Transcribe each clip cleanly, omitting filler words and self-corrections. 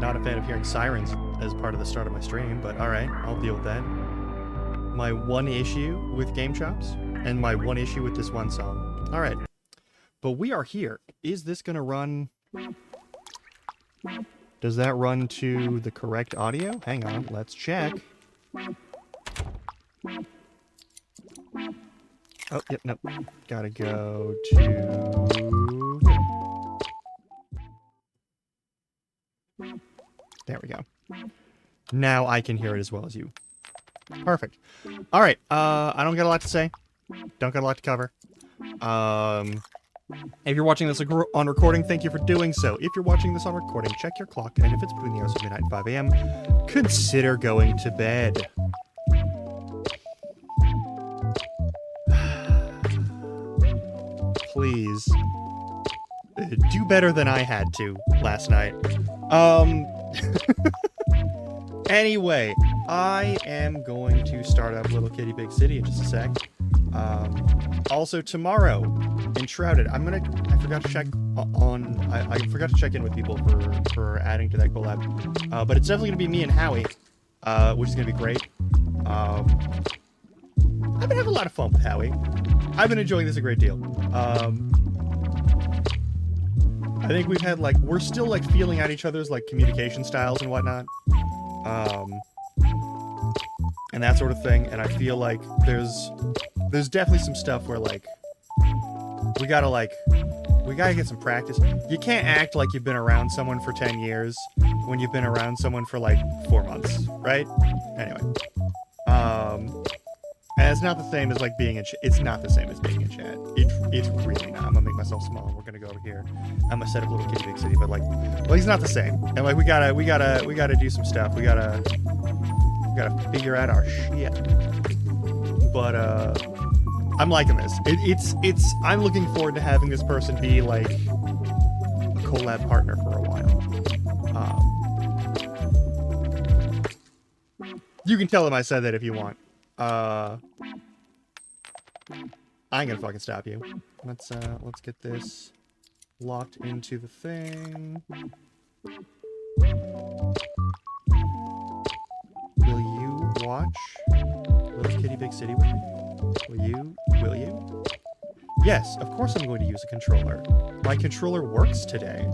not a fan of hearing sirens as part of the start of my stream, but alright, I'll deal with that. My one issue with Game Chops, and my one issue with this one song. Alright. But we are here. Is this gonna run... Does that run to the correct audio? Hang on, let's check. Oh, yep, nope. Gotta go to... There we go. Now I can hear it as well as you. Perfect. Alright, I don't got a lot to say. Don't got a lot to cover. If you're watching this on recording, thank you for doing so. If you're watching this on recording, check your clock, and if it's between the hours of midnight and 5 a.m., consider going to bed. Please. Do better than I had to last night. Anyway, I am going to start up Little Kitty Big City in just a sec. Also tomorrow, Enshrouded, I forgot to check I forgot to check in with people for adding to that collab. But it's definitely gonna be me and Howie, which is gonna be great. I've been having a lot of fun with Howie. I've been enjoying this a great deal. I think we've had, like, we're still, like, feeling out each other's, like, communication styles and whatnot. And that sort of thing, and I feel like there's definitely some stuff where, like, we gotta get some practice. You can't act like you've been around someone for 10 years when you've been around someone for, like, 4 months, right? Anyway. And it's not the same as, like, being in it's not the same as being in chat. It's really not. I'm gonna make myself small. We're gonna go over here. I'm gonna set up Little Kitty Big City, but, like, well, he's not the same. And, like, we gotta do some stuff. We gotta figure out our shit. But, I'm liking this. I'm looking forward to having this person be, like, a collab partner for a while. You can tell him I said that if you want. I ain't gonna fucking stop you. Let's get this locked into the thing. Will you watch Little Kitty Big City with me? Will you? Yes, of course I'm going to use a controller. My controller works today.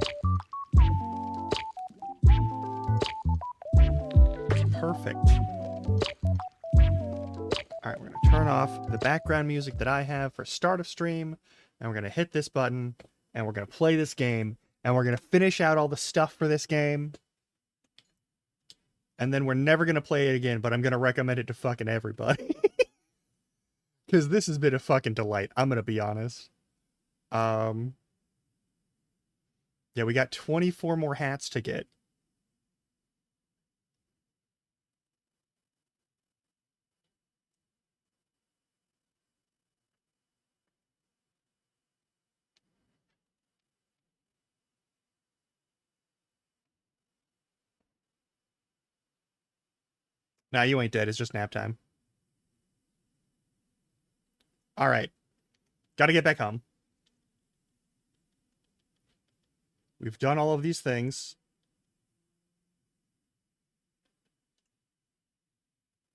Perfect. Alright, we're going to turn off the background music that I have for start of stream, and we're going to hit this button, and we're going to play this game, and we're going to finish out all the stuff for this game, and then we're never going to play it again, but I'm going to recommend it to fucking everybody. Because this has been a fucking delight, I'm going to be honest. Yeah, we got 24 more hats to get. Nah, you ain't dead. It's just nap time. Alright. Gotta get back home. We've done all of these things.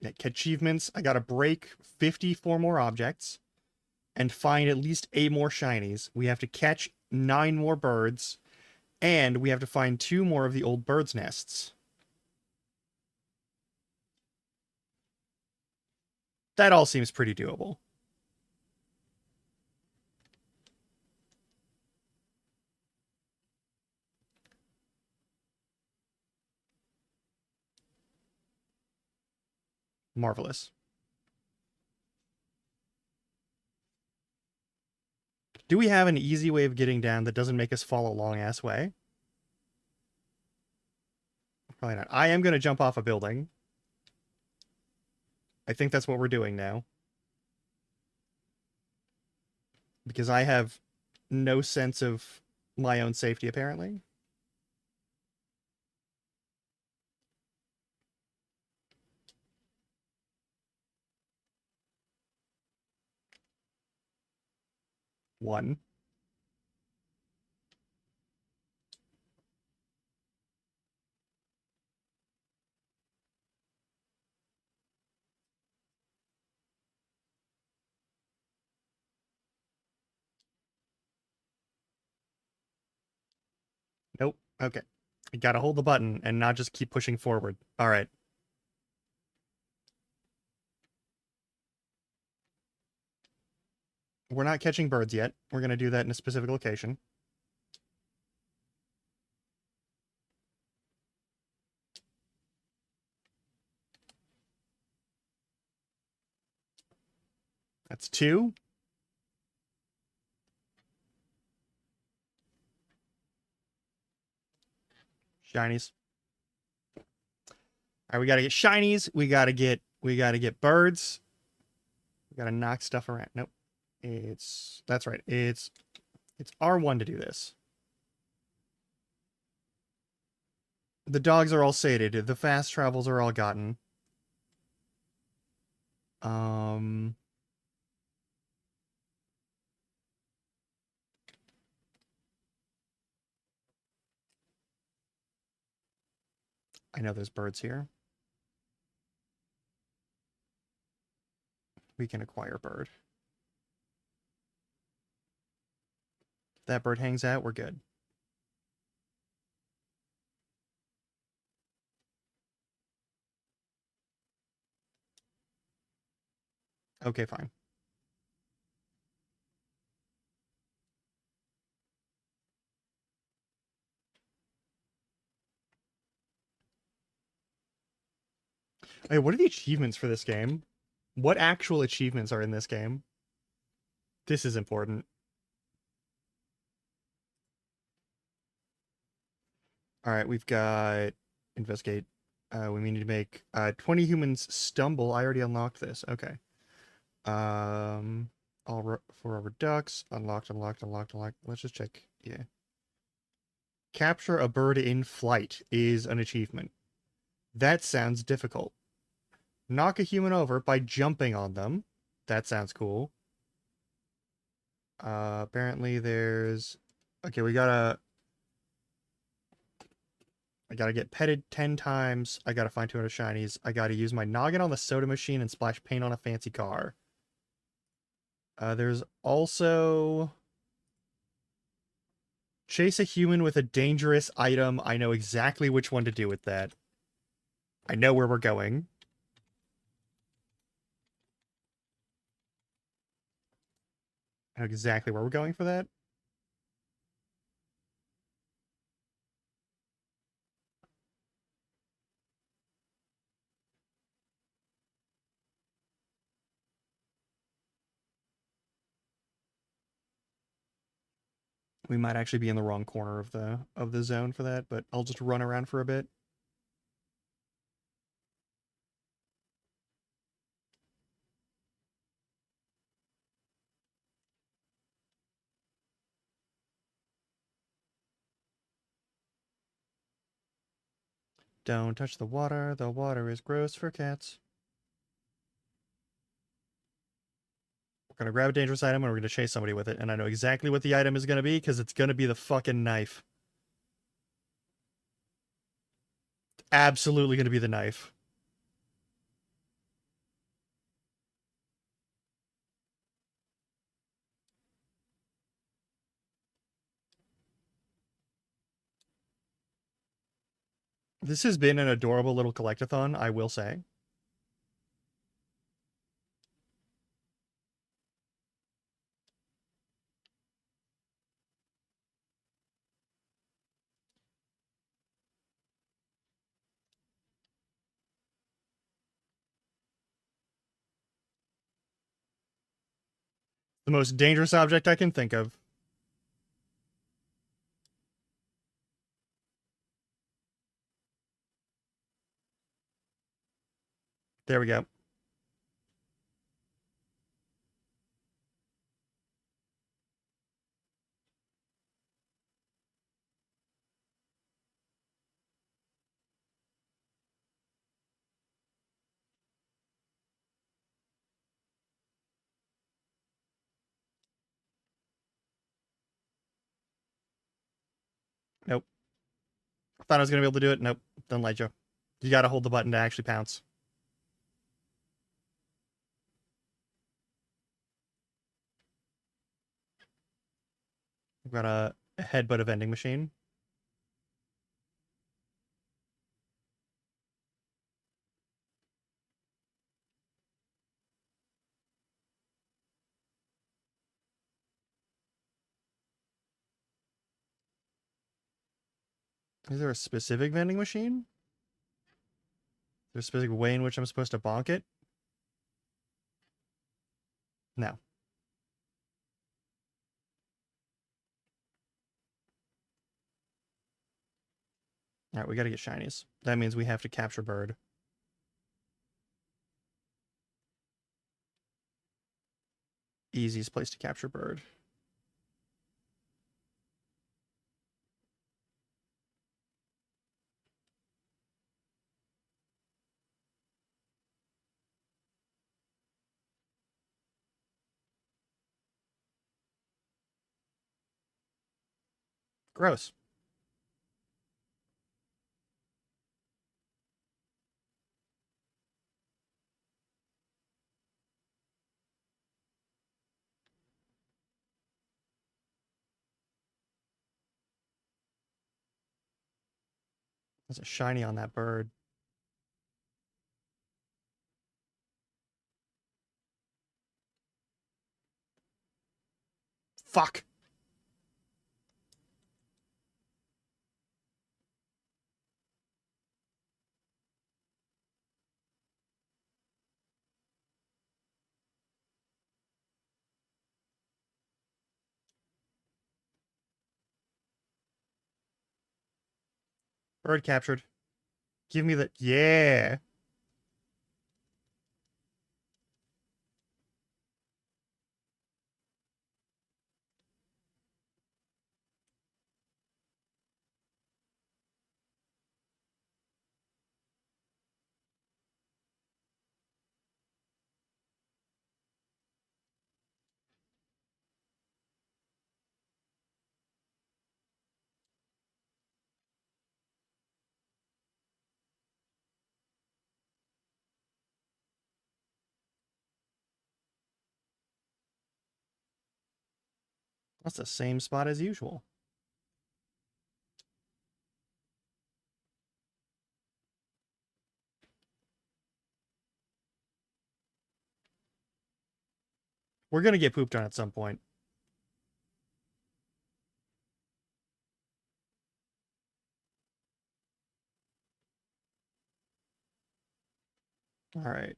Yeah, achievements. I gotta break 54 more objects and find at least 8 more shinies. We have to catch 9 more birds, and we have to find 2 more of the old birds' nests. That all seems pretty doable. Marvelous. Do we have an easy way of getting down that doesn't make us fall a long-ass way? Probably not. I am going to jump off a building. I think that's what we're doing now. Because I have no sense of my own safety, apparently. One. Okay. You gotta hold the button and not just keep pushing forward. All right. We're not catching birds yet. We're gonna do that in a specific location. That's 2. Shinies. All right, we gotta get shinies. We gotta get birds. We gotta knock stuff around. Nope. That's right. It's R1 to do this. The dogs are all sated. The fast travels are all gotten. Um I know there's birds here. We can acquire bird. If that bird hangs out, we're good. Okay, fine. Hey, what are the achievements for this game? What actual achievements are in this game? This is important. All right, we've got investigate. We need to make 20 humans stumble. I already unlocked this. Okay. All for our ducks. Unlocked, unlocked, unlocked, unlocked. Let's just check. Yeah. Capture a bird in flight is an achievement. That sounds difficult. Knock a human over by jumping on them. That sounds cool. Apparently there's... Okay, I gotta get petted 10 times. I gotta find 200 shinies. I gotta use my noggin on the soda machine and splash paint on a fancy car. There's also... Chase a human with a dangerous item. I know exactly which one to do with that. I know where we're going. I know exactly where we're going for that. We might actually be in the wrong corner of the zone for that, but I'll just run around for a bit. Don't touch the water. The water is gross for cats. We're gonna grab a dangerous item and we're gonna chase somebody with it. And I know exactly what the item is gonna be because it's gonna be the fucking knife. Absolutely gonna be the knife. This has been an adorable little collectathon, I will say. The most dangerous object I can think of. There we go. Nope. Thought I was gonna be able to do it. Nope. Didn't let you. You gotta hold the button to actually pounce. We've got a headbutt a vending machine. Is there a specific vending machine? Is there a specific way in which I'm supposed to bonk it? No. Alright, we gotta get shinies. That means we have to capture bird. Easiest place to capture bird. Gross. There's a shiny on that bird. Fuck! Bird captured. Give me the... Yeah! That's the same spot as usual. We're gonna get pooped on at some point. Alright.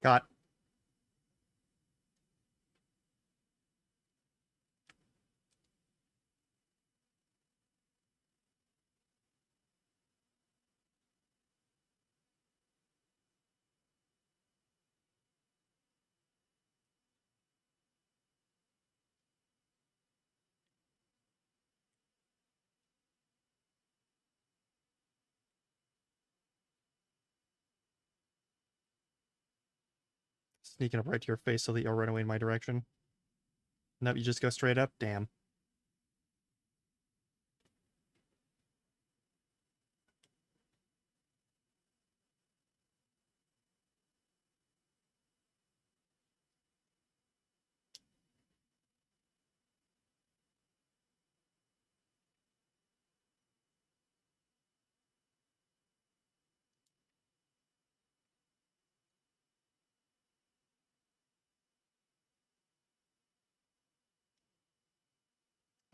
Got. Sneaking up right to your face so that you'll run away in my direction. Nope, you just go straight up? Damn.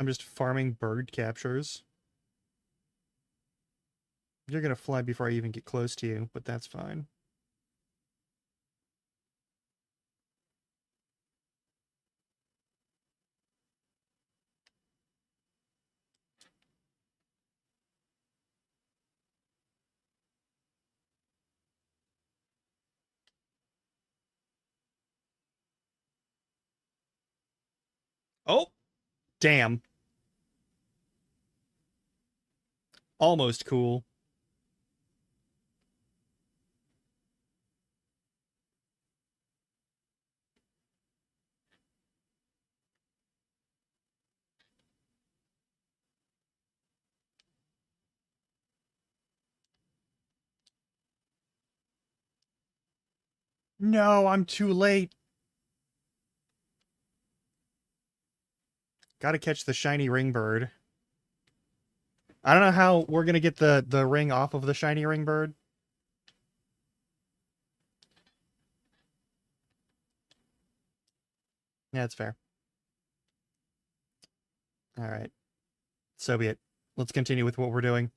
I'm just farming bird captures. You're gonna fly before I even get close to you, but that's fine. Oh! Damn. Almost cool. No, I'm too late. Gotta catch the shiny ring bird. I don't know how we're gonna get the ring off of the shiny ring bird. Yeah, it's fair. All right. So be it. Let's continue with what we're doing.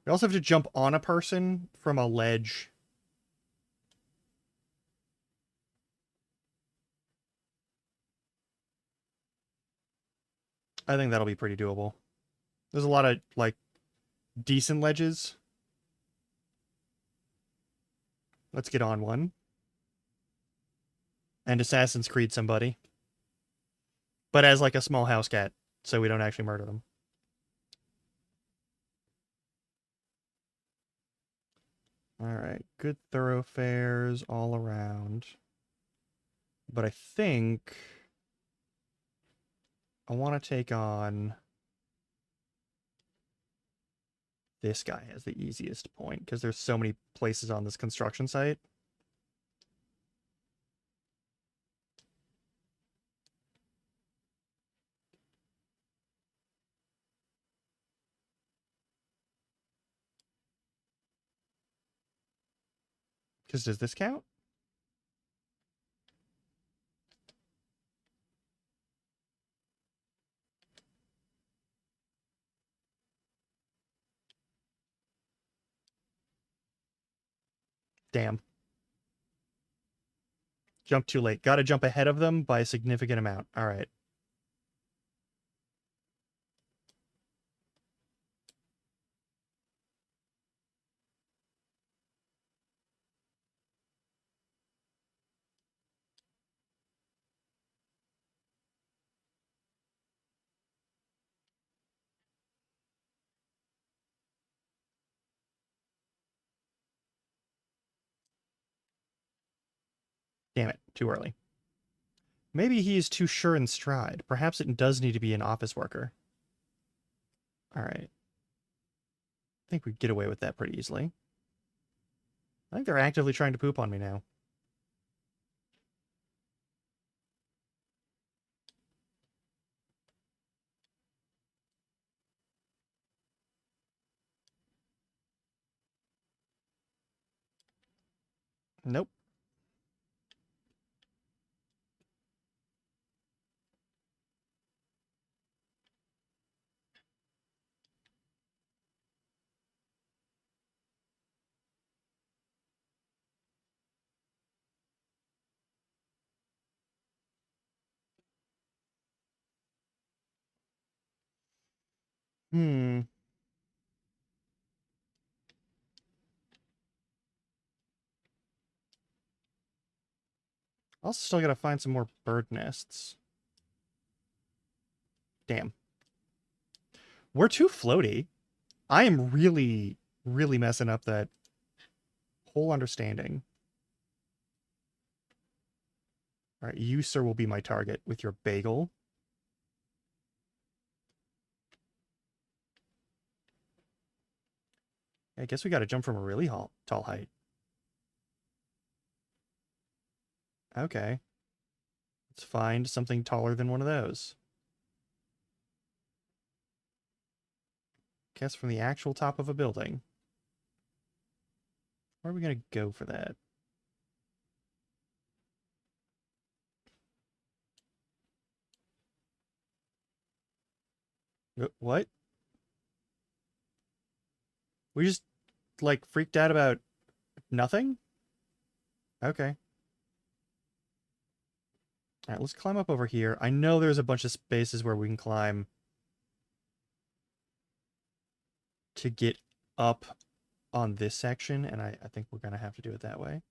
We also have to jump on a person from a ledge. I think that'll be pretty doable. There's a lot of, like, decent ledges. Let's get on one. And Assassin's Creed somebody. But as, like, a small house cat, so we don't actually murder them. Alright, good thoroughfares all around. But I think I want to take on this guy as the easiest point, because there's so many places on this construction site. Because does this count? Damn. Jump too late. Gotta jump ahead of them by a significant amount. Alright. Damn it. Too early. Maybe he is too sure in stride. Perhaps it does need to be an office worker. Alright. I think we'd get away with that pretty easily. I think they're actively trying to poop on me now. Nope. Hmm. Also still gotta find some more bird nests. Damn. We're too floaty. I am really, really messing up that whole understanding. Alright, you, sir, will be my target with your bagel. I guess we gotta jump from a really tall height. Okay. Let's find something taller than one of those. Guess from the actual top of a building. Where are we gonna go for that? What? We just, like, freaked out about nothing? Okay. Alright, let's climb up over here. I know there's a bunch of spaces where we can climb to get up on this section, and I think we're gonna have to do it that way.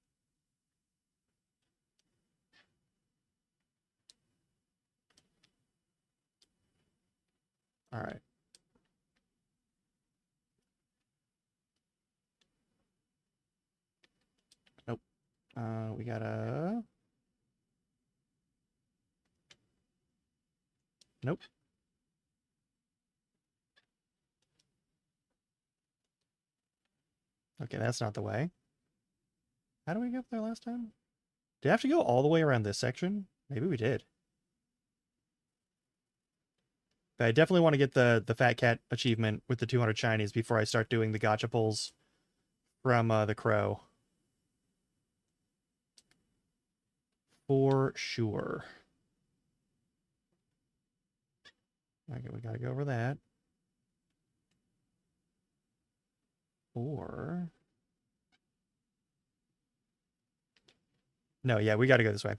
Alright. Nope. We gotta... Nope. Okay, that's not the way. How do we get up there last time? Did I have to go all the way around this section? Maybe we did. But I definitely want to get the Fat Cat achievement with the 200 shinies before I start doing the gacha pulls from the Crow. For sure. Okay, we gotta go over that. Or... No, yeah, we gotta go this way.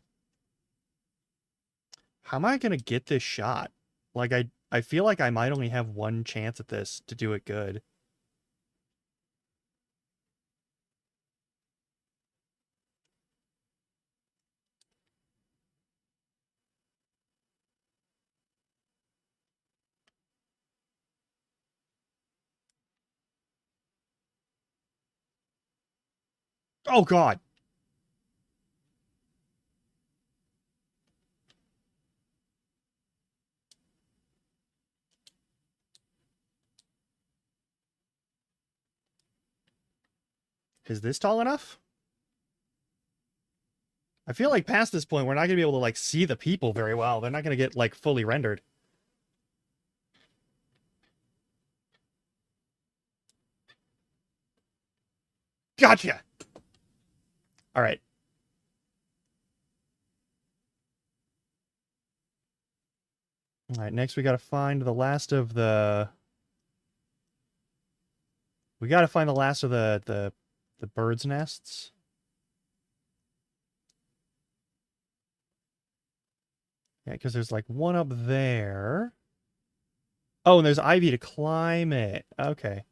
How am I gonna get this shot? Like, I feel like I might only have one chance at this to do it good. Oh, God! Is this tall enough? I feel like past this point, we're not gonna be able to, like, see the people very well. They're not gonna get, like, fully rendered. Gotcha! Alright. Alright, next we gotta find the last of the... We gotta find the last of the birds' nests. Yeah, because there's like one up there. Oh, and there's ivy to climb it. Okay.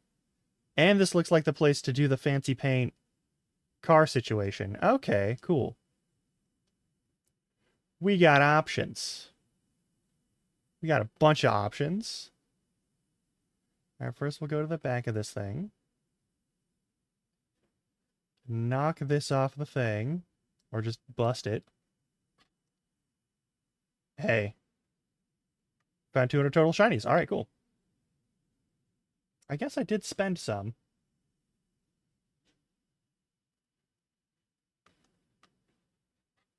And this looks like the place to do the fancy paint car situation. Okay, cool. We got options. We got a bunch of options. All right, first we'll go to the back of this thing. Knock this off the thing. Or just bust it. Hey. Found 200 total shinies. All right, cool. I guess I did spend some.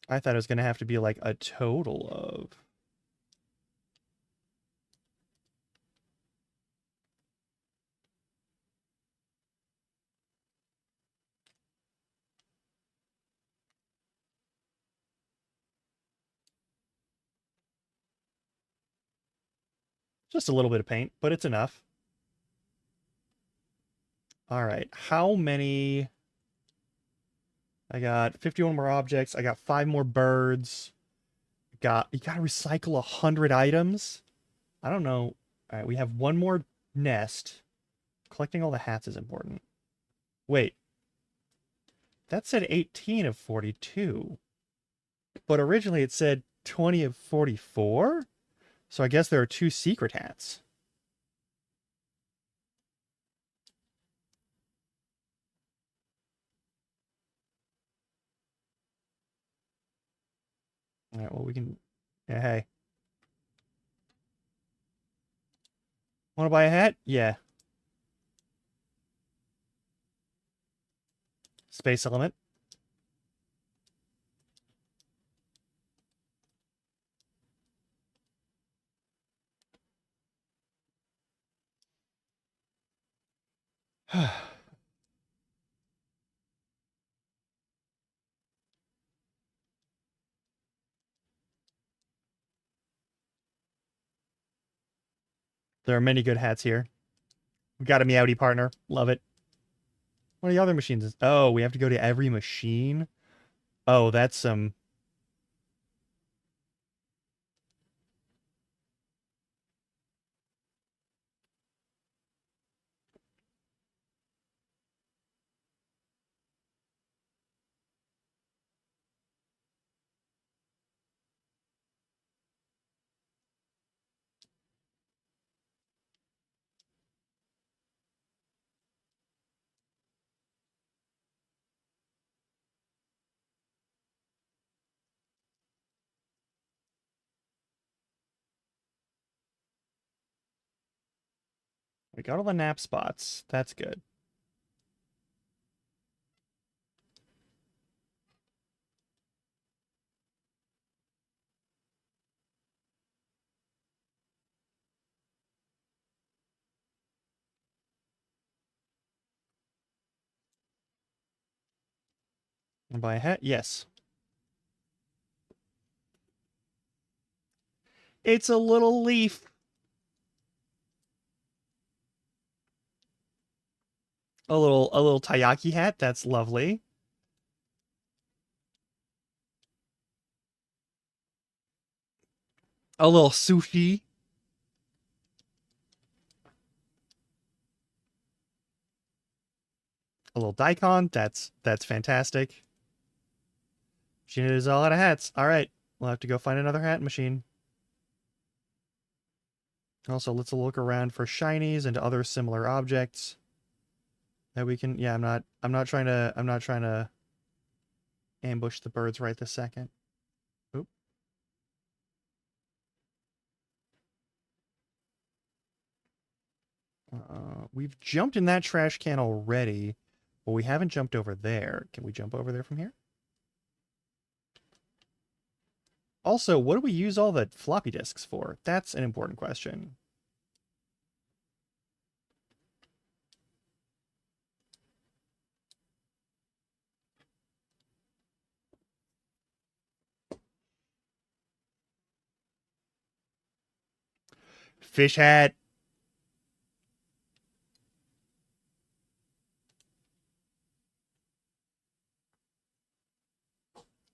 I thought it was going to have to be like a total of... Just a little bit of paint, but it's enough. All right, how many... I got 51 more objects. I got 5 more birds. You gotta recycle 100 items. I don't know. All right, we have one more nest. Collecting all the hats is important. Wait. That said 18 of 42. But originally it said 20 of 44? So I guess there are 2 secret hats. All right, well, we can... Yeah, hey. Want to buy a hat? Yeah. Space element. There are many good hats here. We got a Meowdy partner. Love it. What are the other machines? Oh, we have to go to every machine? Oh, that's some... We got all the nap spots. That's good. And buy a hat? Yes. It's a little leaf. A little taiyaki hat. That's lovely. A little sushi. A little daikon. That's fantastic. She is all out of hats. All right. We'll have to go find another hat machine. Also, let's look around for shinies and other similar objects that we can. Yeah, I'm not trying to ambush the birds right this second. Oop. We've jumped in that trash can already, but we haven't jumped over there. Can we jump over there from here? Also, what do we use all the floppy disks for? That's an important question. Fish hat.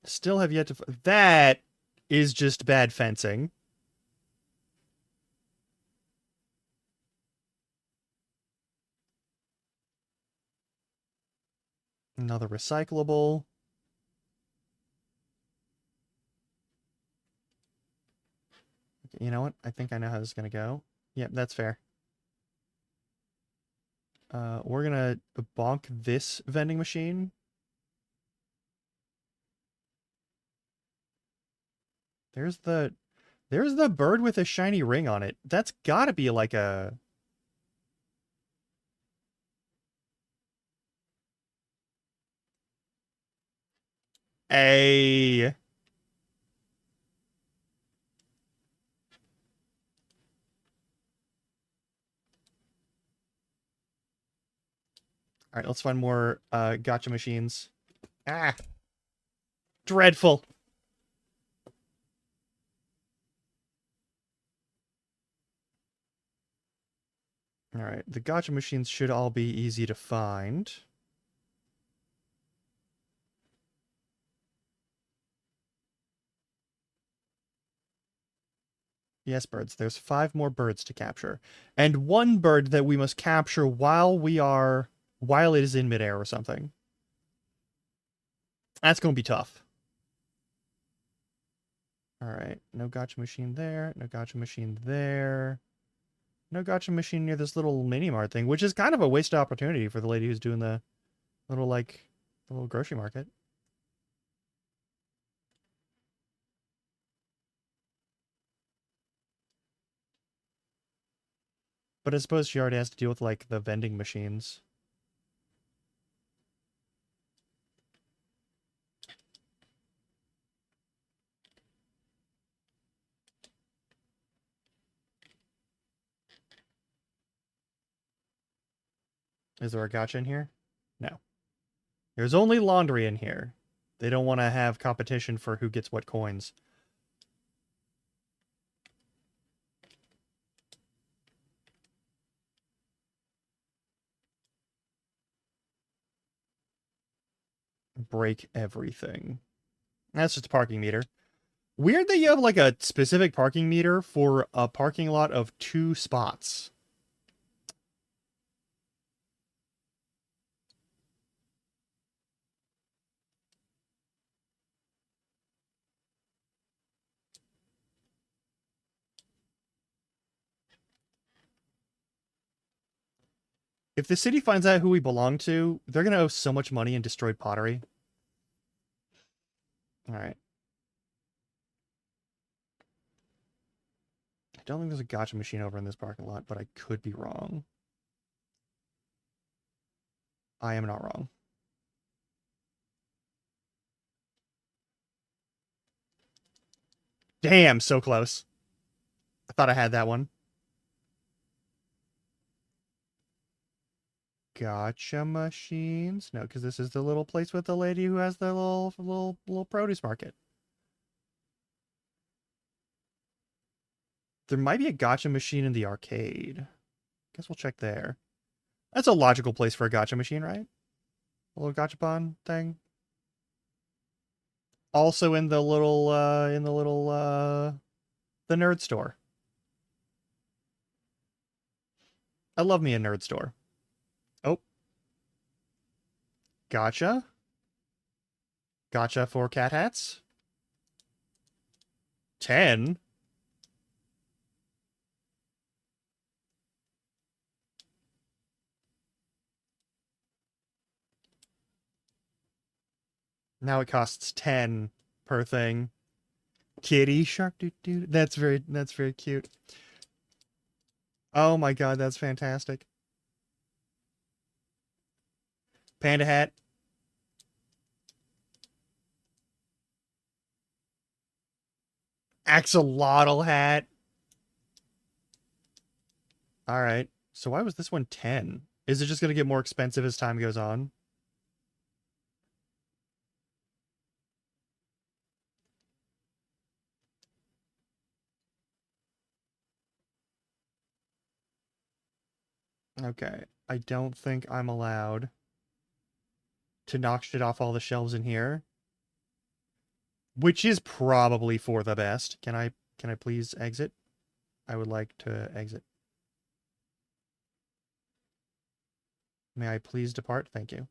Still have yet to... That is just bad fencing. Another recyclable. You know what? I think I know how this is going to go. Yep, that's fair. We're going to bonk this vending machine. There's the bird with a shiny ring on it. That's got to be like a... A... All right, let's find more gotcha machines. Ah, dreadful. All right, the gotcha machines should all be easy to find. Yes, birds. There's 5 more birds to capture. And 1 bird that we must capture while it is in midair or something. That's going to be tough. All right, no gotcha machine there, no gotcha machine there. No gotcha machine near this little mini mart thing, which is kind of a wasted opportunity for the lady who's doing the little, like, the little grocery market. But I suppose she already has to deal with, like, the vending machines. Is there a gotcha in here? No. There's only laundry in here. They don't want to have competition for who gets what coins. Break everything. That's just a parking meter. Weird that you have, like, a specific parking meter for a parking lot of 2 spots. If the city finds out who we belong to, they're going to owe so much money in destroyed pottery. Alright. I don't think there's a gotcha machine over in this parking lot, but I could be wrong. I am not wrong. Damn, so close. I thought I had that one. gotcha machines? No, because this is the little place with the lady who has the little produce market. There might be a gotcha machine in the arcade. Guess we'll check there. That's a logical place for a gotcha machine, right? A little gachapon thing. Also in the the nerd store. I love me a nerd store. Oh. Gotcha. Gotcha for cat hats. 10. Now it costs 10 per thing. Kitty shark doo doo. That's very cute. Oh my god, that's fantastic. Panda hat. Axolotl hat. Alright. So why was this one 10? Is it just going to get more expensive as time goes on? Okay. I don't think I'm allowed to knock shit off all the shelves in here. Which is probably for the best. Can I please exit? I would like to exit. May I please depart? Thank you.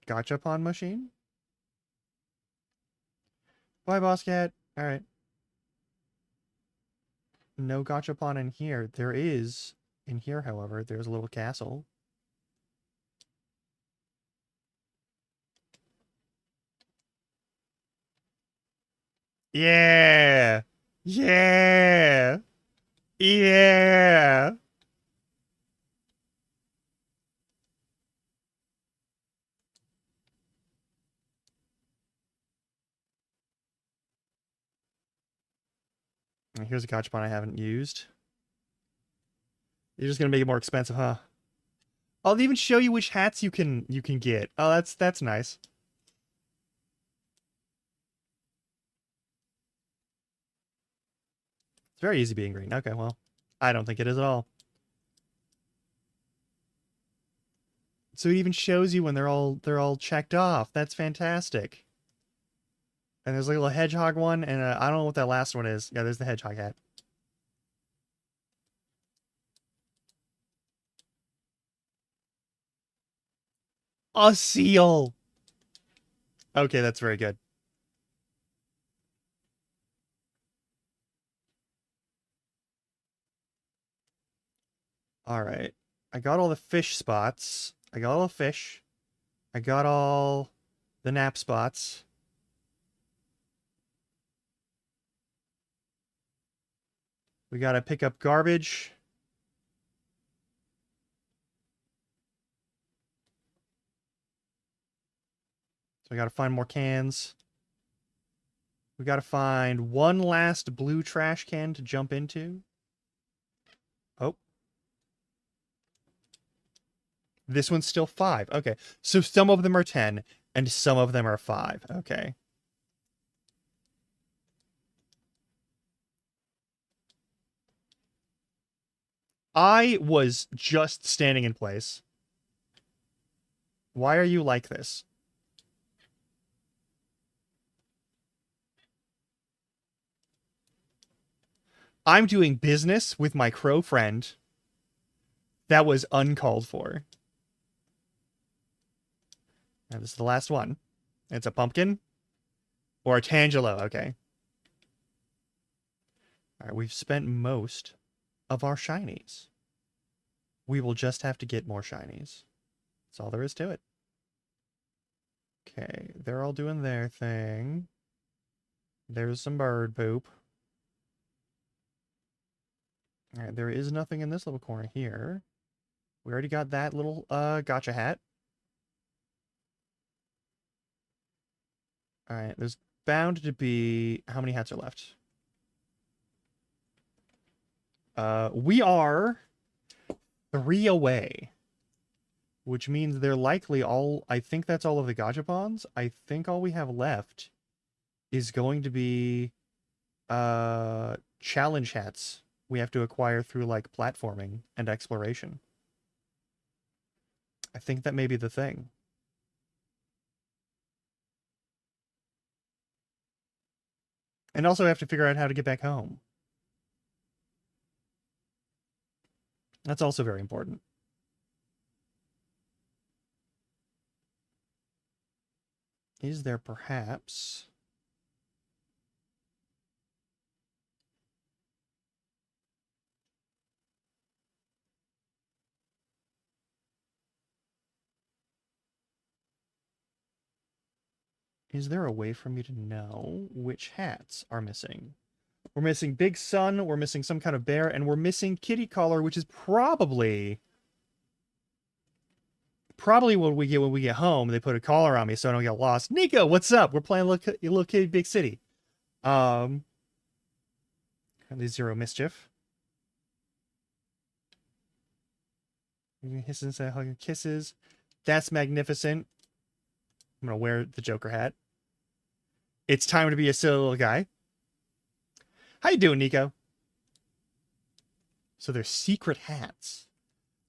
Gachapon machine? Bye, boss cat. Alright. No gachapon in here. There is. In here, however, there's a little castle. Yeah! Yeah! Yeah! Here's a gachapon I haven't used. You're just gonna make it more expensive, huh? I'll even show you which hats you can get. Oh, that's nice. It's very easy being green. Okay, well, I don't think it is at all. So it even shows you when they're all checked off. That's fantastic. And there's like a little hedgehog one, and I don't know what that last one is. Yeah, there's the hedgehog hat. A seal. Okay, that's very good. All right. I got all the fish spots. I got all the fish. I got all the nap spots. We gotta pick up garbage. So we gotta find more cans. We gotta find one last blue trash can to jump into. Oh. This one's still 5. Okay. So some of them are 10, and some of them are 5. Okay. I was just standing in place. Why are you like this? I'm doing business with my crow friend. That was uncalled for. And this is the last one. It's a pumpkin or a Tangelo. Okay. All right, we've spent most of our shinies. We will just have to get more shinies. That's all there is to it. Okay, they're all doing their thing. There's some bird poop. All right, there is nothing in this little corner here. We already got that little gotcha hat. All right, there's bound to be... How many hats are left? We are 3 away. Which means they're likely all... I think that's all of the Gachapons. I think all we have left is going to be challenge hats we have to acquire through, like, platforming and exploration. I think that may be the thing. And also have to figure out how to get back home. That's also very important. Is there perhaps... Is there a way for me to know which hats are missing? We're missing Big Sun, we're missing some kind of bear, and we're missing Kitty Collar, which is probably what we get when we get home. They put a collar on me so I don't get lost. Nico, what's up? We're playing Little Kitty Big City. Currently 0 mischief. Hisses and hugging kisses. That's magnificent. I'm gonna wear the Joker hat. It's time to be a silly little guy. How you doing, Nico? So there's secret hats.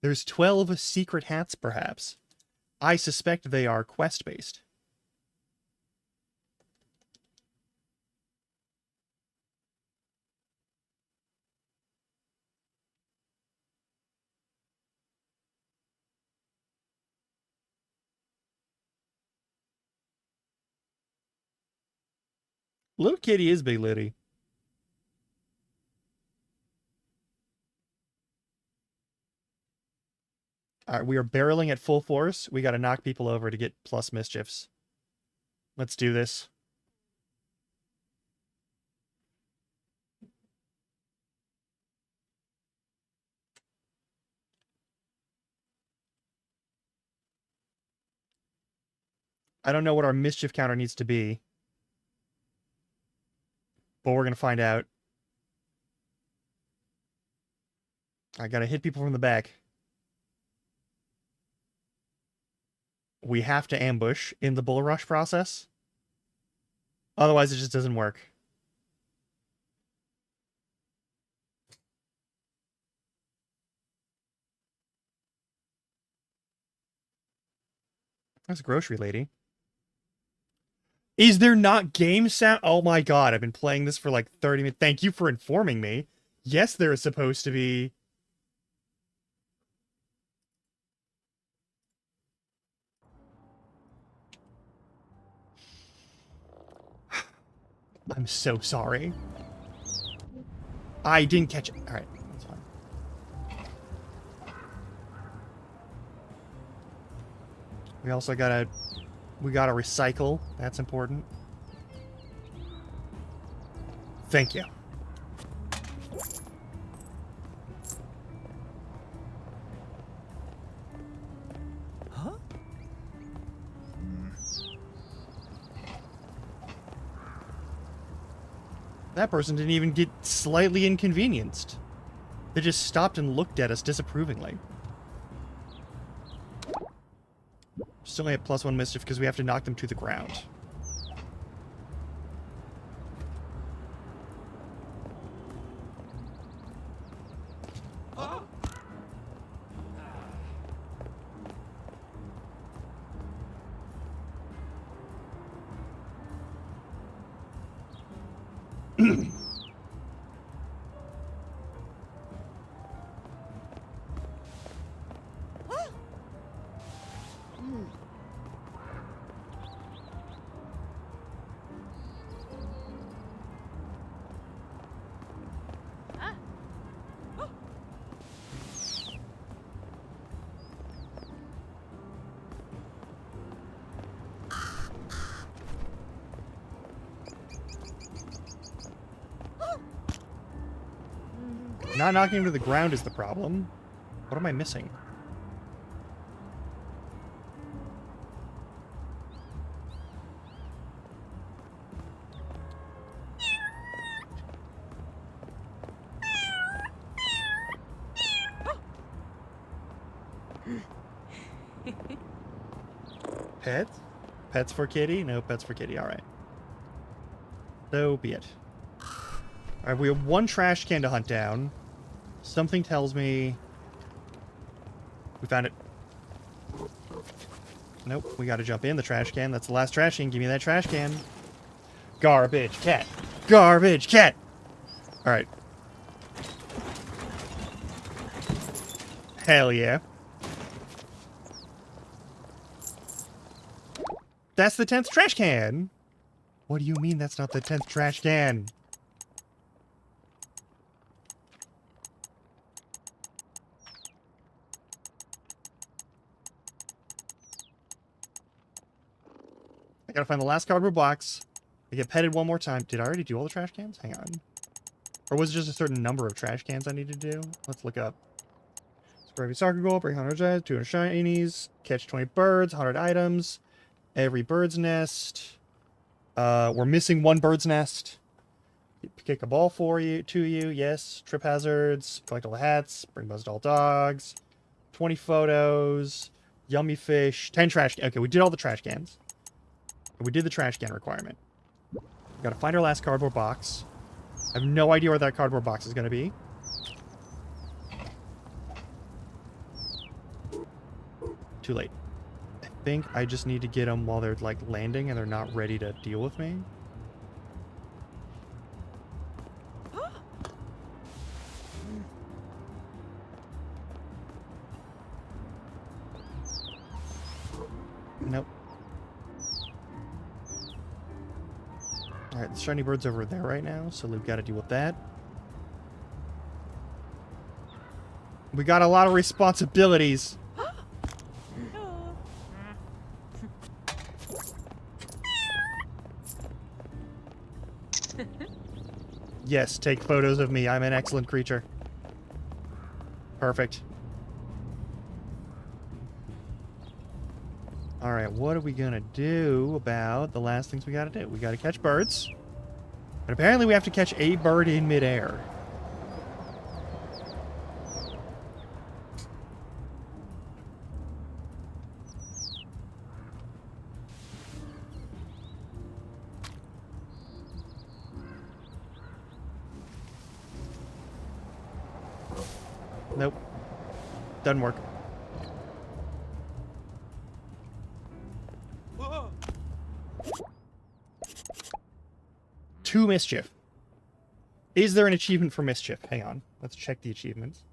There's 12 secret hats, perhaps. I suspect they are quest-based. Little Kitty is Big Liddy. All right, we are barreling at full force. We got to knock people over to get plus mischiefs. Let's do this. I don't know what our mischief counter needs to be, but we're going to find out. I got to hit people from the back. We have to ambush in the bull rush process. Otherwise, it just doesn't work. That's a grocery lady. Is there not game sound? Oh my god, I've been playing this for like 30 minutes. Thank you for informing me. Yes, there is supposed to be... I'm so sorry. I didn't catch it. Alright, that's fine. We also gotta... We gotta recycle. That's important. Thank you. Huh? That person didn't even get slightly inconvenienced. They just stopped and looked at us disapprovingly. Still only at +1 mischief because we have to knock them to the ground. Not knocking him to the ground is the problem. What am I missing? Pets? Pets for kitty? No pets for kitty. All right. So be it. All right, we have one trash can to hunt down. Something tells me we found it. Nope, we gotta jump in the trash can. That's the last trash can. Give me that trash can. Garbage cat. Garbage cat. All right. Hell yeah. That's the 10th trash can. What do you mean that's not the 10th trash can? I gotta find the last cardboard box. I get petted one more time. Did I already do all the trash cans? Hang on. Or was it just a certain number of trash cans I need to do? Let's look up. Score every soccer goal, break 100 giants, 200 shinies, catch 20 birds, 100 items, every bird's nest. We're missing one bird's nest. Kick a ball for you, to you, yes. Trip hazards, collect all the hats, bring buzzed all dogs, 20 photos, yummy fish, 10 trash. Okay, we did all the trash cans. We did the trash can requirement. We gotta find our last cardboard box. I have no idea where that cardboard box is gonna be. Too late. I think I just need to get them while they're like landing and they're not ready to deal with me. Nope. Alright, the shiny bird's over there right now, so we've got to deal with that. We got a lot of responsibilities. Yes, take photos of me. I'm an excellent creature. Perfect. Alright, what are we gonna do about the last things we gotta do? We gotta catch birds. But apparently we have to catch a bird in midair. Nope. Doesn't work. To mischief. Is there an achievement for mischief? Hang on. Let's check the achievements.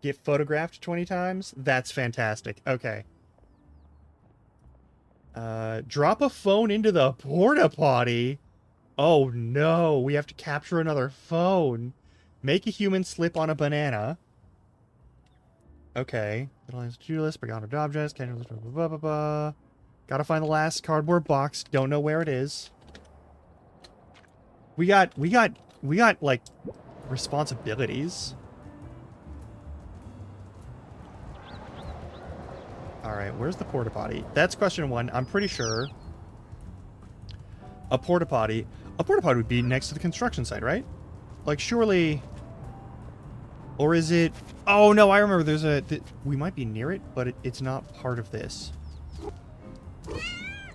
Get photographed 20 times? That's fantastic. Okay. Drop a phone into the porta potty? Oh no, we have to capture another phone. Make a human slip on a banana. Okay. To-do list, bring on objects, blah, blah, blah, blah. Gotta find the last cardboard box. Don't know where it is. We got, like, responsibilities. Alright, where's the porta potty? That's question one. I'm pretty sure a porta potty would be next to the construction site, right? Like, surely... Or is it... Oh, no, I remember there's a... We might be near it, but it's not part of this.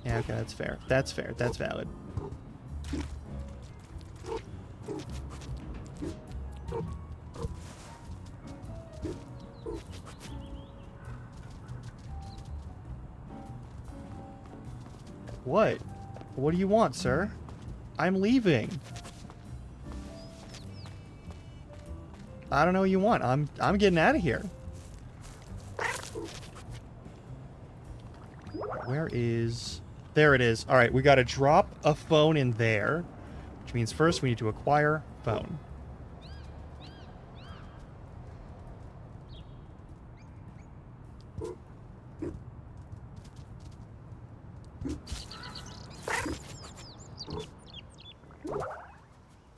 Yeah, okay, that's fair. That's fair. That's valid. What? What do you want, sir? I'm leaving. I don't know what you want. I'm getting out of here. Where is... There it is. All right, we got to drop a phone in there, which means first we need to acquire phone.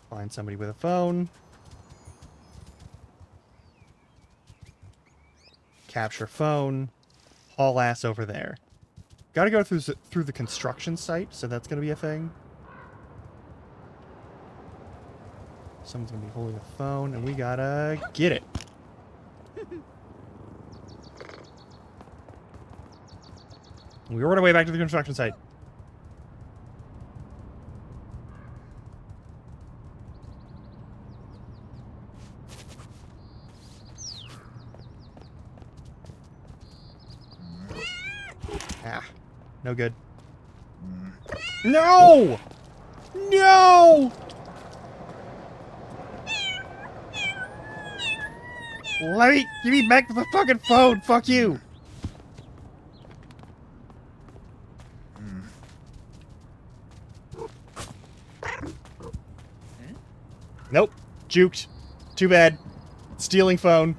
Find somebody with a phone. Capture phone. Haul ass over there. Gotta go through the construction site, so that's gonna be a thing. Someone's gonna be holding a phone, and we gotta get it. We were on our way back to the construction site. Ah, no good. No! No! Give me back the fucking phone. Fuck you. Nope. Juked. Too bad. Stealing phone.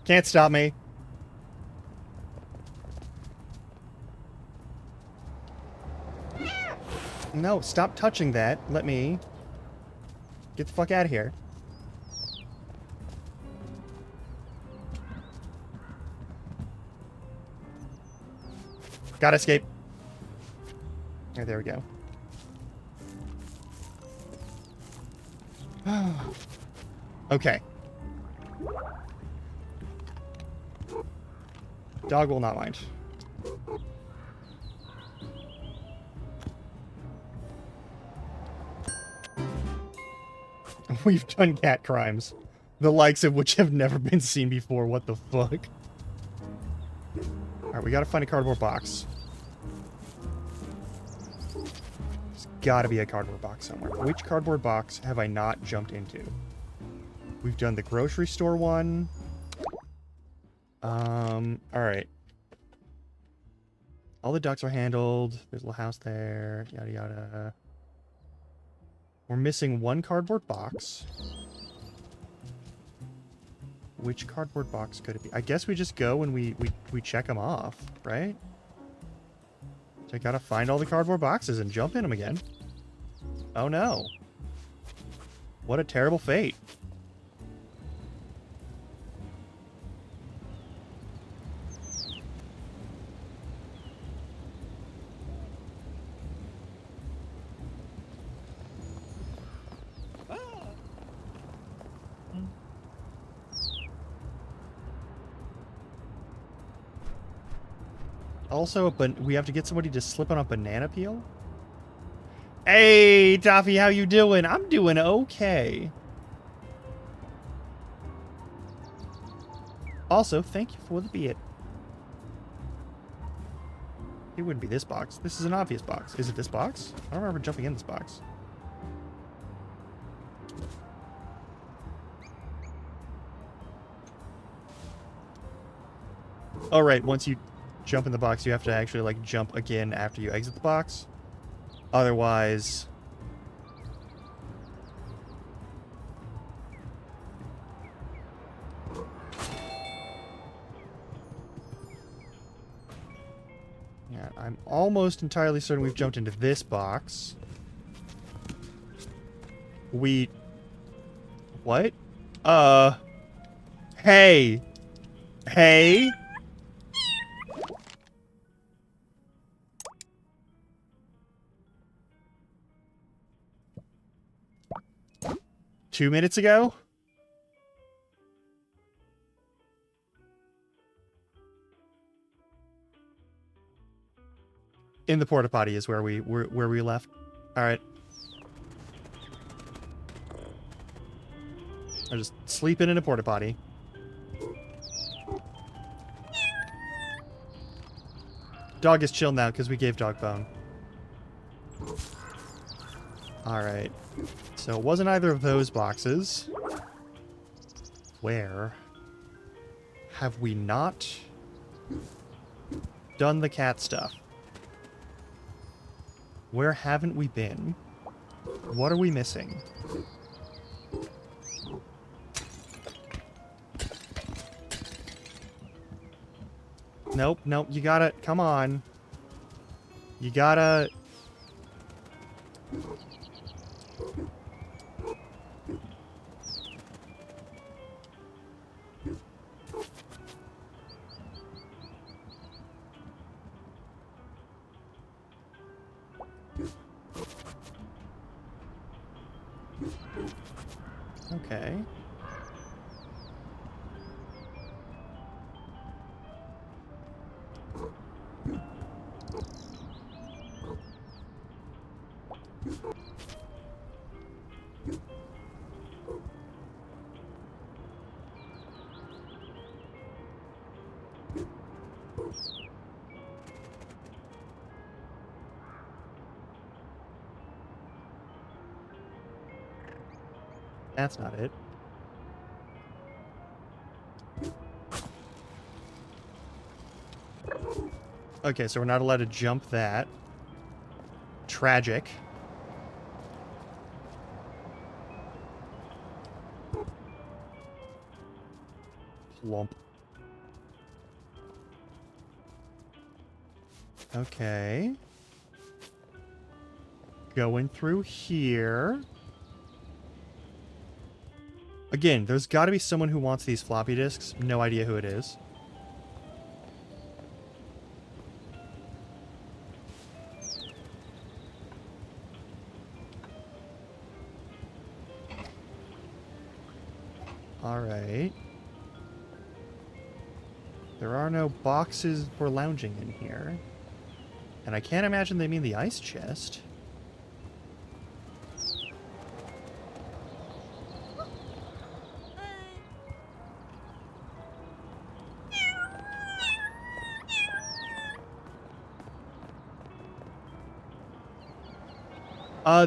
Can't stop me. No, stop touching that. Let me get the fuck out of here. Gotta escape. Oh, there we go. Okay. Dog will not mind. We've done cat crimes, the likes of which have never been seen before. What the fuck? Alright, we gotta find a cardboard box. There's gotta be a cardboard box somewhere. Which cardboard box have I not jumped into? We've done the grocery store one. Alright. All the ducks are handled. There's a little house there. Yada yada. We're missing one cardboard box. Which cardboard box could it be? I guess we just go and we check them off, right? So I gotta find all the cardboard boxes and jump in them again. Oh no. What a terrible fate. Also, but we have to get somebody to slip on a banana peel? Hey, Toffee, how you doing? I'm doing okay. Also, thank you for the beat. It wouldn't be this box. This is an obvious box. Is it this box? I don't remember jumping in this box. Oh, right. Once you jump in the box, you have to actually, like, jump again after you exit the box. Otherwise... Yeah, I'm almost entirely certain we've jumped into this box. What? Hey! Hey! Two minutes ago? In the porta potty is where we left. All right. I'm just sleeping in a porta potty. Dog is chill now because we gave dog bone. All right. So it wasn't either of those boxes. Where have we not done the cat stuff? Where haven't we been? What are we missing? Nope, nope, you gotta... Come on. You gotta... Okay. That's not it. Okay, so we're not allowed to jump that. Tragic. Plump. Okay. Going through here. Again, there's got to be someone who wants these floppy disks. No idea who it is. Alright. There are no boxes for lounging in here. And I can't imagine they mean the ice chest.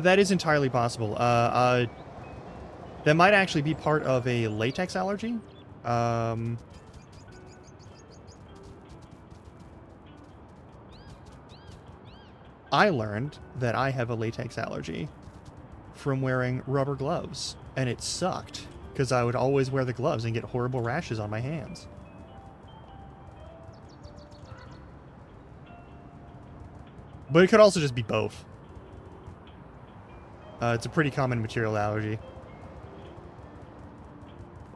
That is entirely possible. That might actually be part of a latex allergy. I learned that I have a latex allergy from wearing rubber gloves, and it sucked because I would always wear the gloves and get horrible rashes on my hands. But it could also just be both. It's a pretty common material allergy.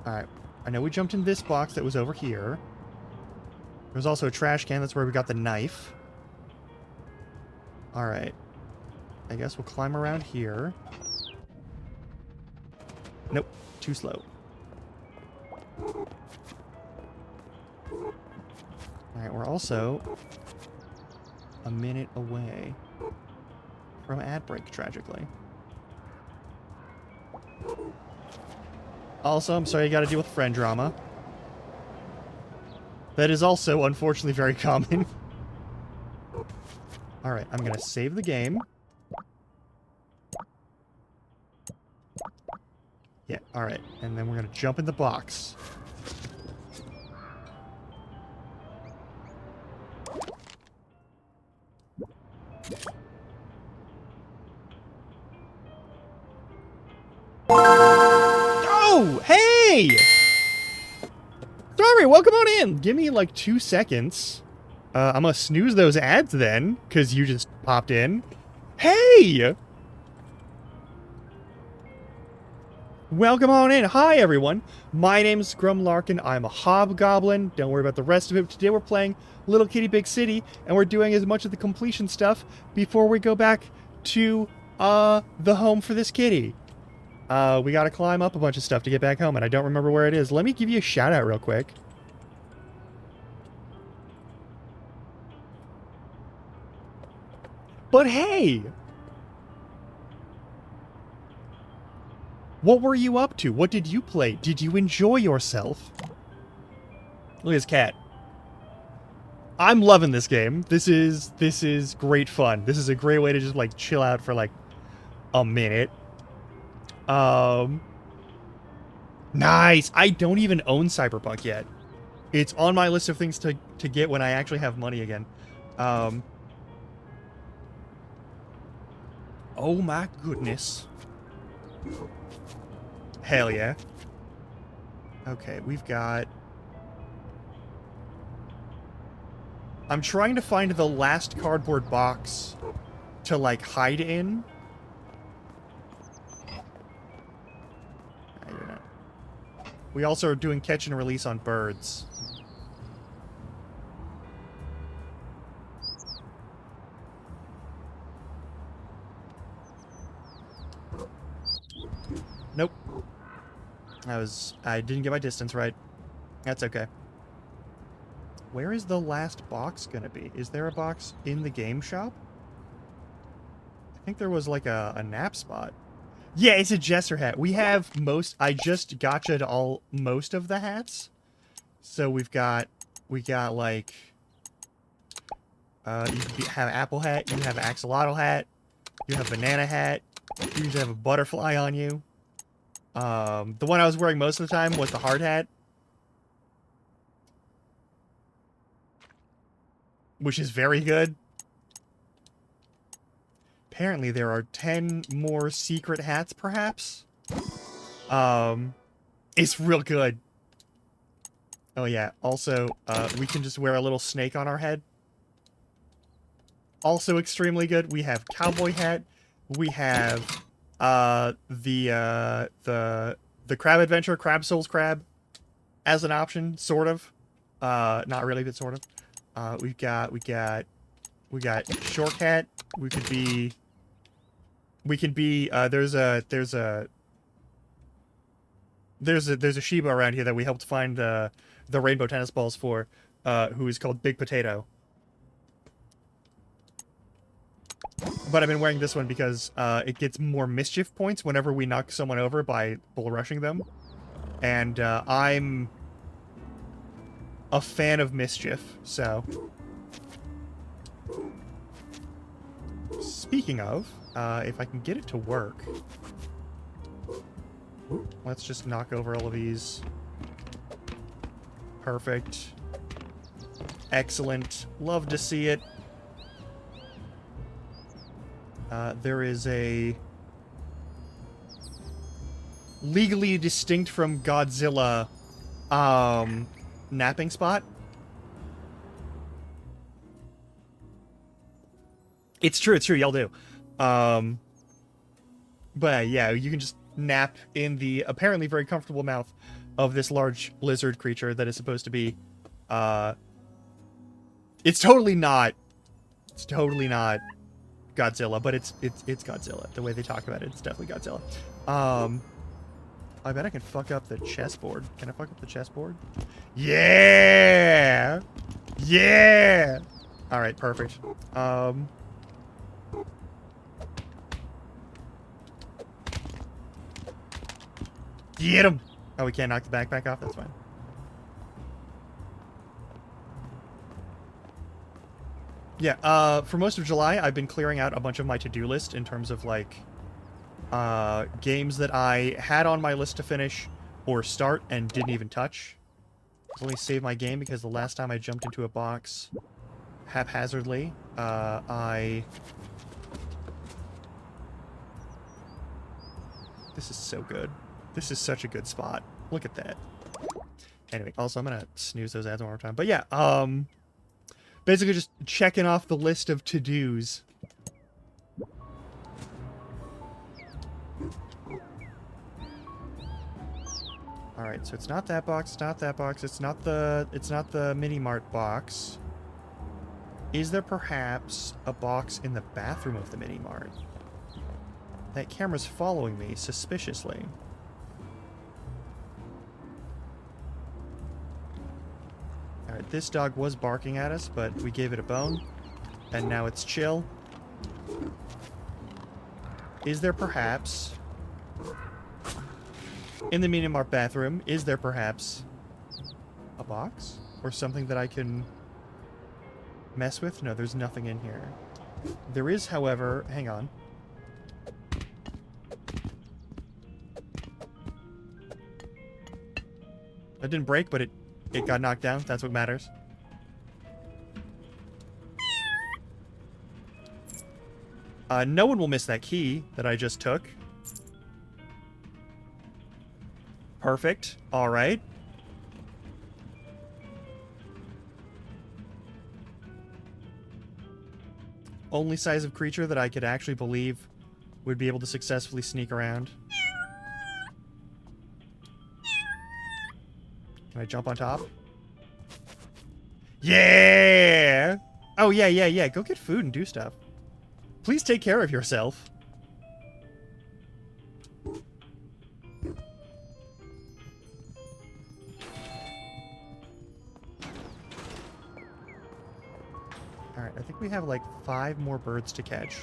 Alright, I know we jumped in this box that was over here. There's also a trash can, that's where we got the knife. Alright. I guess we'll climb around here. Nope, too slow. Alright, we're also a minute away from ad break, tragically. Also, I'm sorry you gotta deal with friend drama. That is also, unfortunately, very common. Alright, I'm gonna save the game. Yeah, alright. And then we're gonna jump in the box. Oh, hey! Sorry, welcome on in. Give me like 2 seconds. I'm gonna snooze those ads then, because you just popped in. Hey! Welcome on in. Hi, everyone. My name's Grum Larkin. I'm a hobgoblin. Don't worry about the rest of it. Today we're playing Little Kitty Big City, and we're doing as much of the completion stuff before we go back to the home for this kitty. We gotta climb up a bunch of stuff to get back home, and I don't remember where it is. Let me give you a shout out real quick. But hey! What were you up to? What did you play? Did you enjoy yourself? Look at this cat. I'm loving this game. This is great fun. This is a great way to just like chill out for like a minute. Nice. I don't even own Cyberpunk yet. It's on my list of things to get when I actually have money again. Oh my goodness. Hell yeah. Okay, we've got... I'm trying to find the last cardboard box to, like, hide in. No, you're not. We also are doing catch and release on birds. Nope. I didn't get my distance right. That's okay. Where is the last box gonna be? Is there a box in the game shop? I think there was like a nap spot. Yeah, it's a Jester hat. We have most... I just gotcha'd most of the hats. So we got like... you have apple hat, you have axolotl hat, you have banana hat, you have a butterfly on you. The one I was wearing most of the time was the hard hat, which is very good. Apparently there are 10 more secret hats, perhaps. It's real good. Oh yeah, also, we can just wear a little snake on our head. Also extremely good. We have cowboy hat. We have, the crab adventure, crab souls crab, as an option, sort of. Not really, but sort of. We got short hat. We can be, there's a Shiba around here that we helped find, the rainbow tennis balls for, who is called Big Potato. But I've been wearing this one because it gets more mischief points whenever we knock someone over by bull rushing them. And I'm a fan of mischief, so. Speaking of, if I can get it to work. Let's just knock over all of these. Perfect. Excellent. Love to see it. There is a legally distinct from Godzilla napping spot. It's true, y'all do. But yeah, you can just nap in the apparently very comfortable mouth of this large lizard creature that is supposed to be it's totally not Godzilla, but it's Godzilla. The way they talk about it, it's definitely Godzilla. I bet I can fuck up the chessboard. Can I fuck up the chessboard? Yeah! Yeah! Alright, perfect. Get him! Oh, we can't knock the backpack off? That's fine. Yeah, for most of July, I've been clearing out a bunch of my to-do list in terms of, like, games that I had on my list to finish or start and didn't even touch. Let me save my game because the last time I jumped into a box haphazardly, This is so good. This is such a good spot. Look at that. Anyway, also, I'm gonna snooze those ads one more time. But yeah, basically just checking off the list of to-dos. Alright, so it's not that box, it's not that box, it's not the mini-mart box. Is there perhaps a box in the bathroom of the mini-mart? That camera's following me suspiciously. Alright, this dog was barking at us, but we gave it a bone. And now it's chill. Is there perhaps... in the mini-mart bathroom, is there perhaps a box? Or something that I can mess with? No, there's nothing in here. There is, however... hang on. That didn't break, but it got knocked down. That's what matters. No one will miss that key that I just took. Perfect. All right. Only size of creature that I could actually believe would be able to successfully sneak around. Can I jump on top? Yeah! Oh, yeah. Go get food and do stuff. Please take care of yourself. Alright, I think we have like 5 more birds to catch.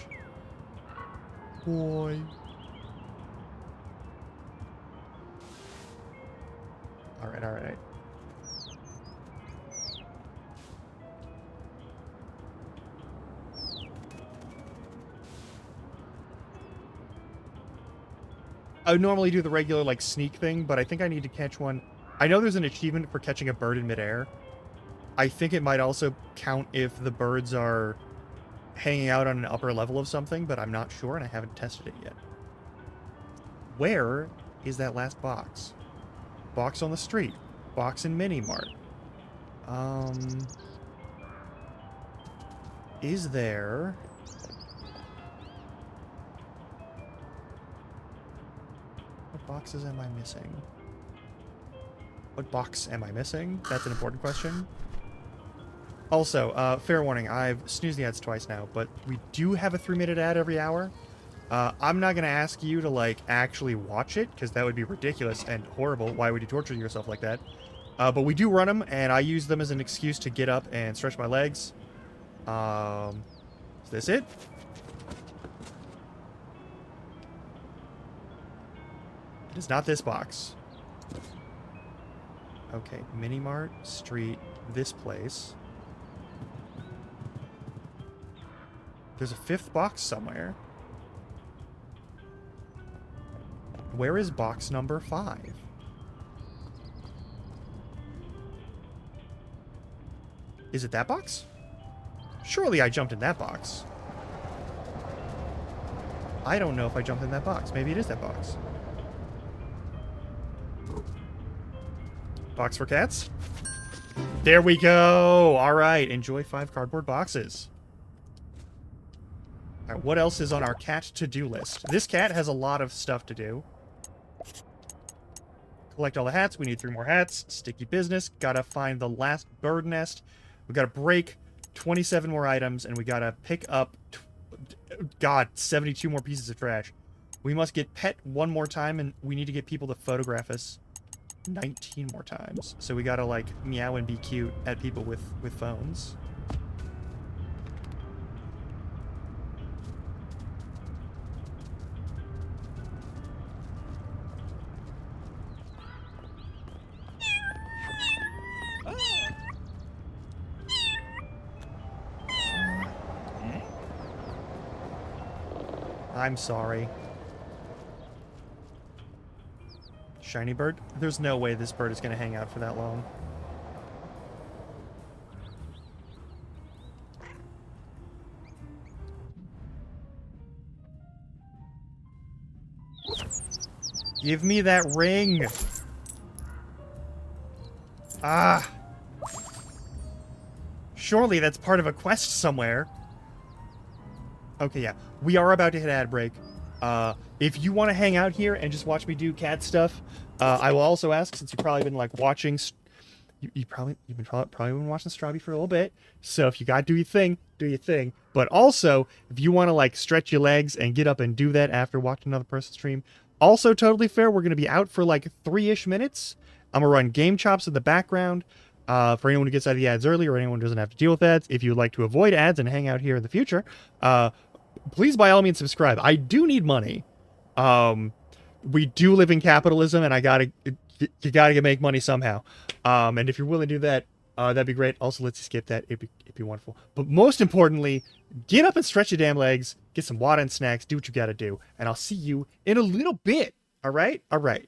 Boy. Alright. I would normally do the regular, like, sneak thing, but I think I need to catch one. I know there's an achievement for catching a bird in midair. I think it might also count if the birds are hanging out on an upper level of something, but I'm not sure, and I haven't tested it yet. Where is that last box? Box on the street. Box in Mini-Mart. Is there... What boxes am I missing? What box am I missing? That's an important question. Also, fair warning, I've snoozed the ads twice now, but we do have a 3-minute ad every hour. I'm not going to ask you to, like, actually watch it, because that would be ridiculous and horrible. Why would you torture yourself like that? But we do run them, and I use them as an excuse to get up and stretch my legs. Is this it? It is not this box. Okay, Mini-Mart, street, this place. There's a 5th box somewhere. Where is box number 5? Is it that box? Surely I jumped in that box. I don't know if I jumped in that box. Maybe it is that box. Box for cats? There we go! Alright, enjoy 5 cardboard boxes. Alright, what else is on our cat to-do list? This cat has a lot of stuff to do. Collect all the hats. We need 3 more hats. Sticky business. Gotta find the last bird nest. We gotta break 27 more items, and we gotta pick up... God, 72 more pieces of trash. We must get pet 1 more time, and we need to get people to photograph us 19 more times. So we gotta, like, meow and be cute at people with phones. I'm sorry. Shiny bird? There's no way this bird is going to hang out for that long. Give me that ring! Ah! Surely that's part of a quest somewhere. Okay, yeah. We are about to hit ad break. If you want to hang out here and just watch me do cat stuff, I will also ask, since you've probably been, like, watching... You've probably been watching Strawby for a little bit. So if you gotta do your thing, do your thing. But also, if you want to, like, stretch your legs and get up and do that after watching another person's stream, also totally fair. We're going to be out for, like, 3-ish minutes. I'm going to run Game Chops in the background. For anyone who gets out of the ads early or anyone who doesn't have to deal with ads, if you'd like to avoid ads and hang out here in the future, please by all means subscribe. I do need money. We do live in capitalism, and you gotta make money somehow. And if you're willing to do that, that'd be great. Also, let's skip that. It'd be wonderful. But most importantly, get up and stretch your damn legs, get some water and snacks, do what you gotta do, and I'll see you in a little bit. All right? All right.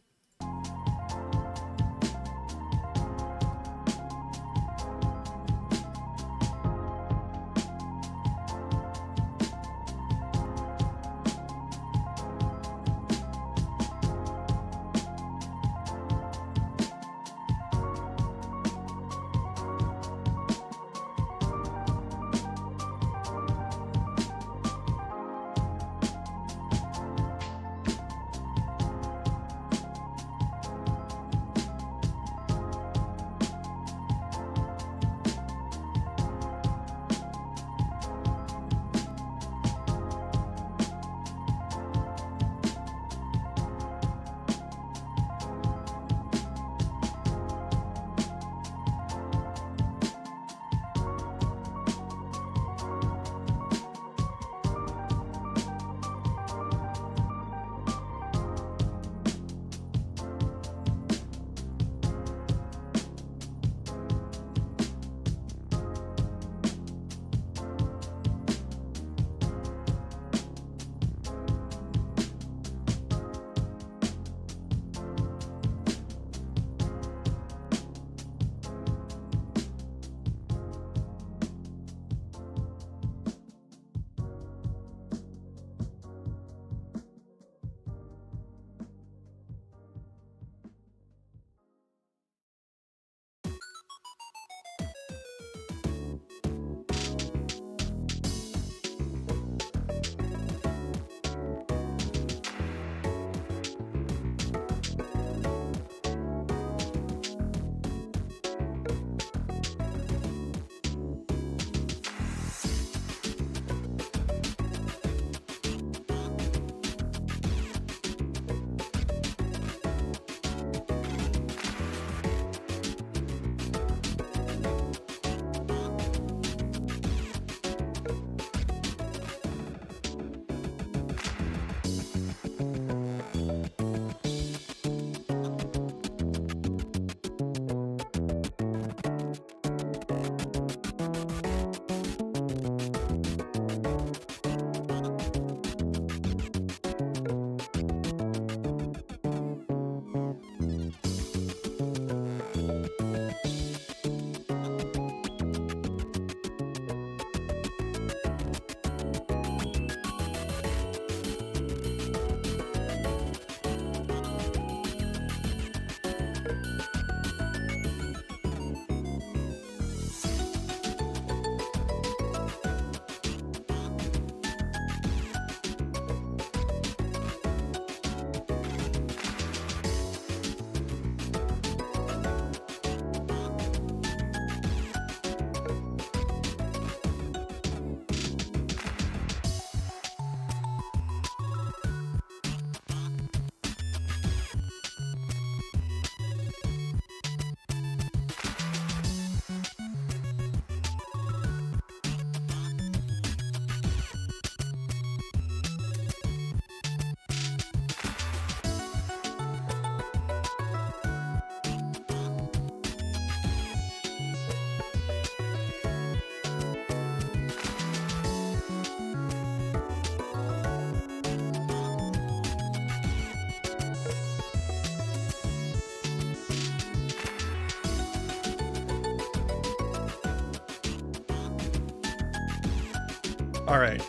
All right.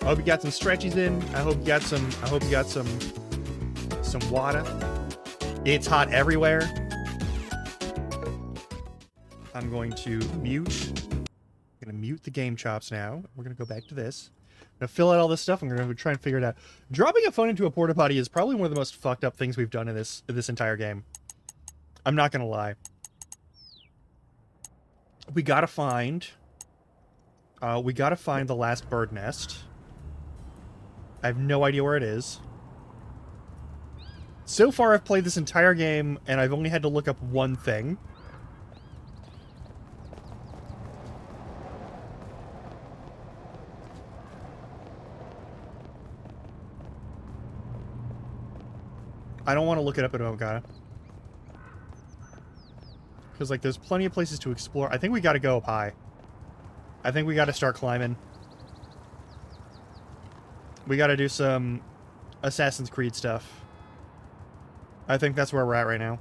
I hope you got some stretchies in. I hope you got some water. It's hot everywhere. I'm going to mute. I'm going to mute the game chops now. We're going to go back to this. I'm going to fill out all this stuff. I'm going to try and figure it out. Dropping a phone into a porta potty is probably one of the most fucked up things we've done in this entire game. I'm not going to lie. We got to find the last bird nest. I have no idea where it is. So far, I've played this entire game, and I've only had to look up one thing. I don't want to look it up at Ogata. Because, like, there's plenty of places to explore. I think we gotta go up high. I think we gotta start climbing. We gotta do some Assassin's Creed stuff. I think that's where we're at right now.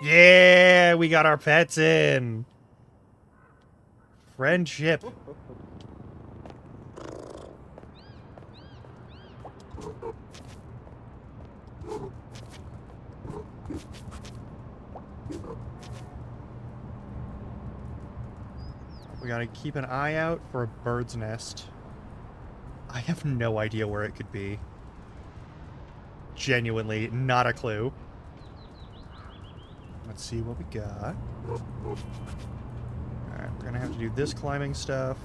Yeah, we got our pets in. Friendship. We gotta keep an eye out for a bird's nest. I have no idea where it could be. Genuinely, not a clue. Let's see what we got. Alright, we're gonna have to do this climbing stuff.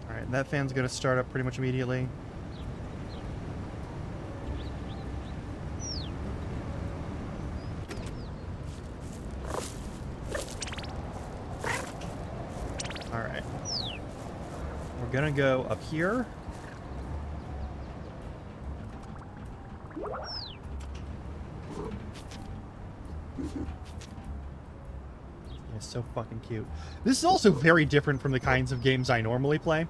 Alright, that fan's gonna start up pretty much immediately. Alright. We're gonna go up here. It's so fucking cute. This is also very different from the kinds of games I normally play.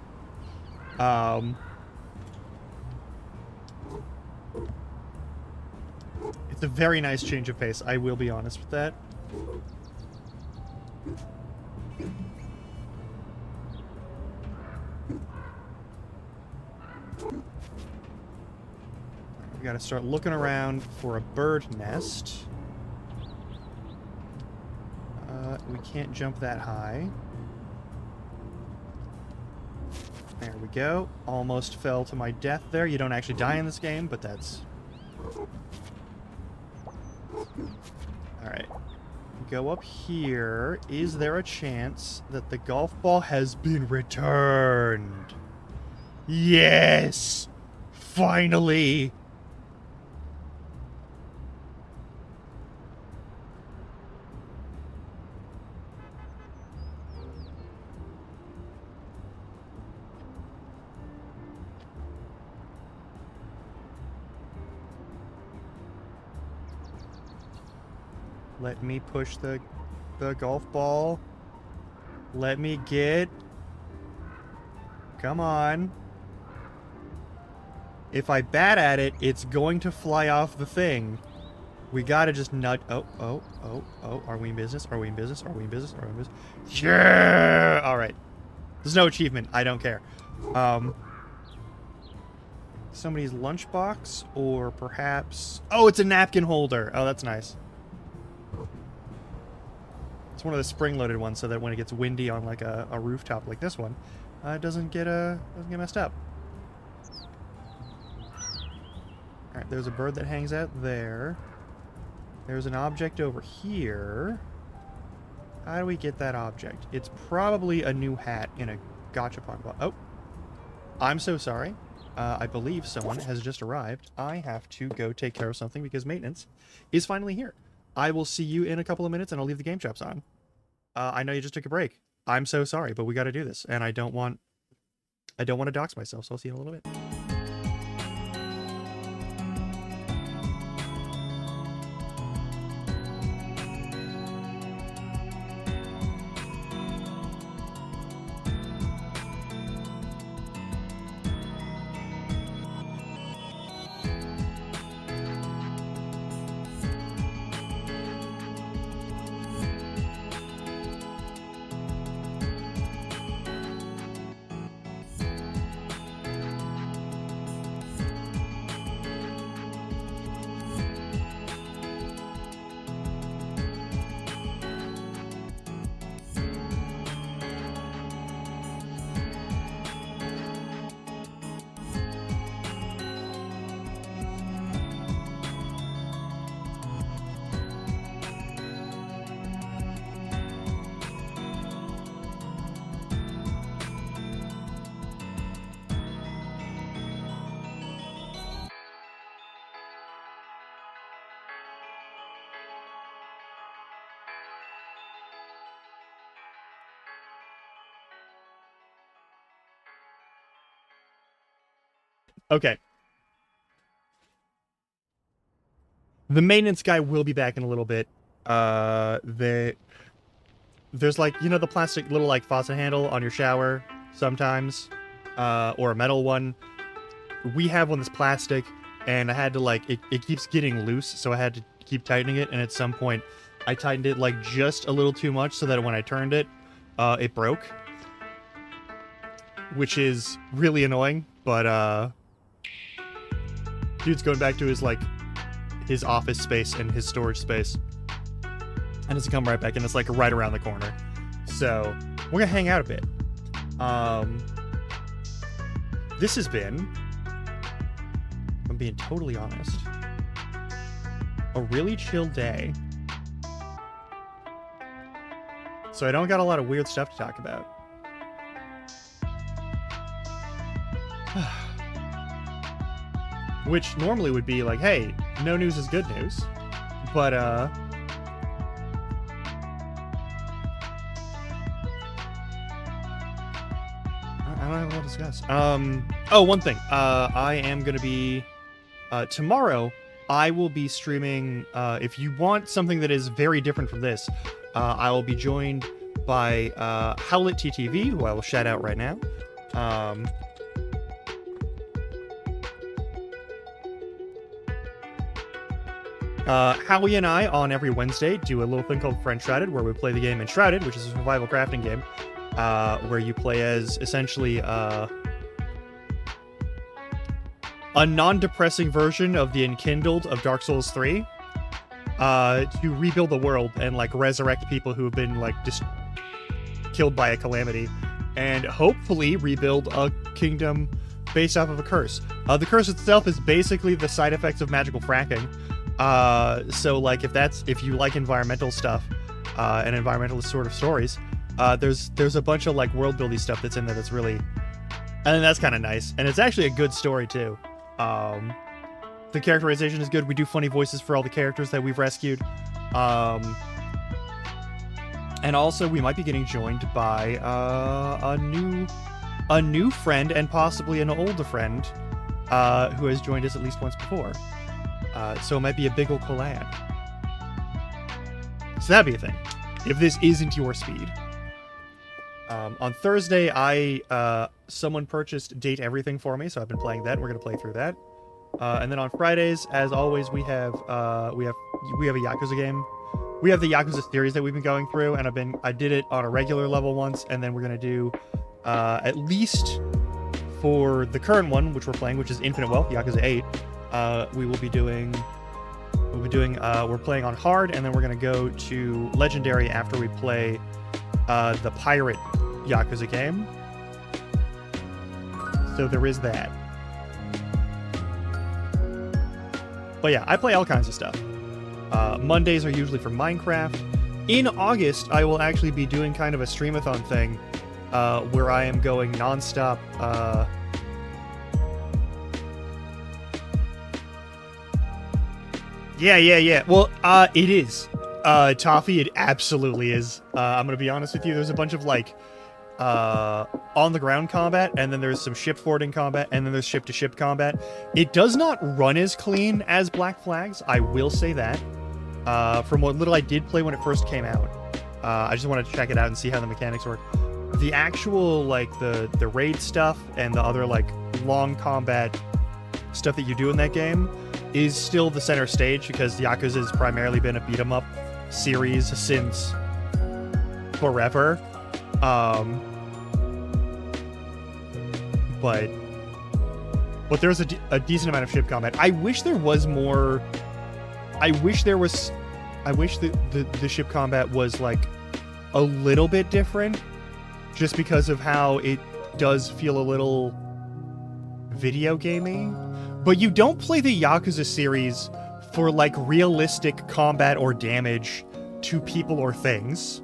It's a very nice change of pace, I will be honest with that. We gotta start looking around for a bird nest. We can't jump that high. There we go. Almost fell to my death there. You don't actually die in this game, but that's... Alright. Go up here. Is there a chance that the golf ball has been returned? Yes! Finally! Let me push the golf ball. Let me get... Come on. If I bat at it, it's going to fly off the thing. We gotta just nudge... Oh. Are we in business? Are we in business? Are we in business? Are we in business? Yeah! Alright. There's no achievement. I don't care. Somebody's lunchbox, or perhaps... Oh, it's a napkin holder. Oh, that's nice. It's one of the spring-loaded ones, so that when it gets windy on like a rooftop like this one, it doesn't get messed up. All right, there's a bird that hangs out there. There's an object over here. How do we get that object? It's probably a new hat in a gachapon box. Oh, I'm so sorry. I believe someone has just arrived. I have to go take care of something because maintenance is finally here. I will see you in a couple of minutes, and I'll leave the game chops on. I know you just took a break. I'm so sorry, but we got to do this, and I don't want to dox myself, so I'll see you in a little bit. Okay. The maintenance guy will be back in a little bit. There's like, you know, the plastic little like faucet handle on your shower sometimes, or a metal one. We have one that's plastic, and I had to like, it keeps getting loose, so I had to keep tightening it, and at some point I tightened it like just a little too much so that when I turned it, it broke. Which is really annoying, but dude's going back to his like his office space and his storage space, and it's come right back, and it's like right around the corner. So we're gonna hang out a bit. This has been, if I'm being totally honest, a really chill day. So I don't got a lot of weird stuff to talk about. Which normally would be like, hey, no news is good news. But, I don't have a lot to discuss. Oh, one thing. I am going to be, tomorrow, I will be streaming, if you want something that is very different from this, I will be joined by, Howlet TTV, who I will shout out right now. Howie and I, on every Wednesday, do a little thing called Friend Shrouded, where we play the game Enshrouded, which is a survival crafting game, where you play as, essentially, a non-depressing version of the Enkindled of Dark Souls 3, to rebuild the world and, like, resurrect people who have been, like, just killed by a calamity, and hopefully rebuild a kingdom based off of a curse. The curse itself is basically the side effects of magical fracking. So like if you like environmental stuff, and environmentalist sort of stories, there's a bunch of like world building stuff that's in there that's really, and that's kind of nice, and it's actually a good story too. The characterization is good. We do funny voices for all the characters that we've rescued, and also we might be getting joined by a new friend and possibly an older friend, who has joined us at least once before. So it might be a big ol' collab. So that'd be a thing, if this isn't your speed. On Thursday, someone purchased Date Everything for me, so I've been playing that. We're gonna play through that. And then on Fridays, as always, we have a Yakuza game. We have the Yakuza series that we've been going through, and I did it on a regular level once, and then we're gonna do, at least for the current one, which we're playing, which is Infinite Wealth, Yakuza 8. We're playing on hard, and then we're gonna go to legendary after we play the pirate Yakuza game. So there is that. But yeah, I play all kinds of stuff. Mondays are usually for Minecraft. In August, I will actually be doing kind of a streamathon thing, where I am going nonstop. Yeah. Well, it is. Toffee, it absolutely is. I'm gonna be honest with you, there's a bunch of, like, on-the-ground combat, and then there's some shipboarding combat, and then there's ship-to-ship combat. It does not run as clean as Black Flags, I will say that. From what little I did play when it first came out. I just wanted to check it out and see how the mechanics work. The actual, like, the raid stuff and the other, like, long combat stuff that you do in that game is still the center stage, because Yakuza has primarily been a beat-em-up series since forever. But there's a decent amount of ship combat. I wish there was more. I wish the ship combat was, like, a little bit different, just because of how it does feel a little video gamey. But you don't play the Yakuza series for, like, realistic combat or damage to people or things.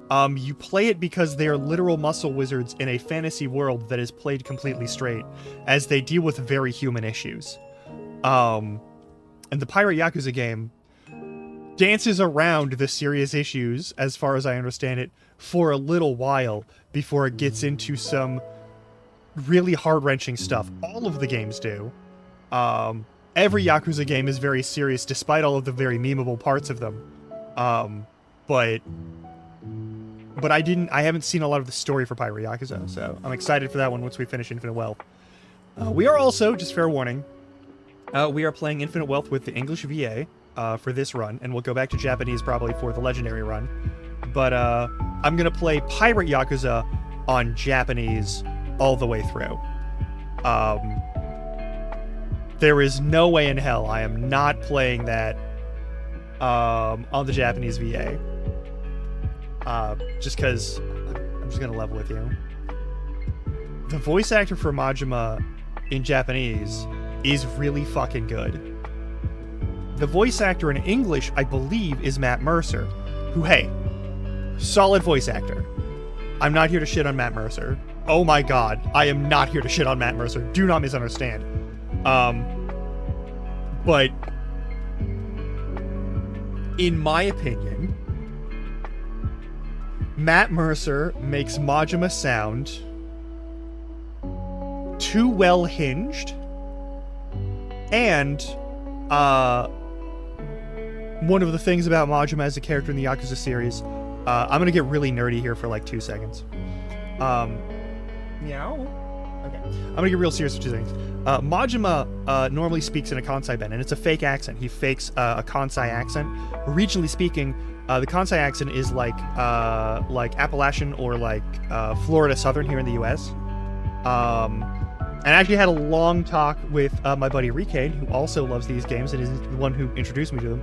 You play it because they are literal muscle wizards in a fantasy world that is played completely straight, as they deal with very human issues. And the Pirate Yakuza game dances around the serious issues, as far as I understand it, for a little while before it gets into some really heart-wrenching stuff. All of the games do. Every Yakuza game is very serious, despite all of the very memeable parts of them. But I haven't seen a lot of the story for Pyro Yakuza, so I'm excited for that one once we finish Infinite Wealth. We are also, just fair warning, we are playing Infinite Wealth with the English VA for this run, and we'll go back to Japanese probably for the Legendary run. But I'm going to play Pirate Yakuza on Japanese all the way through. There is no way in hell I am not playing that on the Japanese VA. Just because I'm just going to level with you. The voice actor for Majima in Japanese is really fucking good. The voice actor in English, I believe, is Matt Mercer, who, hey, solid voice actor. I'm not here to shit on Matt Mercer. Oh my god, I am not here to shit on Matt Mercer. Do not misunderstand. But in my opinion, Matt Mercer makes Majima sound too well hinged, and one of the things about Majima as a character in the Yakuza series, I'm gonna get really nerdy here for like 2 seconds. Meow. Okay. I'm gonna get real serious for 2 seconds. Majima normally speaks in a Kansai bend, and it's a fake accent. He fakes a Kansai accent. Regionally speaking, the Kansai accent is like Appalachian or like Florida Southern here in the U.S. And I actually had a long talk with my buddy Rikane, who also loves these games and is the one who introduced me to them,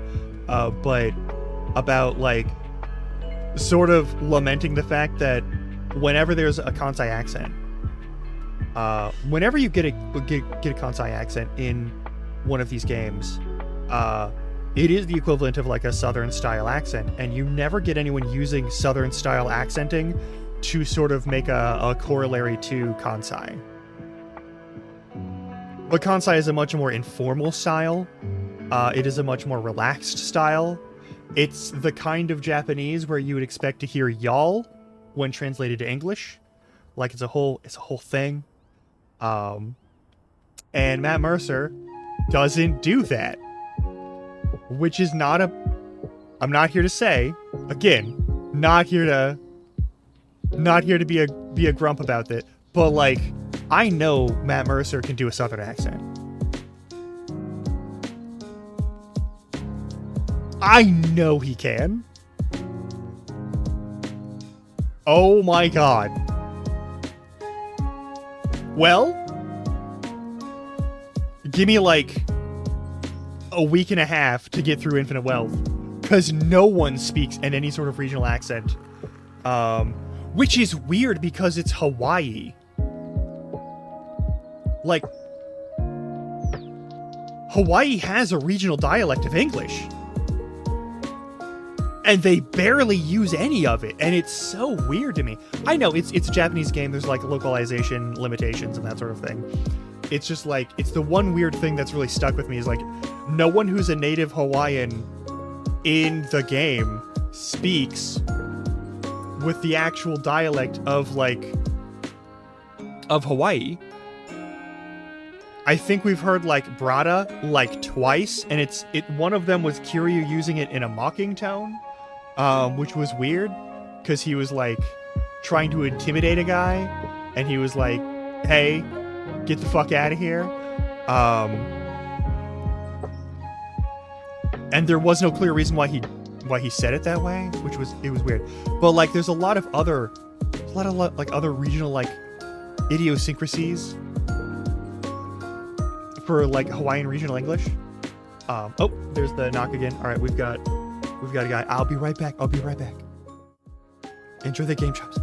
but about like sort of lamenting the fact that whenever there's a Kansai accent, whenever you get a Kansai accent in one of these games, it is the equivalent of like a Southern style accent, and you never get anyone using Southern style accenting to sort of make a corollary to Kansai. But Kansai is a much more informal style. It is a much more relaxed style. It's the kind of Japanese where you would expect to hear y'all when translated to English. Like it's a whole thing. And Matt Mercer doesn't do that. Which is not I'm not here to say, again, not here to be a grump about that, but like I know Matt Mercer can do a Southern accent. I know he can. Oh my god. Well, give me like a week and a half to get through Infinite Wealth, because no one speaks in any sort of regional accent, which is weird because it's Hawaii. Like, Hawaii has a regional dialect of English, and they barely use any of it, and it's so weird to me. I know it's a Japanese game, there's like localization limitations and that sort of thing. It's just like, it's the one weird thing that's really stuck with me is like, no one who's a native Hawaiian in the game speaks with the actual dialect of Hawaii. I think we've heard like Brada like twice, and one of them was Kiryu using it in a mocking tone, which was weird because he was like trying to intimidate a guy, and he was like, "Hey, get the fuck out of here." And there was no clear reason why he said it that way, which was weird. But like, there's a lot of other regional like idiosyncrasies for like Hawaiian regional English. Oh, there's the knock again. All right, we've got a guy. I'll be right back. Enjoy the game, chops.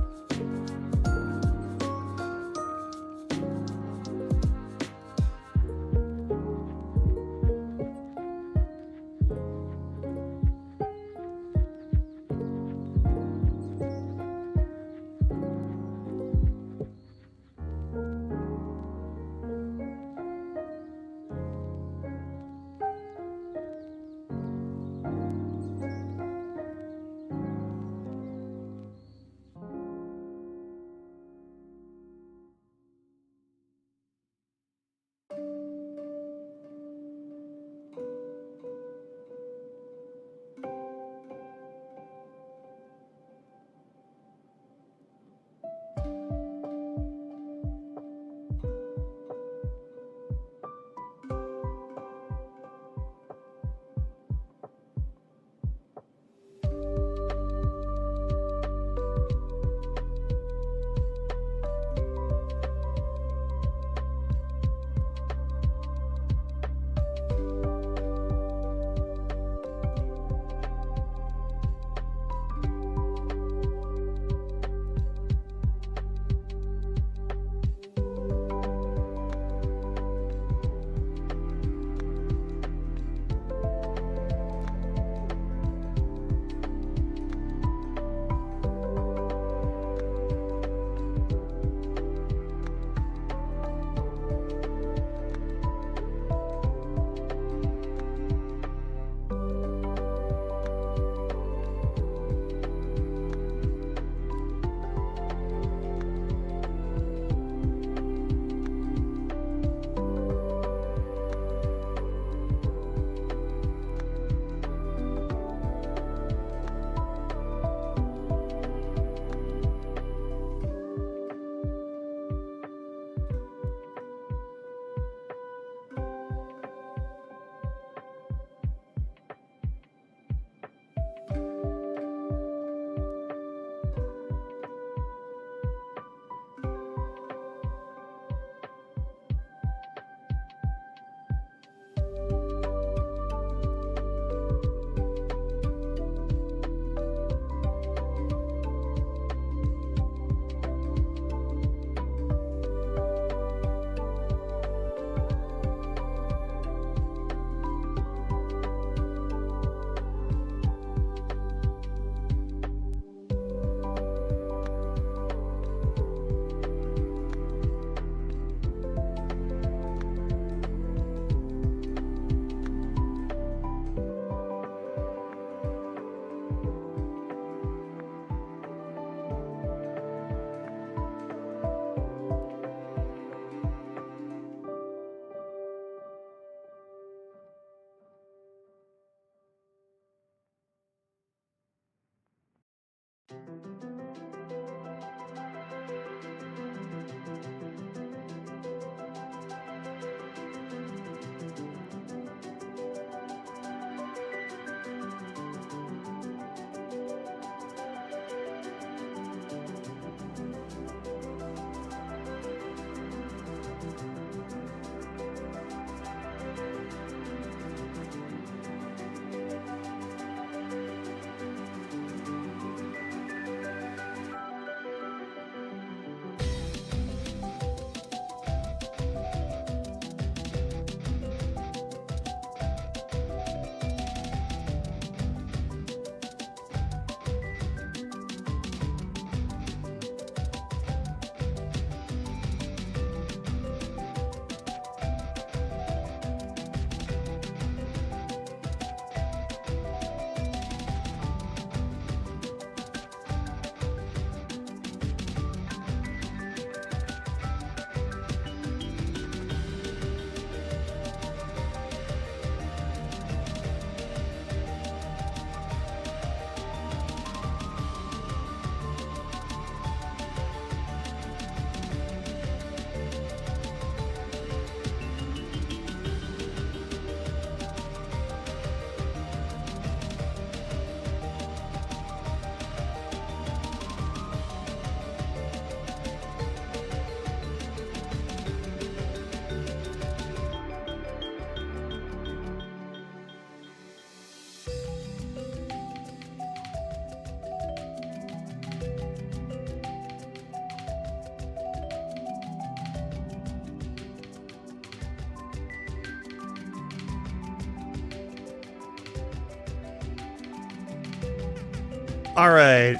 All right.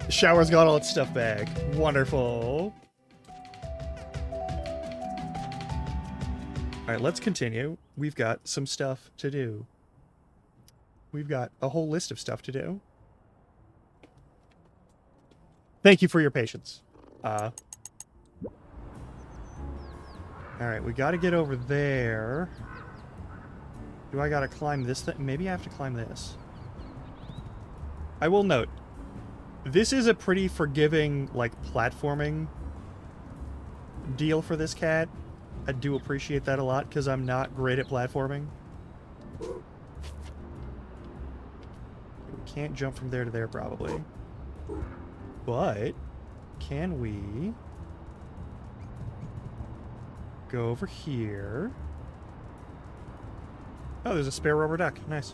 Shower's got all its stuff back. Wonderful. All right, let's continue. We've got some stuff to do. We've got a whole list of stuff to do. Thank you for your patience. All right, we got to get over there. Do I got to climb this thing? Maybe I have to climb this. I will note, this is a pretty forgiving, like, platforming deal for this cat. I do appreciate that a lot, because I'm not great at platforming. We can't jump from there to there, probably. But, can we go over here? Oh, there's a spare rubber duck. Nice.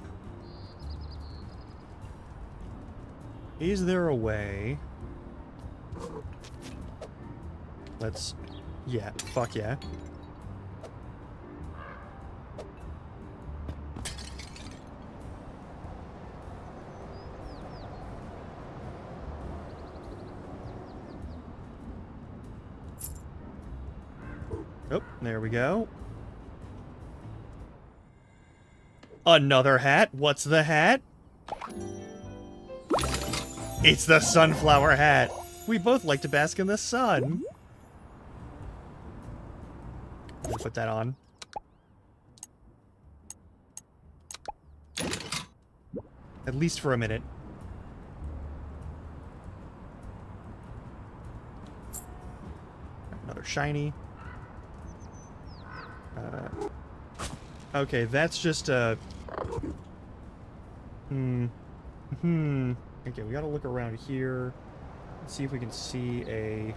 Is there a way? Let's... Yeah, fuck yeah. Oh, there we go. Another hat? What's the hat? It's the sunflower hat. We both like to bask in the sun. Let me put that on. At least for a minute. Another shiny. Okay, that's just a... Okay, we gotta look around here. Let's see if we can see a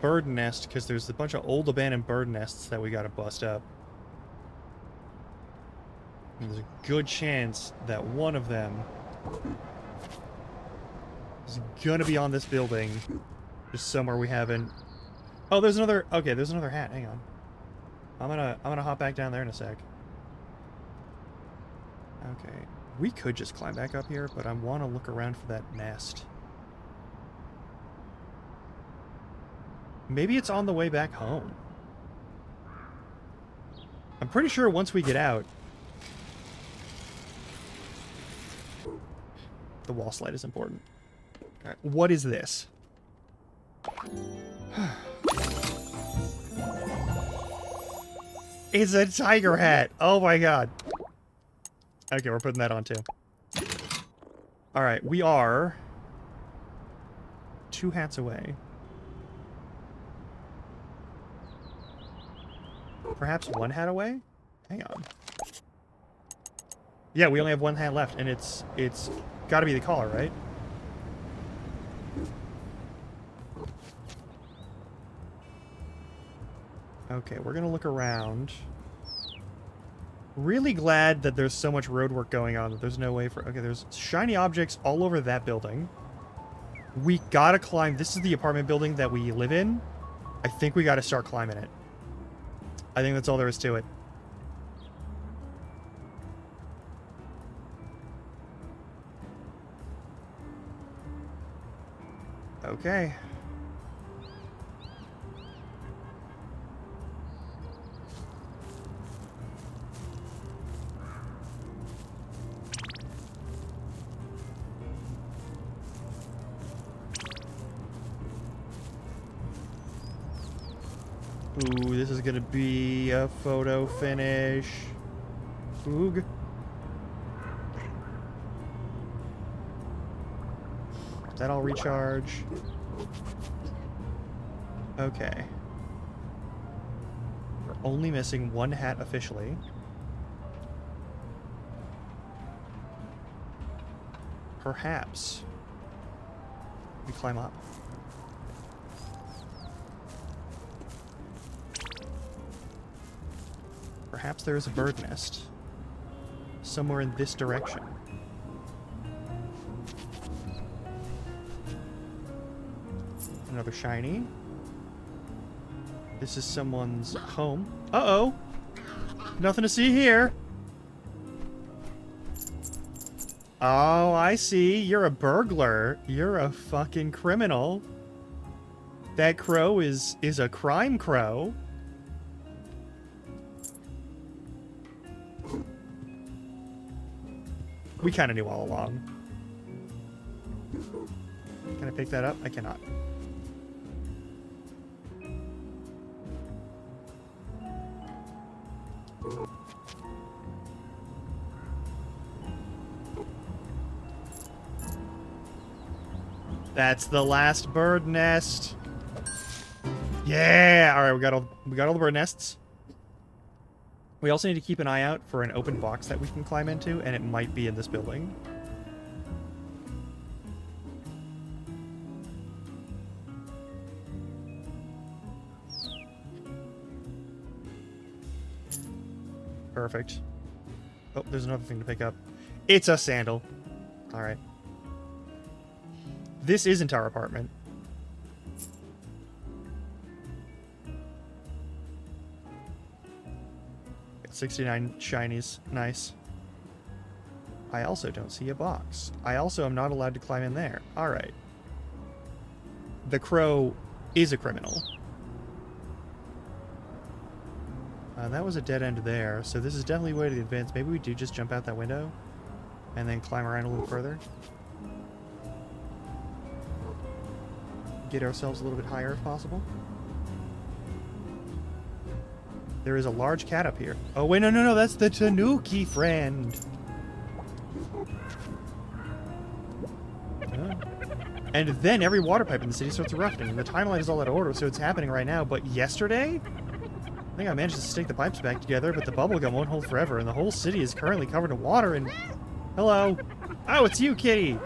bird nest, because there's a bunch of old abandoned bird nests that we gotta bust up. And there's a good chance that one of them is gonna be on this building. Just somewhere we haven't... Oh, there's another... Okay, there's another hat. Hang on. I'm gonna hop back down there in a sec. Okay. We could just climb back up here, but I want to look around for that nest. Maybe it's on the way back home. I'm pretty sure once we get out... The wall slide is important. Alright, what is this? It's a tiger hat! Oh my god. Okay, we're putting that on too. Alright, we are 2 hats away. Perhaps 1 hat away? Hang on. Yeah, we only have 1 hat left, and it's gotta be the collar, right? Okay, we're gonna look around. Really glad that there's so much road work going on that there's no way for... Okay, there's shiny objects all over that building. We gotta climb... This is the apartment building that we live in. I think we gotta start climbing it. I think that's all there is to it. Okay. Ooh, this is gonna be a photo finish. Oog. That all recharge. Okay. We're only missing 1 hat officially. Perhaps we climb up. Perhaps there is a bird nest somewhere in this direction. Another shiny. This is someone's home. Uh-oh! Nothing to see here! Oh, I see. You're a burglar. You're a fucking criminal. That crow is a crime crow. We kind of knew all along. Can I pick that up? I cannot. That's the last bird nest. Yeah! Alright, we got all the bird nests. We also need to keep an eye out for an open box that we can climb into, and it might be in this building. Perfect. Oh, there's another thing to pick up. It's a sandal. Alright. This isn't our apartment. Got 69 shinies. Nice. I also don't see a box. I also am not allowed to climb in there. Alright. The crow is a criminal. That was a dead end there, so this is definitely a way to advance. Maybe we do just jump out that window and then climb around a little further. Get ourselves a little bit higher if possible. There is a large cat up here. Oh, wait, no, that's the Tanuki friend. And then every water pipe in the city starts erupting. And the timeline is all out of order, so it's happening right now. But yesterday? I think I managed to stick the pipes back together, but the bubblegum won't hold forever, and the whole city is currently covered in water and... Hello? Oh, it's you, kitty!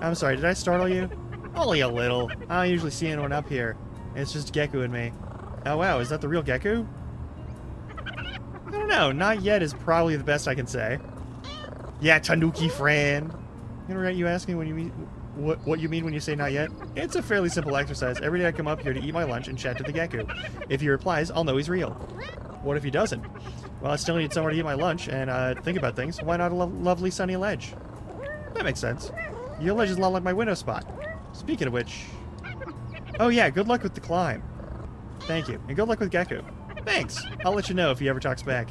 I'm sorry, did I startle you? Only a little. I don't usually see anyone up here. It's just Geku and me. Oh wow, is that the real Geku? I don't know, not yet is probably the best I can say. Yeah, Tanuki friend. You ask me when you mean what you mean when you say not yet? It's a fairly simple exercise. Every day I come up here to eat my lunch and chat to the Geku. If he replies, I'll know he's real. What if he doesn't? Well, I still need somewhere to eat my lunch and think about things. Why not a lovely sunny ledge? That makes sense. Your ledge is a lot like my window spot. Speaking of which... Oh yeah, good luck with the climb. Thank you. And good luck with Geku. Thanks. I'll let you know if he ever talks back.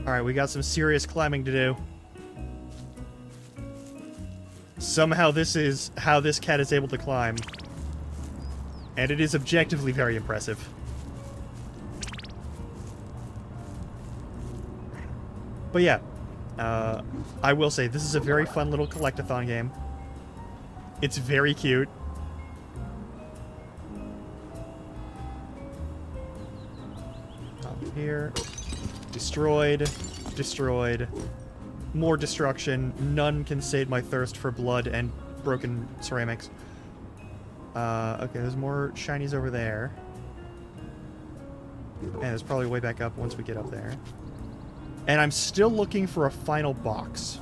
Alright, we got some serious climbing to do. Somehow this is how this cat is able to climb. And it is objectively very impressive. But yeah, I will say, this is a very fun little collect-a-thon game. It's very cute. Up here. Destroyed. Destroyed. More destruction. None can sate my thirst for blood and broken ceramics. Okay, there's more shinies over there. And there's probably way back up once we get up there. And I'm still looking for a final box.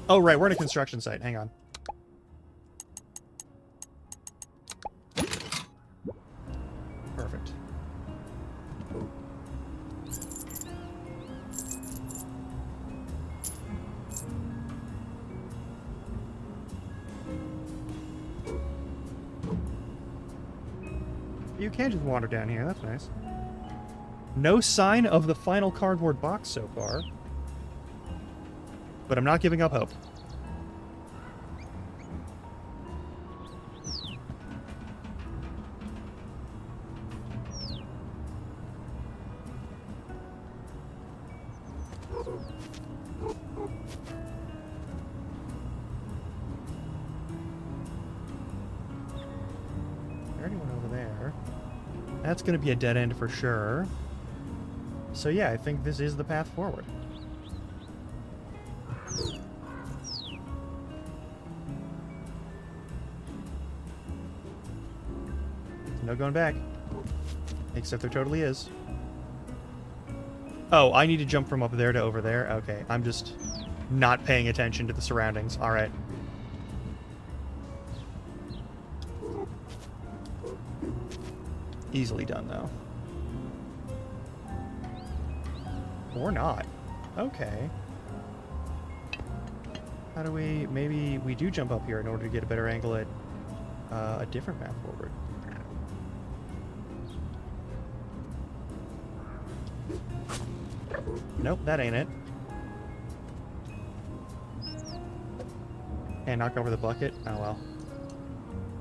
Oh, right, we're in a construction site. Hang on. Perfect. You can just wander down here. That's nice. No sign of the final cardboard box so far. But I'm not giving up hope. I already went over there. That's going to be a dead end for sure. So yeah, I think this is the path forward. No going back. Except there totally is. Oh, I need to jump from up there to over there? Okay, I'm just not paying attention to the surroundings. Alright. Easily done, though. Or not. Okay. How do we... Maybe we do jump up here in order to get a better angle at a different path forward. Nope, that ain't it. And knock over the bucket? Oh well.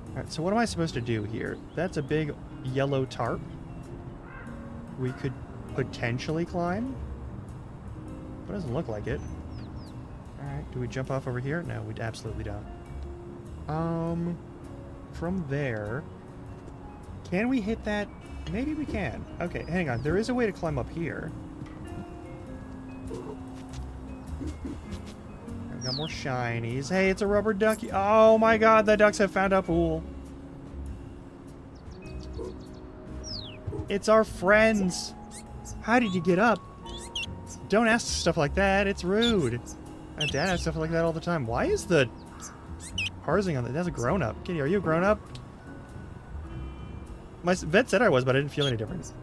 Alright, so what am I supposed to do here? That's a big yellow tarp. We could potentially climb. But it doesn't look like it. Alright, do we jump off over here? No, we absolutely don't. From there... Can we hit that? Maybe we can. Okay, hang on. There is a way to climb up here. I've got more shinies. Hey, it's a rubber ducky. Oh my god, the ducks have found a pool. It's our friends. How did you get up? Don't ask stuff like that. It's rude. My dad has stuff like that all the time. Why is the parsing on that? That's a grown-up. Kitty, are you a grown-up? My vet said I was, but I didn't feel any difference.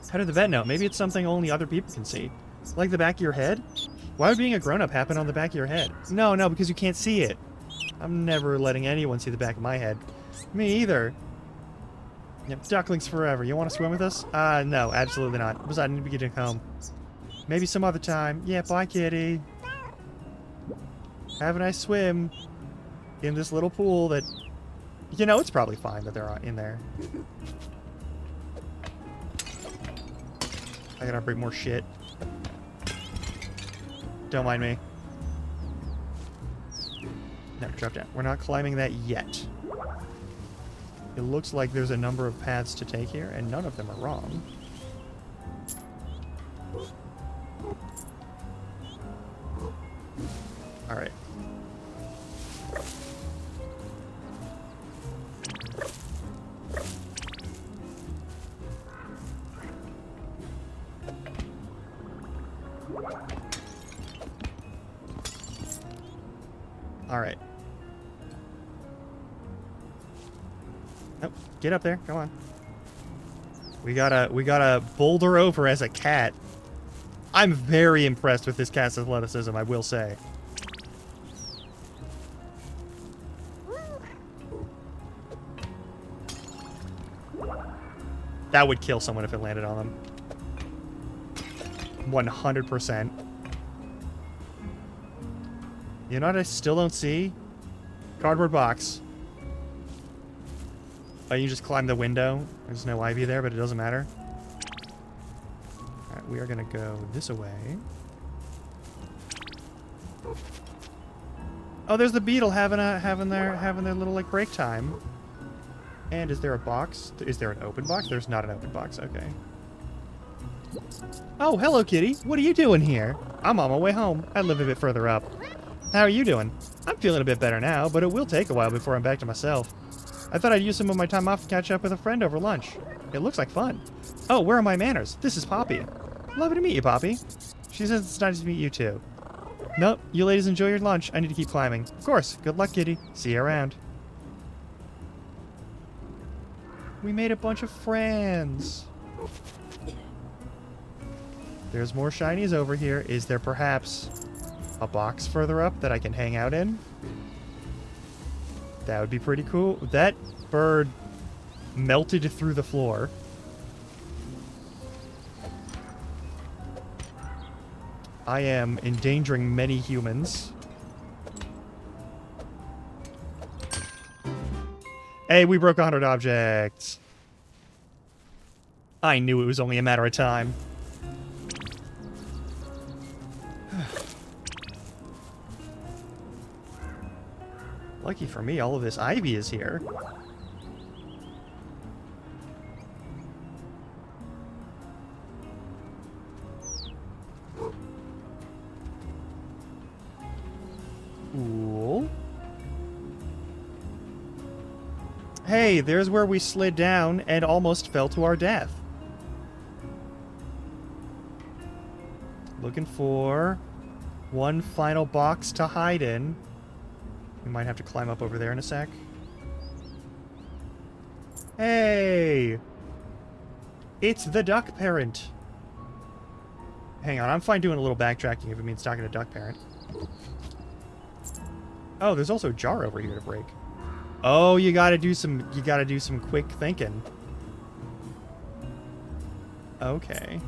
How did the vet know? Maybe it's something only other people can see. Like the back of your head? Why would being a grown-up happen on the back of your head? No, because you can't see it. I'm never letting anyone see the back of my head. Me either. Yep, ducklings forever. You want to swim with us? No, absolutely not. Besides, I need to be getting home. Maybe some other time. Yeah, bye, kitty. Have a nice swim in this little pool that... You know, it's probably fine that they're in there. I gotta bring more shit. Don't mind me. No, drop down. We're not climbing that yet. It looks like there's a number of paths to take here, and none of them are wrong. Alright. Alright. Nope. Get up there. Come on. We gotta boulder over as a cat. I'm very impressed with this cat's athleticism, I will say. That would kill someone if it landed on them. 100%. You know what I still don't see? Cardboard box. Oh, you just climb the window. There's no ivy there, but it doesn't matter. Alright, we are gonna go this way. Oh, there's the beetle having their little like break time. And is there a box? Is there an open box? There's not an open box. Okay. Oh, hello, kitty. What are you doing here? I'm on my way home. I live a bit further up. How are you doing? I'm feeling a bit better now, but it will take a while before I'm back to myself. I thought I'd use some of my time off to catch up with a friend over lunch. It looks like fun. Oh, where are my manners? This is Poppy. Lovely to meet you, Poppy. She says it's nice to meet you, too. Nope, you ladies enjoy your lunch. I need to keep climbing. Of course. Good luck, kitty. See you around. We made a bunch of friends. There's more shinies over here. Is there perhaps a box further up that I can hang out in? That would be pretty cool. That bird melted through the floor. I am endangering many humans. Hey, we broke 100 objects. I knew it was only a matter of time. Lucky for me, all of this ivy is here. Cool. Hey, there's where we slid down and almost fell to our death. Looking for one final box to hide in. We might have to climb up over there in a sec. Hey! It's the duck parent. Hang on, I'm fine doing a little backtracking if it means talking to duck parent. Oh, there's also a jar over here to break. Oh, you gotta do some quick thinking. Okay.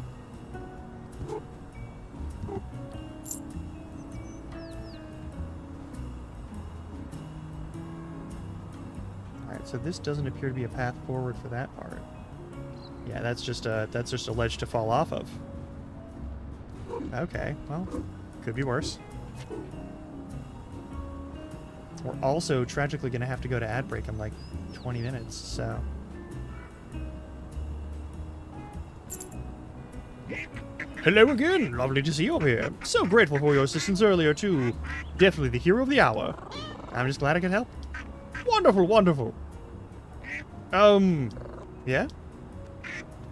Alright, so this doesn't appear to be a path forward for that part. Yeah, that's just a ledge to fall off of. Okay, well, could be worse. We're also tragically going to have to go to ad break in like 20 minutes, so... Hello again! Lovely to see you up here. So grateful for your assistance earlier, too. Definitely the hero of the hour. I'm just glad I could help. Wonderful, wonderful. Yeah?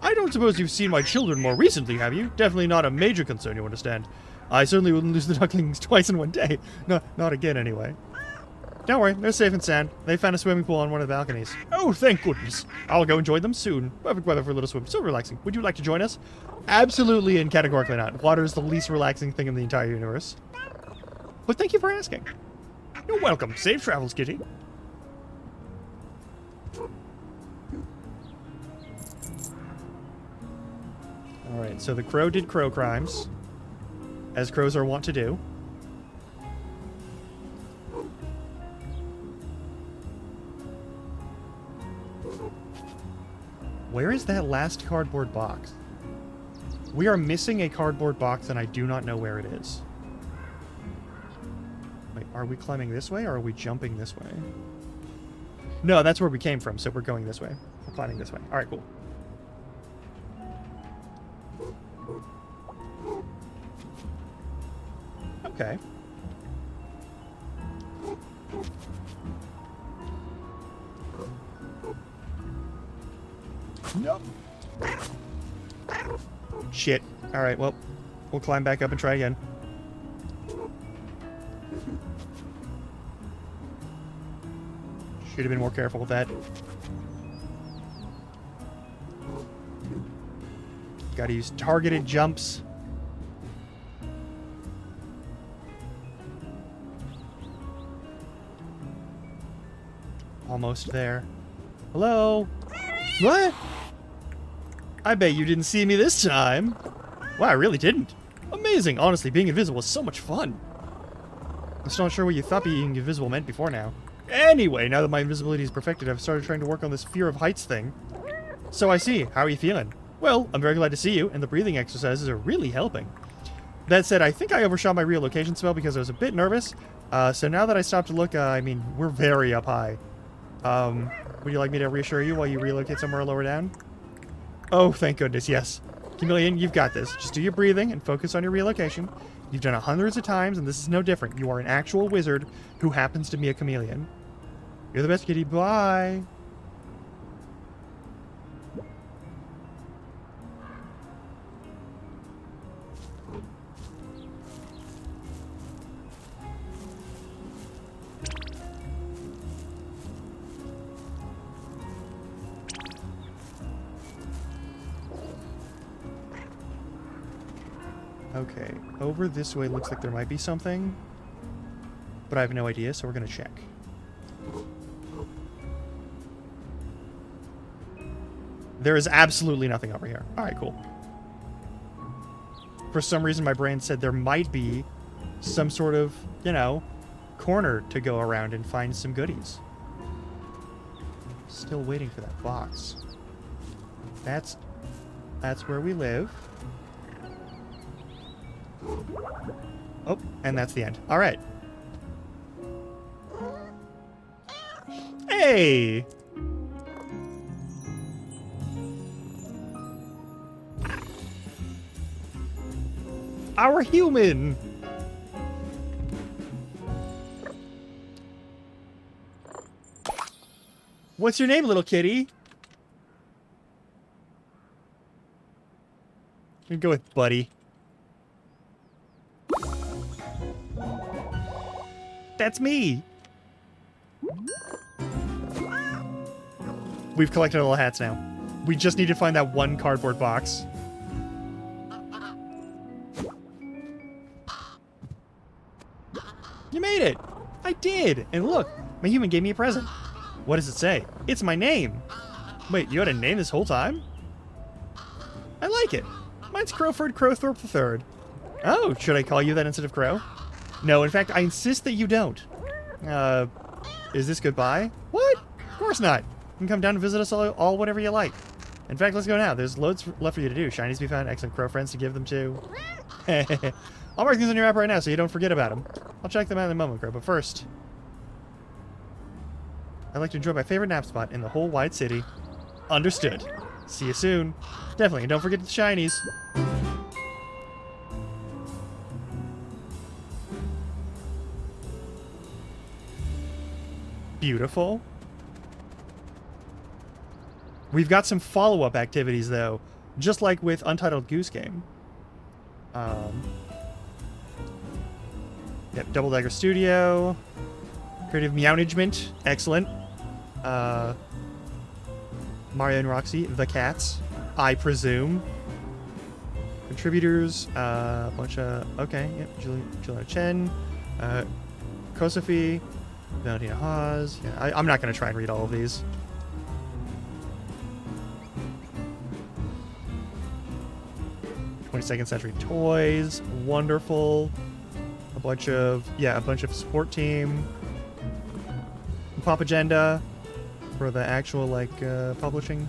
I don't suppose you've seen my children more recently, have you? Definitely not a major concern, you understand. I certainly wouldn't lose the ducklings twice in one day. No, not again, anyway. Don't worry, they're safe and sound. They found a swimming pool on one of the balconies. Oh, thank goodness. I'll go enjoy them soon. Perfect weather for a little swim. So relaxing. Would you like to join us? Absolutely and categorically not. Water is the least relaxing thing in the entire universe. But thank you for asking. You're welcome. Safe travels, kitty. Alright, so the crow did crow crimes, as crows are wont to do. Where is that last cardboard box? We are missing a cardboard box and I do not know where it is. Wait, are we climbing this way or are we jumping this way? No, that's where we came from, so we're going this way. We're climbing this way. Alright, cool. Okay. Nope. Shit. Alright, well, we'll climb back up and try again. Should have been more careful with that. Gotta use targeted jumps. Almost there. Hello? What? I bet you didn't see me this time. Wow, I really didn't. Amazing. Honestly, being invisible is so much fun. I'm still not sure what you thought being invisible meant before now. Anyway, now that my invisibility is perfected, I've started trying to work on this fear of heights thing. So I see. How are you feeling? Well, I'm very glad to see you, and the breathing exercises are really helping. That said, I think I overshot my relocation spell because I was a bit nervous. So now that I stopped to look, I mean, we're very up high. Would you like me to reassure you while you relocate somewhere lower down? Oh, thank goodness, yes. Chameleon, you've got this. Just do your breathing and focus on your relocation. You've done it hundreds of times, and this is no different. You are an actual wizard who happens to be a chameleon. You're the best, kitty. Bye. Okay, over this way looks like there might be something, but I have no idea, so we're gonna check. There is absolutely nothing over here. Alright, cool. For some reason, my brain said there might be some sort of, you know, corner to go around and find some goodies. Still waiting for that box. That's where we live. Oh, and that's the end. All right. Hey! Our human! What's your name, little kitty? I'm gonna go with Buddy. That's me! We've collected all the hats now. We just need to find that one cardboard box. You made it! I did! And look, my human gave me a present. What does it say? It's my name! Wait, you had a name this whole time? I like it. Mine's Crowford Crowthorpe III. Oh, should I call you that instead of Crow? No, in fact, I insist that you don't. Is this goodbye? What? Of course not. You can come down and visit us all whenever you like. In fact, let's go now. There's loads left for you to do. Shinies to be found, excellent crow friends to give them to. I'll mark these on your app right now so you don't forget about them. I'll check them out in a moment, Crow, but first, I'd like to enjoy my favorite nap spot in the whole wide city. Understood. See you soon. Definitely, and don't forget the shinies. Beautiful. We've got some follow-up activities, though, just like with Untitled Goose Game. Yep, Double Dagger Studio. Creative Meownagement. Excellent. Mario and Roxy, the cats, I presume. Contributors, a bunch of... Okay, yep, Juliana Chen. Kosofi. Valentina Haas. Yeah, I'm not going to try and read all of these. '22nd Century Toys. Wonderful. A bunch of support team. Pop Agenda for the actual, publishing.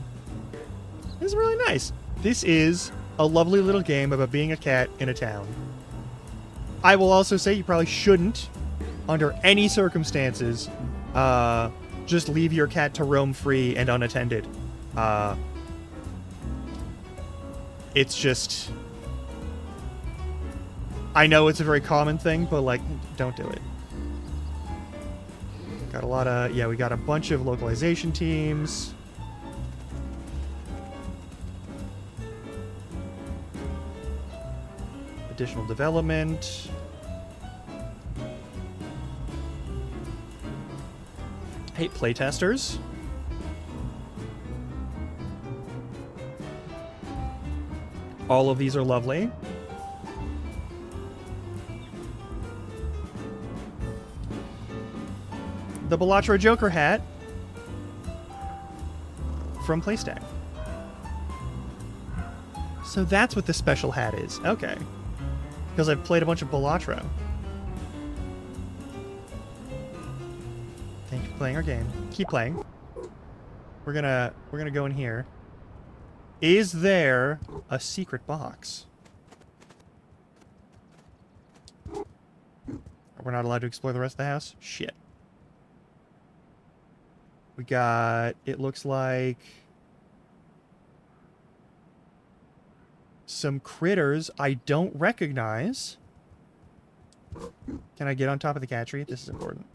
This is really nice. This is a lovely little game about being a cat in a town. I will also say you probably shouldn't, under any circumstances, just leave your cat to roam free and unattended. It's just... I know it's a very common thing, but, don't do it. Got a lot of... Yeah, we got a bunch of localization teams. Additional development. Hey, playtesters. All of these are lovely. The Balatro Joker hat from Playstack. So that's what the special hat is. Okay. Because I've played a bunch of Balatro. Thank you for playing our game. Keep playing. We're gonna go in here. Is there a secret box? We're not allowed to explore the rest of the house? Shit. We got, it looks like, some critters I don't recognize. Can I get on top of the cat tree? This is important.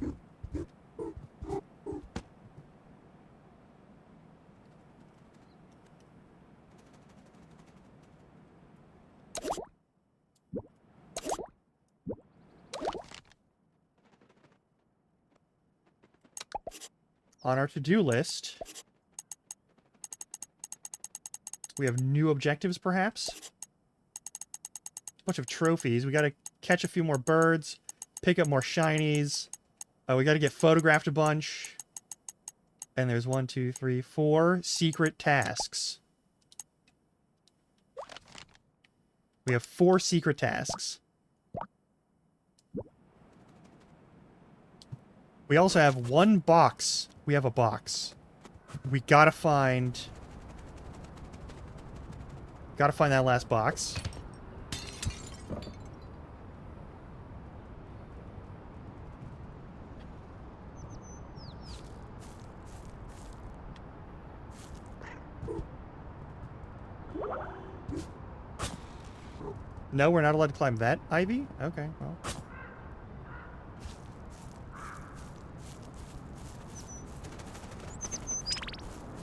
On our to-do list, we have new objectives, perhaps? A bunch of trophies. We gotta catch a few more birds, pick up more shinies. We gotta get photographed a bunch. And there's 1, 2, 3, 4 secret tasks. We have 4 secret tasks. We also have 1 box. We have a box. We gotta find... Gotta find that last box. No, we're not allowed to climb that ivy? Okay, well...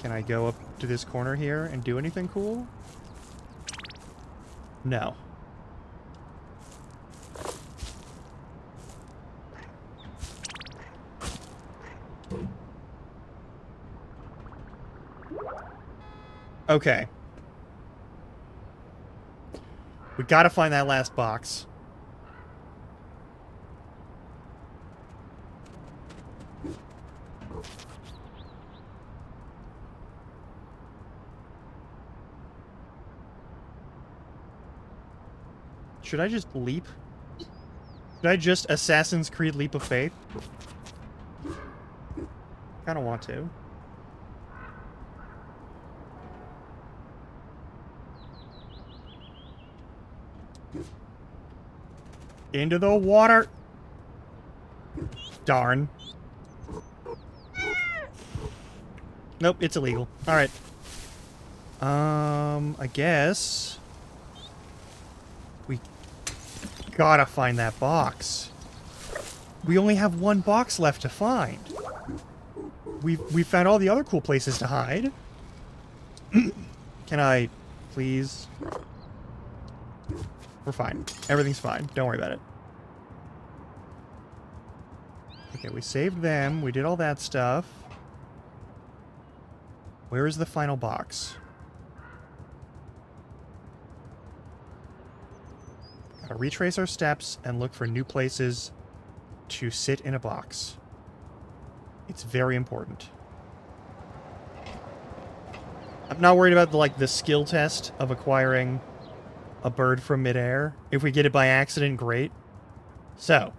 Can I go up to this corner here and do anything cool? No. Okay. We gotta find that last box. Should I just leap? Should I just Assassin's Creed leap of faith? Kinda want to. Into the water! Darn. Nope, it's illegal. Alright. I guess... we gotta find that box. We only have one box left to find. We found all the other cool places to hide. Can I, please? We're fine. Everything's fine. Don't worry about it. Okay, we saved them. We did all that stuff. Where is the final box? Gotta retrace our steps and look for new places to sit in a box. It's very important. I'm not worried about the skill test of acquiring a bird from midair. If we get it by accident, great. So,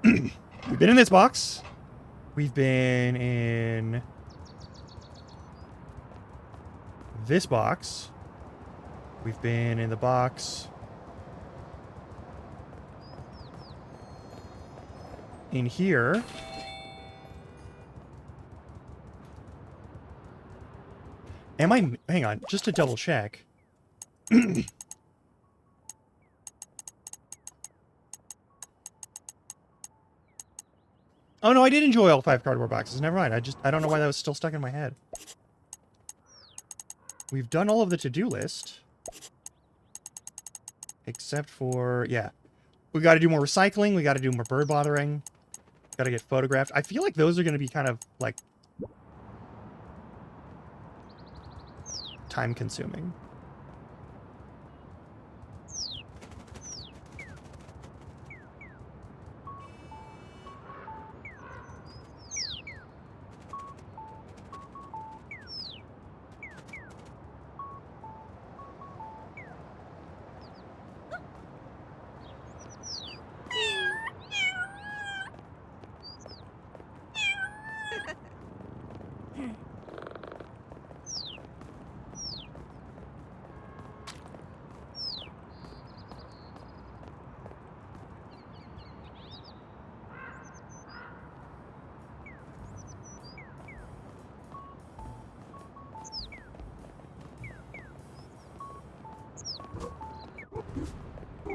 we've been in this box. We've been in this box. We've been in the box in here. Am I... hang on, just to double check. Oh no, I did enjoy all 5 cardboard boxes. Never mind. I don't know why that was still stuck in my head. We've done all of the to-do list. Except for... yeah. We gotta do more recycling. We gotta do more bird bothering. Gotta get photographed. I feel like those are gonna be kind of, like... time-consuming.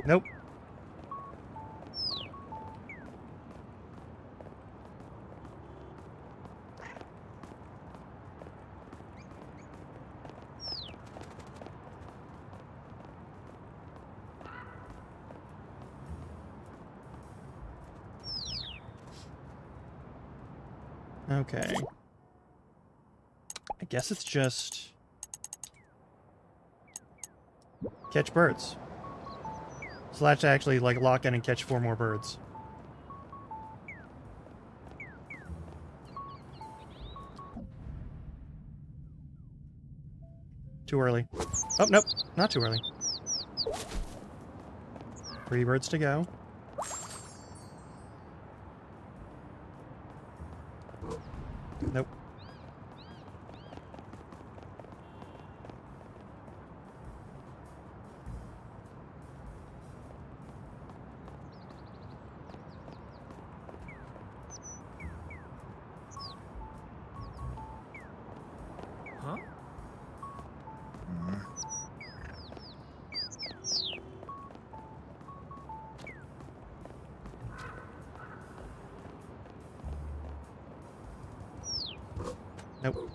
Nope. Okay. I guess it's just... catch birds. So let's actually, like, lock in and catch 4 more birds. Too early. Oh, nope. Not too early. 3 birds to go. Nope. Huh? Nope.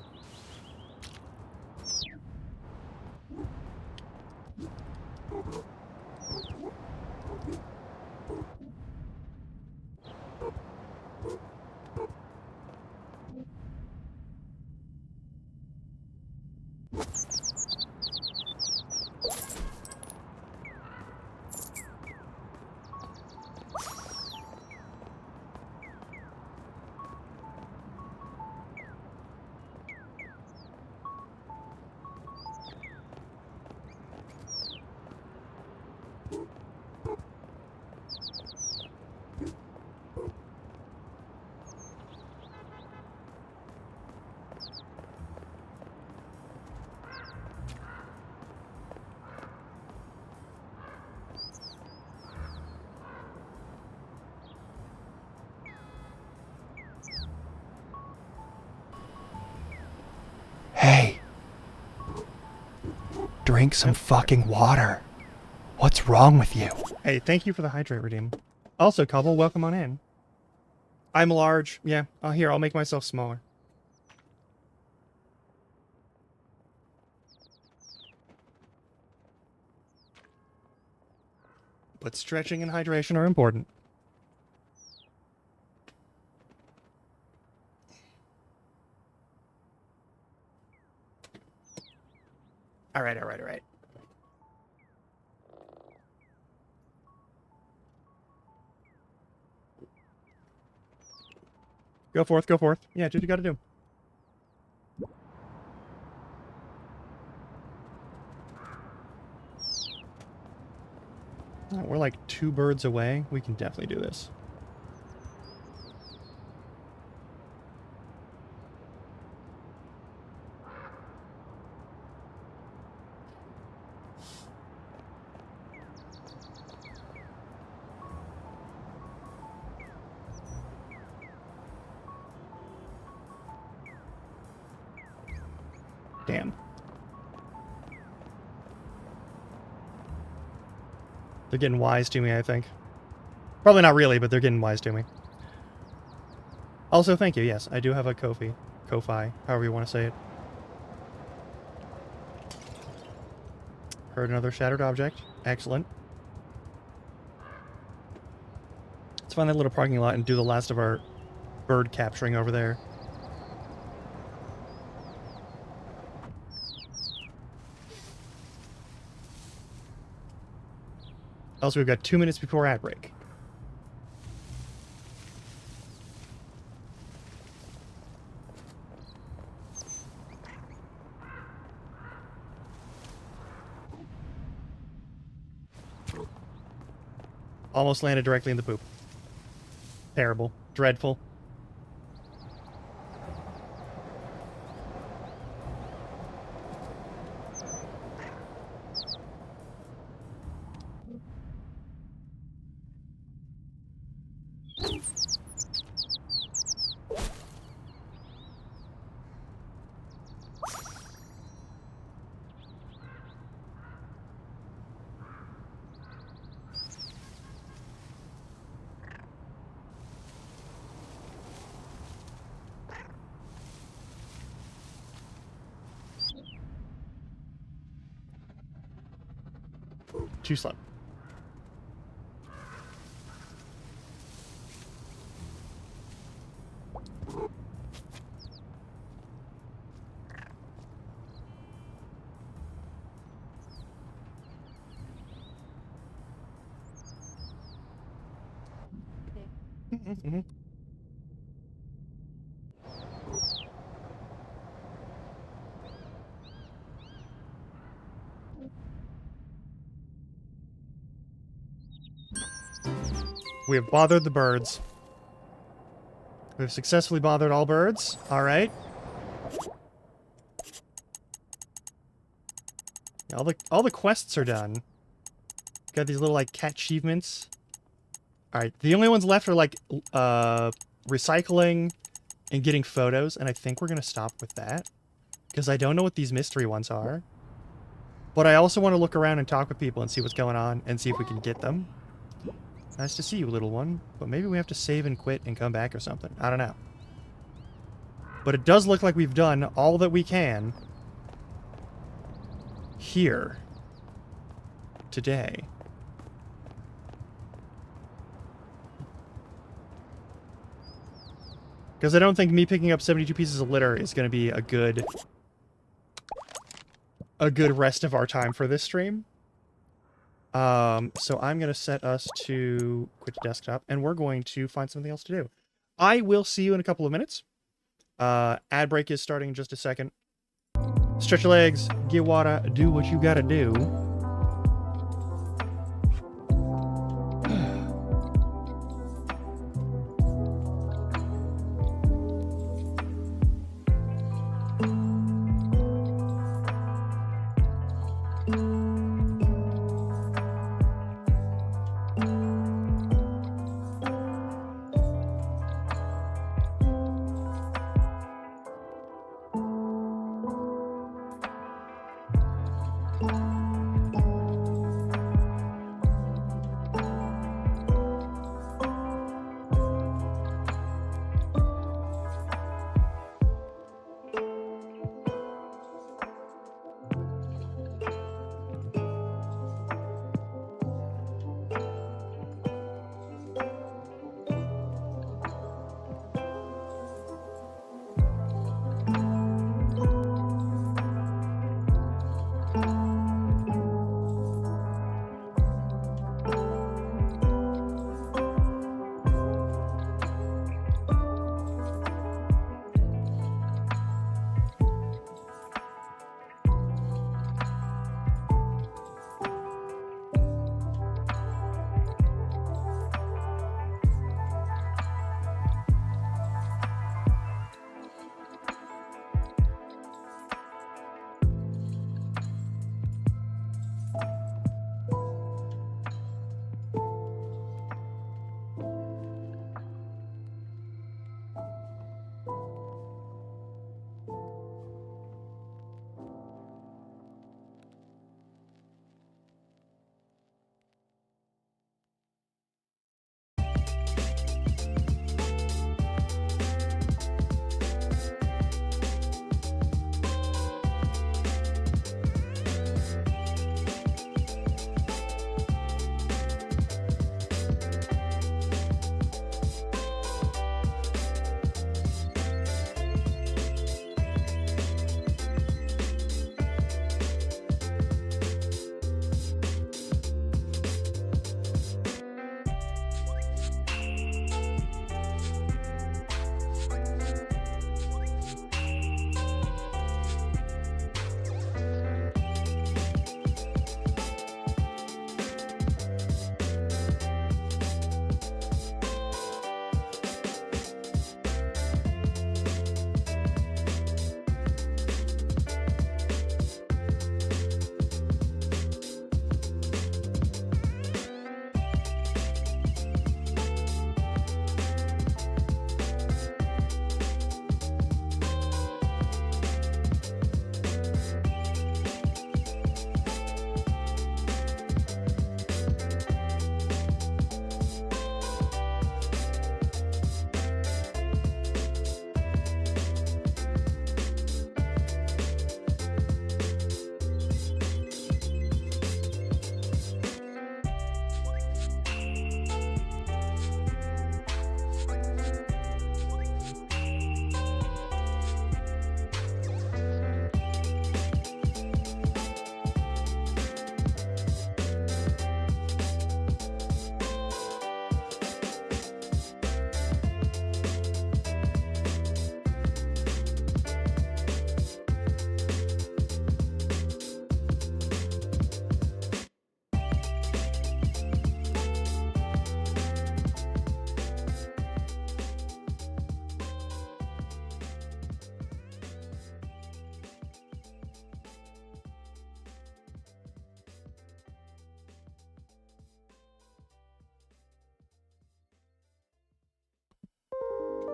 drink some fucking water. What's wrong with you? Hey, thank you for the hydrate redeem. Also, Cobble, welcome on in. I'm large. Yeah, here, I'll make myself smaller. But stretching and hydration are important. All right. Go forth. Yeah, do what you gotta do. Alright, we're like 2 birds away. We can definitely do this. Damn. They're getting wise to me, I think. Probably not really, but they're getting wise to me. Also, thank you. Yes, I do have a Ko-fi, however you want to say it. Heard another shattered object. Excellent. Let's find that little parking lot and do the last of our bird capturing over there. Also, we've got 2 minutes before ad break. Almost landed directly in the poop. Terrible. Dreadful. Too slow. Mm-hmm. We have bothered the birds. We have successfully bothered all birds. All right. All the quests are done. Got these little like cat achievements. All right. The only ones left are like recycling and getting photos, and I think we're gonna stop with that because I don't know what these mystery ones are. But I also want to look around and talk with people and see what's going on and see if we can get them. Nice to see you, little one. But maybe we have to save and quit and come back or something. I don't know. But it does look like we've done all that we can here today. Because I don't think me picking up 72 pieces of litter is going to be a good rest of our time for this stream. So I'm going to set us to quit the desktop, and we're going to find something else to do. I will see you in a couple of minutes. Ad break is starting in just a second. Stretch your legs, get water, do what you gotta do.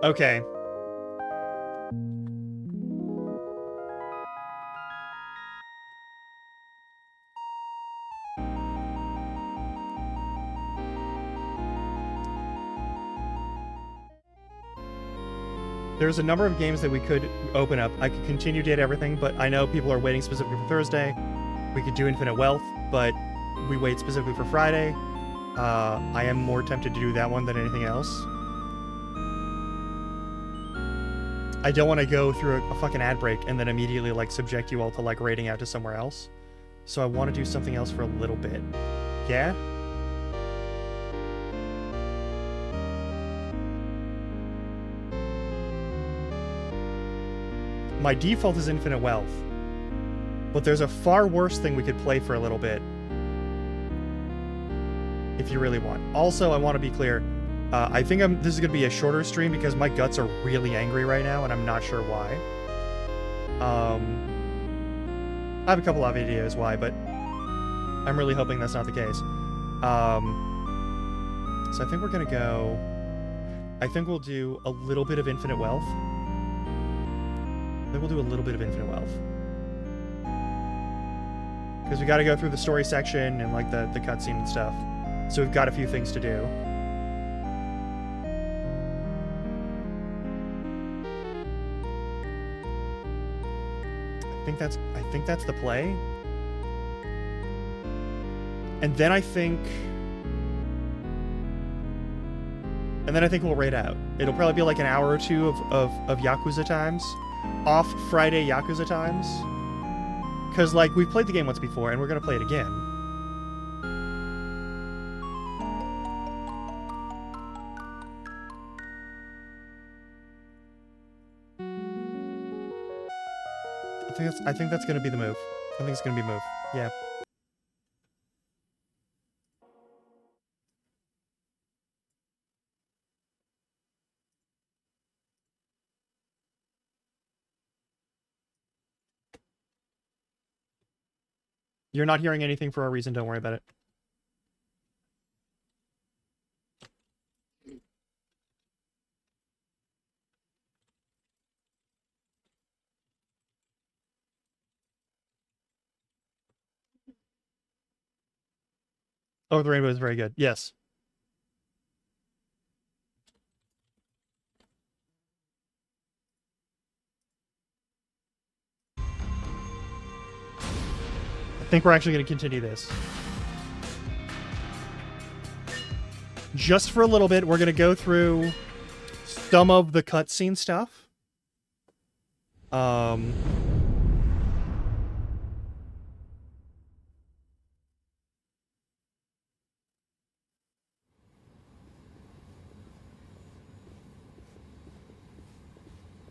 Okay. There's a number of games that we could open up. I could continue to hit everything, but I know people are waiting specifically for Thursday. We could do Infinite Wealth, but we wait specifically for Friday. I am more tempted to do that one than anything else. I don't want to go through a fucking ad break and then immediately like subject you all to like raiding out to somewhere else. So I want to do something else for a little bit. Yeah? My default is Infinite Wealth. But there's a far worse thing we could play for a little bit. If you really want. Also, I want to be clear. I think this is going to be a shorter stream because my guts are really angry right now and I'm not sure why. I have a couple of ideas why, but I'm really hoping that's not the case. So I think we're going to go... I think we'll do a little bit of Infinite Wealth. Then we'll do a little bit of Infinite Wealth. Because we got to go through the story section and like the cutscene and stuff. So we've got a few things to do. I think that's the play. And then I think we'll raid out. It'll probably be like an hour or two of Yakuza times. Off Friday Yakuza times. Because, like, we've played the game once before, and we're going to play it again. I think that's going to be the move. I think it's going to be a move. Yeah. You're not hearing anything for a reason, don't worry about it. Oh, the rainbow is very good. Yes. I think we're actually going to continue this. Just for a little bit, we're going to go through some of the cutscene stuff.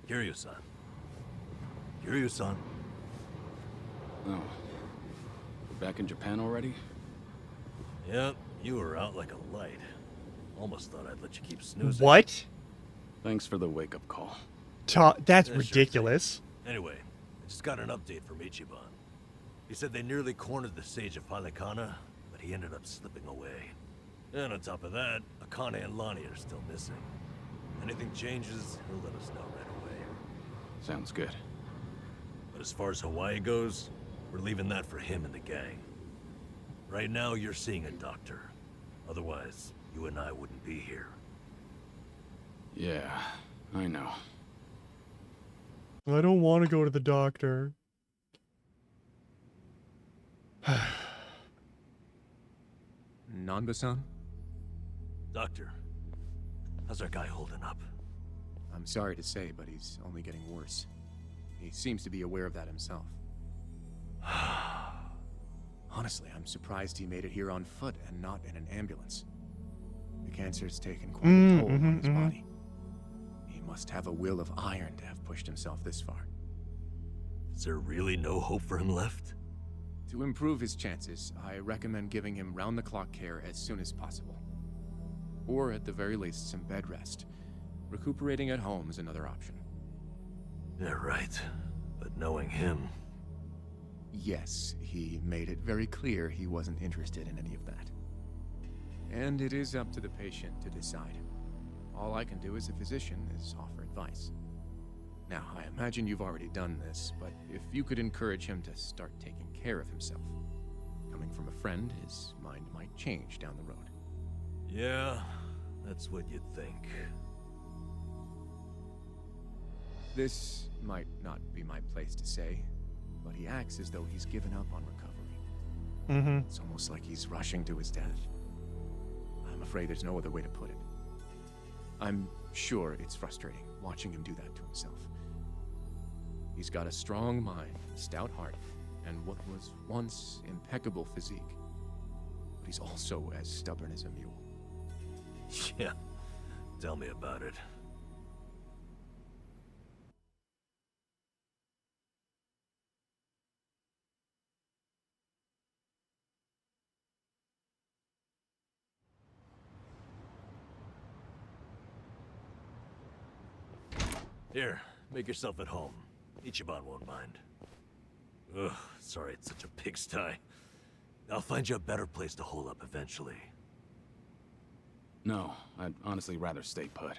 Kiryu-san. Kiryu-san. Oh. Back in Japan already? Yep, you were out like a light. Almost thought I'd let you keep snoozing. What? Thanks for the wake-up call. That's Yeah, ridiculous. Sure. Anyway, I just got an update from Ichiban. He said they nearly cornered the Sage of Halikana, but he ended up slipping away. And on top of that, Akane and Lonnie are still missing. Anything changes, he'll let us know right away. Sounds good. But as far as Hawaii goes, we're leaving that for him and the gang. Right now, you're seeing a doctor. Otherwise, you and I wouldn't be here. Yeah, I know. I don't want to go to the doctor. Nanba-san? Doctor, how's our guy holding up? I'm sorry to say, but he's only getting worse. He seems to be aware of that himself. Honestly, I'm surprised he made it here on foot and not in an ambulance. The cancer's taken quite a toll on his body. He must have a will of iron to have pushed himself this far. Is there really no hope for him left? To improve his chances, I recommend giving him round-the-clock care as soon as possible. Or at the very least, some bed rest. Recuperating at home is another option. Yeah, right. But knowing him... Yes, he made it very clear he wasn't interested in any of that. And it is up to the patient to decide. All I can do as a physician is offer advice. Now, I imagine you've already done this, but if you could encourage him to start taking care of himself. Coming from a friend, his mind might change down the road. Yeah, that's what you'd think. This might not be my place to say, but he acts as though he's given up on recovery. Mm-hmm. It's almost like he's rushing to his death. I'm afraid there's no other way to put it. I'm sure it's frustrating watching him do that to himself. He's got a strong mind, stout heart, and what was once impeccable physique. But he's also as stubborn as a mule. Yeah, tell me about it. Here, make yourself at home. Ichiban won't mind. Ugh, sorry it's such a pigsty. I'll find you a better place to hole up eventually. No, I'd honestly rather stay put.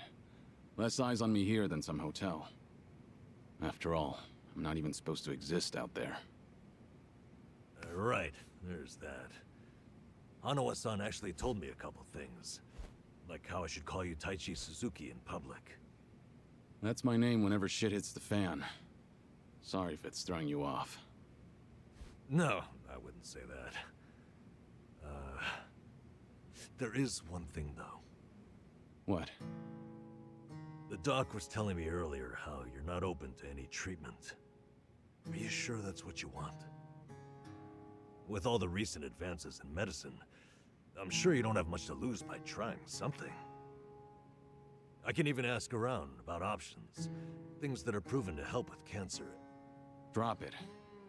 Less eyes on me here than some hotel. After all, I'm not even supposed to exist out there. Right, there's that. Hanawa-san actually told me a couple things. Like how I should call you Taichi Suzuki in public. That's my name whenever shit hits the fan. Sorry if it's throwing you off. No, I wouldn't say that. There is one thing though. What? The doc was telling me earlier how you're not open to any treatment. Are you sure that's what you want? With all the recent advances in medicine, I'm sure you don't have much to lose by trying something. I can even ask around about options, things that are proven to help with cancer. Drop it.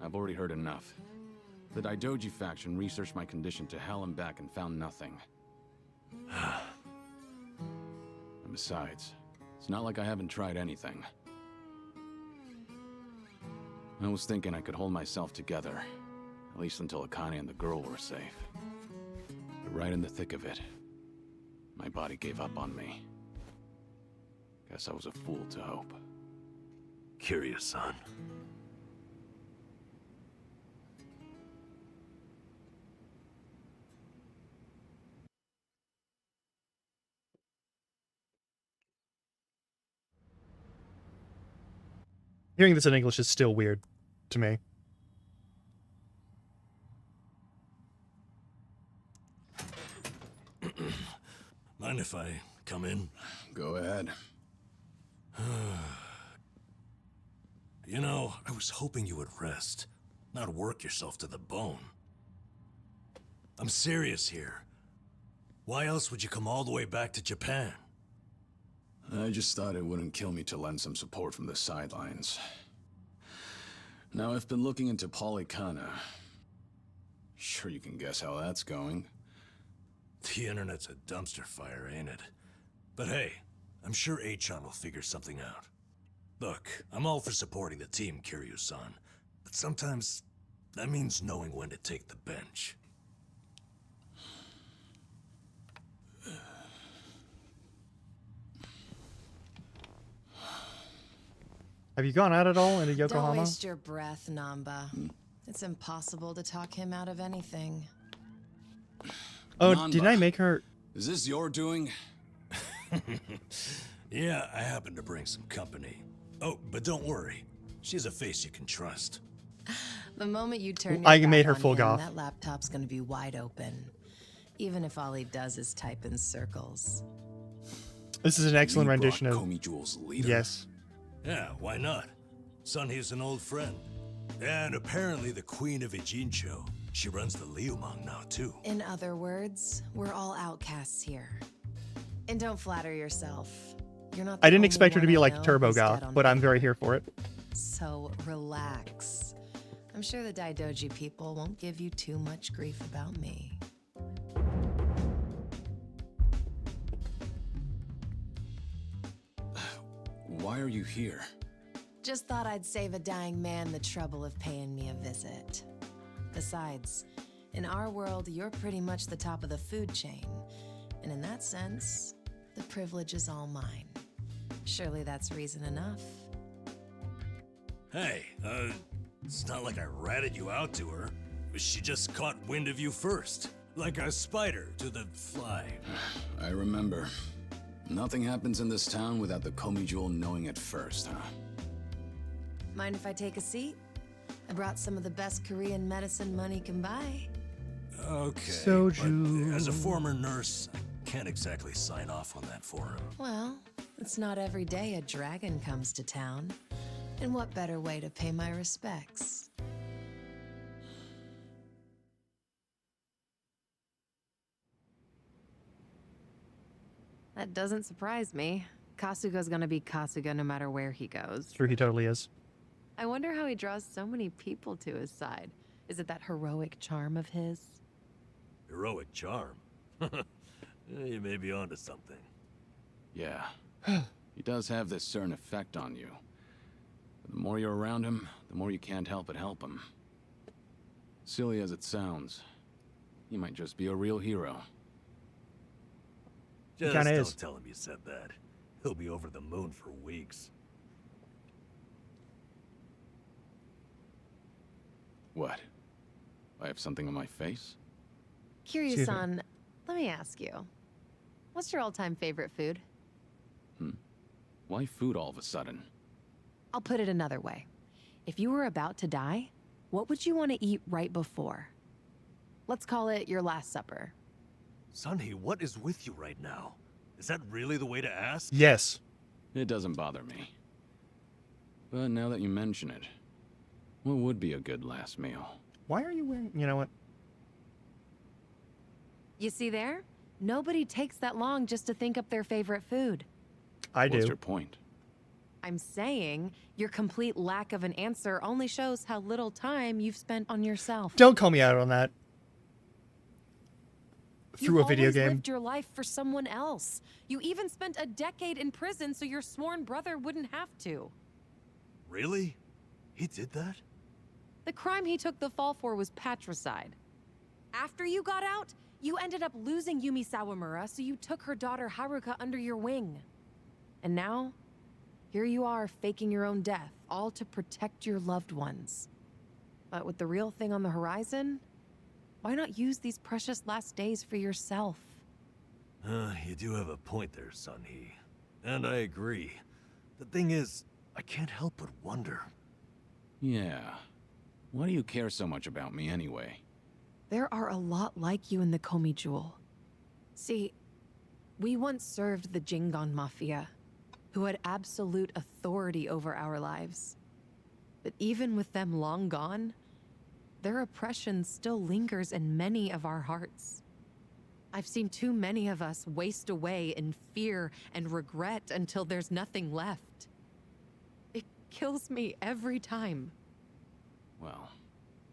I've already heard enough. The Daidoji faction researched my condition to hell and back and found nothing. And besides, it's not like I haven't tried anything. I was thinking I could hold myself together, at least until Akane and the girl were safe. But right in the thick of it, my body gave up on me. Guess I was a fool to hope. Kiryu-san. Hearing this in English is still weird to me. Mind if I come in? Go ahead. You know, I was hoping you would rest, not work yourself to the bone. I'm serious here. Why else would you come all the way back to Japan? I just thought it wouldn't kill me to lend some support from the sidelines. Now, I've been looking into Polycana. Sure you can guess how that's going. The internet's a dumpster fire, ain't it? But hey, I'm sure Achan will figure something out. Look, I'm all for supporting the team, Kiryu-san, but sometimes that means knowing when to take the bench. Have you gone out at all into Don't Yokohama? waste your breath, Namba. It's impossible to talk him out of anything. Oh, didn't I Nanba. make her? Is this your doing? Yeah, I happen to bring some company. Oh, but don't worry. She's a face you can trust. The moment you turn I your made back her on full him, goth. that laptop's gonna be wide open. Even if all he does is type in circles. This is an excellent You rendition brought of. Komi Jewel's leader. Yes. Yeah, why not? Sunny's an old friend. And apparently the Queen of Ijincho. She runs the Liumang now, too. In other words, we're all outcasts here. And don't flatter yourself. You're not the I didn't only expect her to one be I like know Turbo who's dead Goth, on but I'm paper. very here for it. So relax. I'm sure the Daidoji people won't give you too much grief about me. Why are you here? Just thought I'd save a dying man the trouble of paying me a visit. Besides, in our world, you're pretty much the top of the food chain. And in that sense, the privilege is all mine. Surely that's reason enough. Hey, it's not like I ratted you out to her. She just caught wind of you first. Like a spider to the fly. I remember. Nothing happens in this town without the Komi Jewel knowing it first, huh? Mind if I take a seat? I brought some of the best Korean medicine money can buy. Okay. Soju. But as a former nurse, I can't exactly sign off on that for him. Well, it's not every day a dragon comes to town. And what better way to pay my respects? That doesn't surprise me. Kasuga's gonna be Kasuga no matter where he goes. True, he totally is. I wonder how he draws so many people to his side. Is it that heroic charm of his? Heroic charm. You may be onto something. Yeah. He does have this certain effect on you. But the more you're around him, the more you can't help but help him. Silly as it sounds, he might just be a real hero. Just kinda don't is. tell him you said that. He'll be over the moon for weeks. What? I have something on my face? Kiryu-san, let me ask you. What's your all-time favorite food? Why food all of a sudden? I'll put it another way. If you were about to die, what would you want to eat right before? Let's call it your last supper. Sunny, what is with you right now? Is that really the way to ask? Yes. It doesn't bother me. But now that you mention it, what would be a good last meal? Why are you wearing... You know what? You see there? Nobody takes that long just to think up their favorite food. I What's do. your point? I'm saying your complete lack of an answer only shows how little time you've spent on yourself. Don't call me out on that. Through You've a video always game. lived your life for someone else. You even spent a decade in prison so your sworn brother wouldn't have to. Really? He did that? The crime he took the fall for was patricide. After you got out, you ended up losing Yumi Sawamura, so you took her daughter Haruka under your wing. And now, here you are faking your own death, all to protect your loved ones. But with the real thing on the horizon, why not use these precious last days for yourself? You do have a point there, Sunhee. And I agree. The thing is, I can't help but wonder. Yeah. Why do you care so much about me anyway? There are a lot like you in the Komi Jewel. See, we once served the Jingon Mafia, who had absolute authority over our lives. But even with them long gone, their oppression still lingers in many of our hearts. I've seen too many of us waste away in fear and regret until there's nothing left. It kills me every time. Well,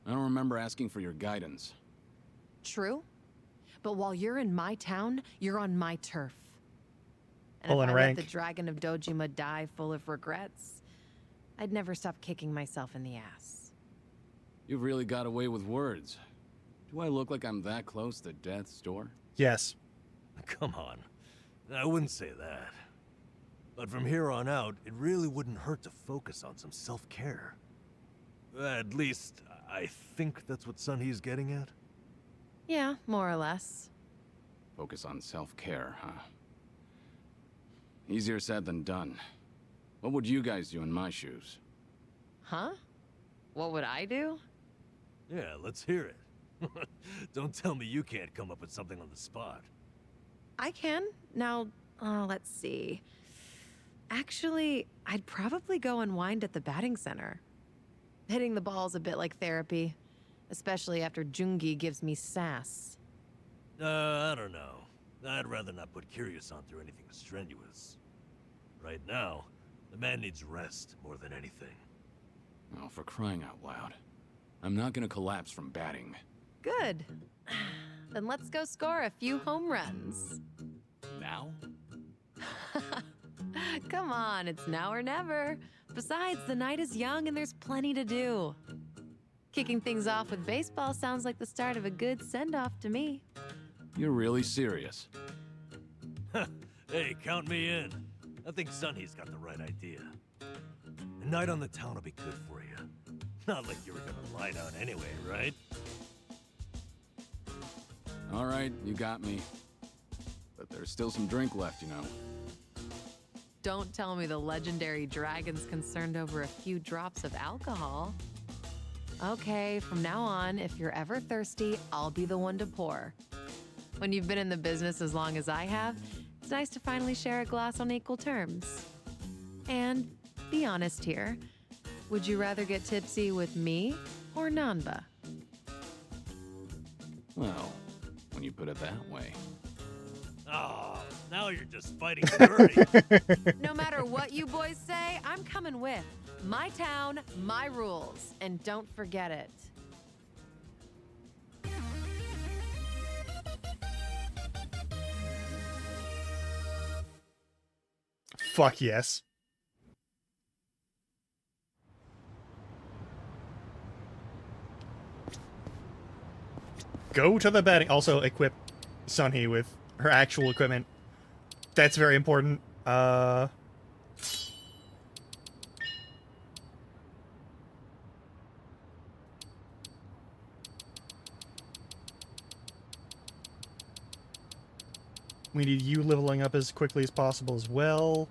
I don't remember asking for your guidance. True, but while you're in my town, you're on my turf. And Pulling if I rank. let the Dragon of Dojima die full of regrets, I'd never stop kicking myself in the ass. You've really got away with words. Do I look like I'm that close to death's door? Yes. Come on. I wouldn't say that. But from here on out, it really wouldn't hurt to focus on some self-care. At least, I think that's what Sunhee's getting at. Yeah, more or less. Focus on self-care, huh? Easier said than done. What would you guys do in my shoes? Huh? What would I do? Yeah, let's hear it. Don't tell me you can't come up with something on the spot. I can. Now, let's see. Actually, I'd probably go unwind at the batting center. Hitting the ball's a bit like therapy, especially after Jungi gives me sass. I don't know. I'd rather not put Kiryu-san through anything strenuous. Right now, the man needs rest more than anything. Oh, for crying out loud. I'm not gonna collapse from batting. Good. Then let's go score a few home runs. Now? Come on, it's now or never. Besides, the night is young and there's plenty to do. Kicking things off with baseball sounds like the start of a good send-off to me. You're really serious. Hey, count me in. I think Sonny's got the right idea. A night on the town will be good for you. Not like you were gonna lie down anyway, right? All right, you got me. But there's still some drink left, you know. Don't tell me the legendary dragon's concerned over a few drops of alcohol. Okay, from now on, if you're ever thirsty, I'll be the one to pour. When you've been in the business as long as I have, it's nice to finally share a glass on equal terms. And be honest here, would you rather get tipsy with me or Nanba? Well, when you put it that way. Oh, now you're just fighting dirty. No matter what you boys say, I'm coming with. My town, my rules, and don't forget it. Fuck yes. Go to the betting. Also, equip Sunhee with her actual equipment. That's very important. We need you leveling up as quickly as possible as well.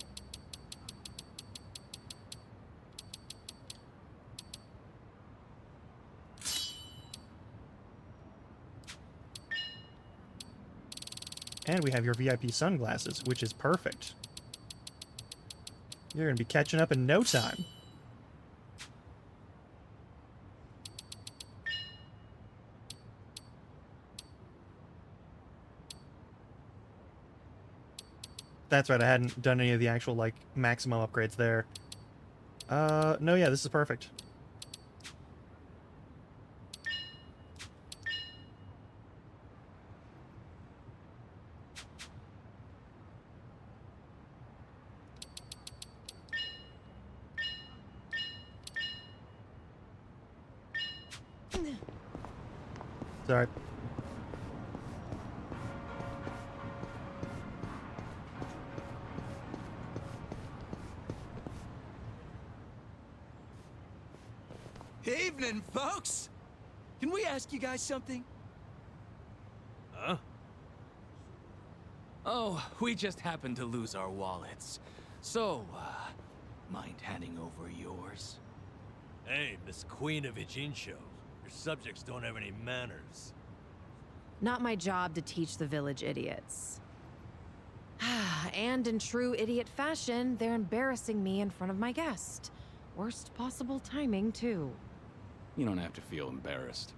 And we have your VIP sunglasses, which is perfect. You're going to be catching up in no time. That's right, I hadn't done any of the actual, like, maximum upgrades there. No, yeah, this is perfect. Sorry. Evening, folks! Can we ask you guys something? Huh? Oh, we just happened to lose our wallets. So, mind handing over yours? Hey, Miss Queen of Ijincho. Your subjects don't have any manners. Not my job to teach the village idiots. And in true idiot fashion, they're embarrassing me in front of my guest. Worst possible timing, too. You don't have to feel embarrassed.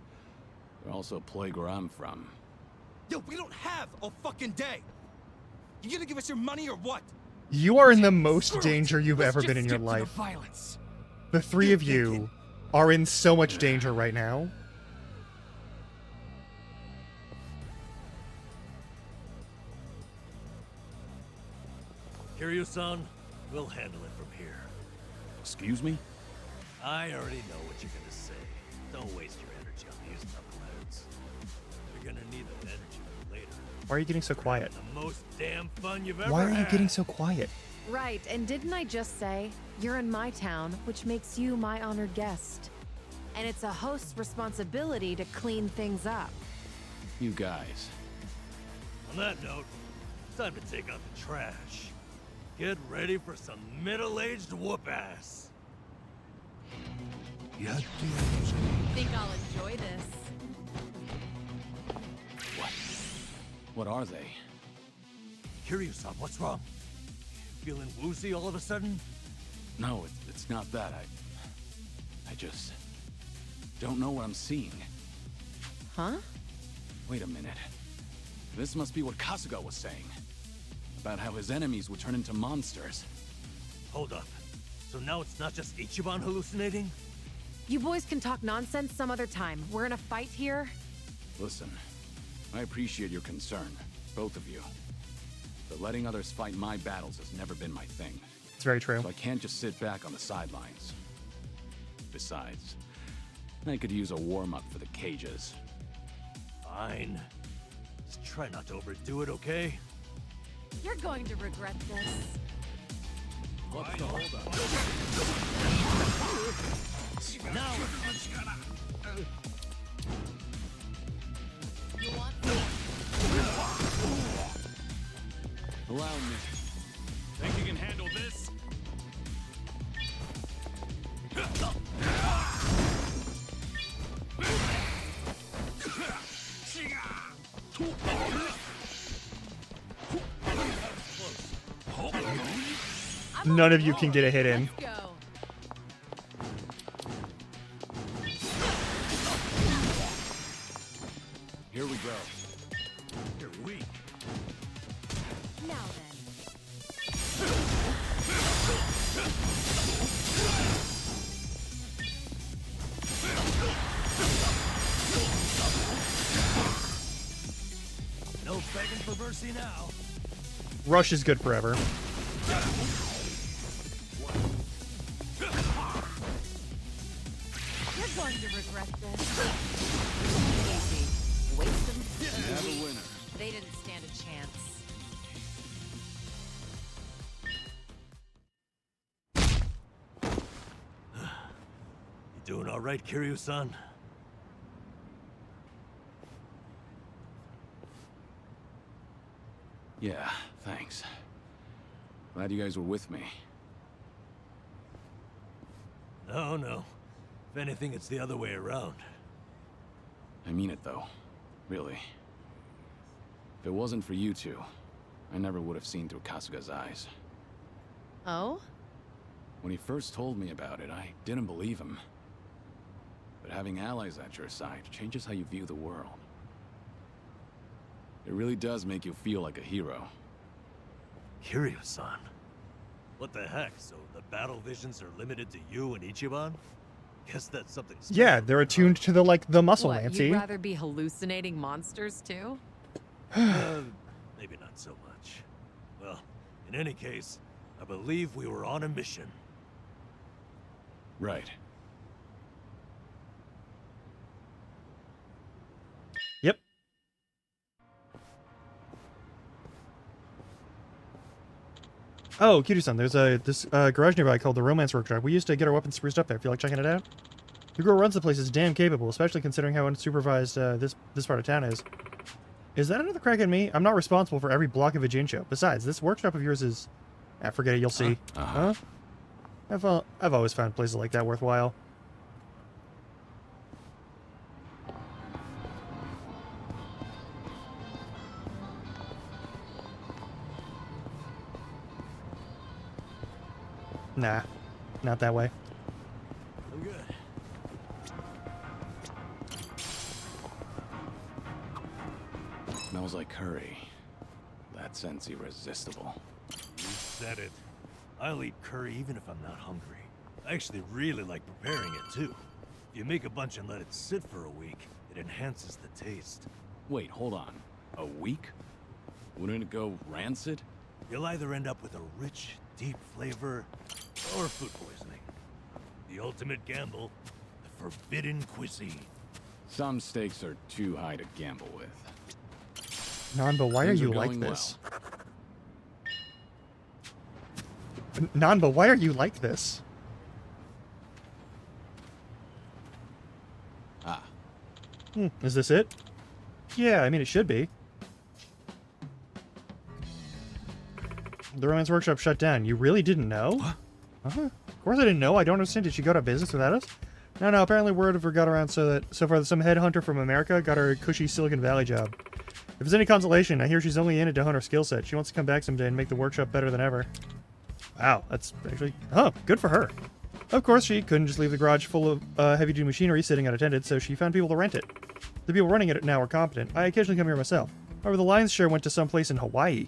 They're also a place where I'm from. Yo, we don't have a fucking day! You gonna give us your money or what? You are in the most Screw it. danger you've Let's ever just been in your skip to the life. violence. The three of you are in so much danger right now. Kiryu-san, we'll handle it from here. Excuse me? I already know what you're gonna say. Don't waste your energy on these knuckleheads. You're gonna need that energy later. Why are you getting so quiet? The most damn fun you've ever Why are you had. getting so quiet? Right, and didn't I just say, you're in my town, which makes you my honored guest. And it's a host's responsibility to clean things up. You guys. On that note, time to take out the trash. Get ready for some middle-aged whoop-ass. Think I'll enjoy this. What are they? Kiryu-san, what's wrong? Feeling woozy all of a sudden? No, it's not that. I just don't know what I'm seeing. Huh? Wait a minute. This must be what Kasuga was saying. About how his enemies would turn into monsters. Hold up. So now it's not just Ichiban hallucinating? You boys can talk nonsense some other time. We're in a fight here. Listen, I appreciate your concern, both of you. But letting others fight my battles has never been my thing. It's very true. So I can't just sit back on the sidelines. Besides, I could use a warm-up for the cages. Fine. Just try not to overdo it, okay? You're going to regret this. What's the holdup? Now You want Allow me. Think you can handle this? None of you can get a hit in. Let's go. Here we go. you're weak. Now then. No begging for mercy now. Rush is good forever. You're going to regret this. Easy. Waste them. We have a winner. They didn't stand a chance. You doing all right, Kiryu-san? Yeah, thanks. Glad you guys were with me. No. If anything, it's the other way around. I mean it though. Really. If it wasn't for you two, I never would have seen through Kasuga's eyes. Oh? When he first told me about it, I didn't believe him. But having allies at your side changes how you view the world. It really does make you feel like a hero. Kiryu-san? What the heck? So the battle visions are limited to you and Ichiban? Guess that's something special. Yeah, they're attuned to the muscle, What, Nancy. you'd rather be hallucinating monsters too? Maybe not so much. Well, in any case, I believe we were on a mission. Right. Yep. Oh, Kiryu-san, there's this garage nearby called the Romance Workshop. We used to get our weapons spruced up there. Feel like checking it out? The girl who runs the place is damn capable, especially considering how unsupervised this part of town is. Is that another crack at me? I'm not responsible for every block of a Jinsho. Besides, this workshop of yours is... Ah, forget it, you'll see. Uh-huh. Huh? I've always found places like that worthwhile. Nah, not that way. I'm good. Smells like curry. That scent's irresistible. You said it. I'll eat curry even if I'm not hungry. I actually really like preparing it too. If you make a bunch and let it sit for a week, it enhances the taste. Wait, hold on. A week? Wouldn't it go rancid? You'll either end up with a rich, deep flavor, or food poisoning. The ultimate gamble, the forbidden cuisine. Some stakes are too high to gamble with. Nanba, why are Things you are like going this? Nanba, why are you like this? Ah, Is this it? Yeah, I mean, it should be. The Romance Workshop shut down. You really didn't know? Uh-huh. Of course I didn't know. I don't understand. Did she go out of business without us? No, apparently word of her got around so far that some headhunter from America got her a cushy Silicon Valley job. If it's any consolation, I hear she's only in it to hone her skill set. She wants to come back someday and make the workshop better than ever. Wow, that's actually... Oh, good for her. Of course, she couldn't just leave the garage full of heavy-duty machinery sitting unattended, so she found people to rent it. The people running it now are competent. I occasionally come here myself. However, the lion's share went to some place in Hawaii.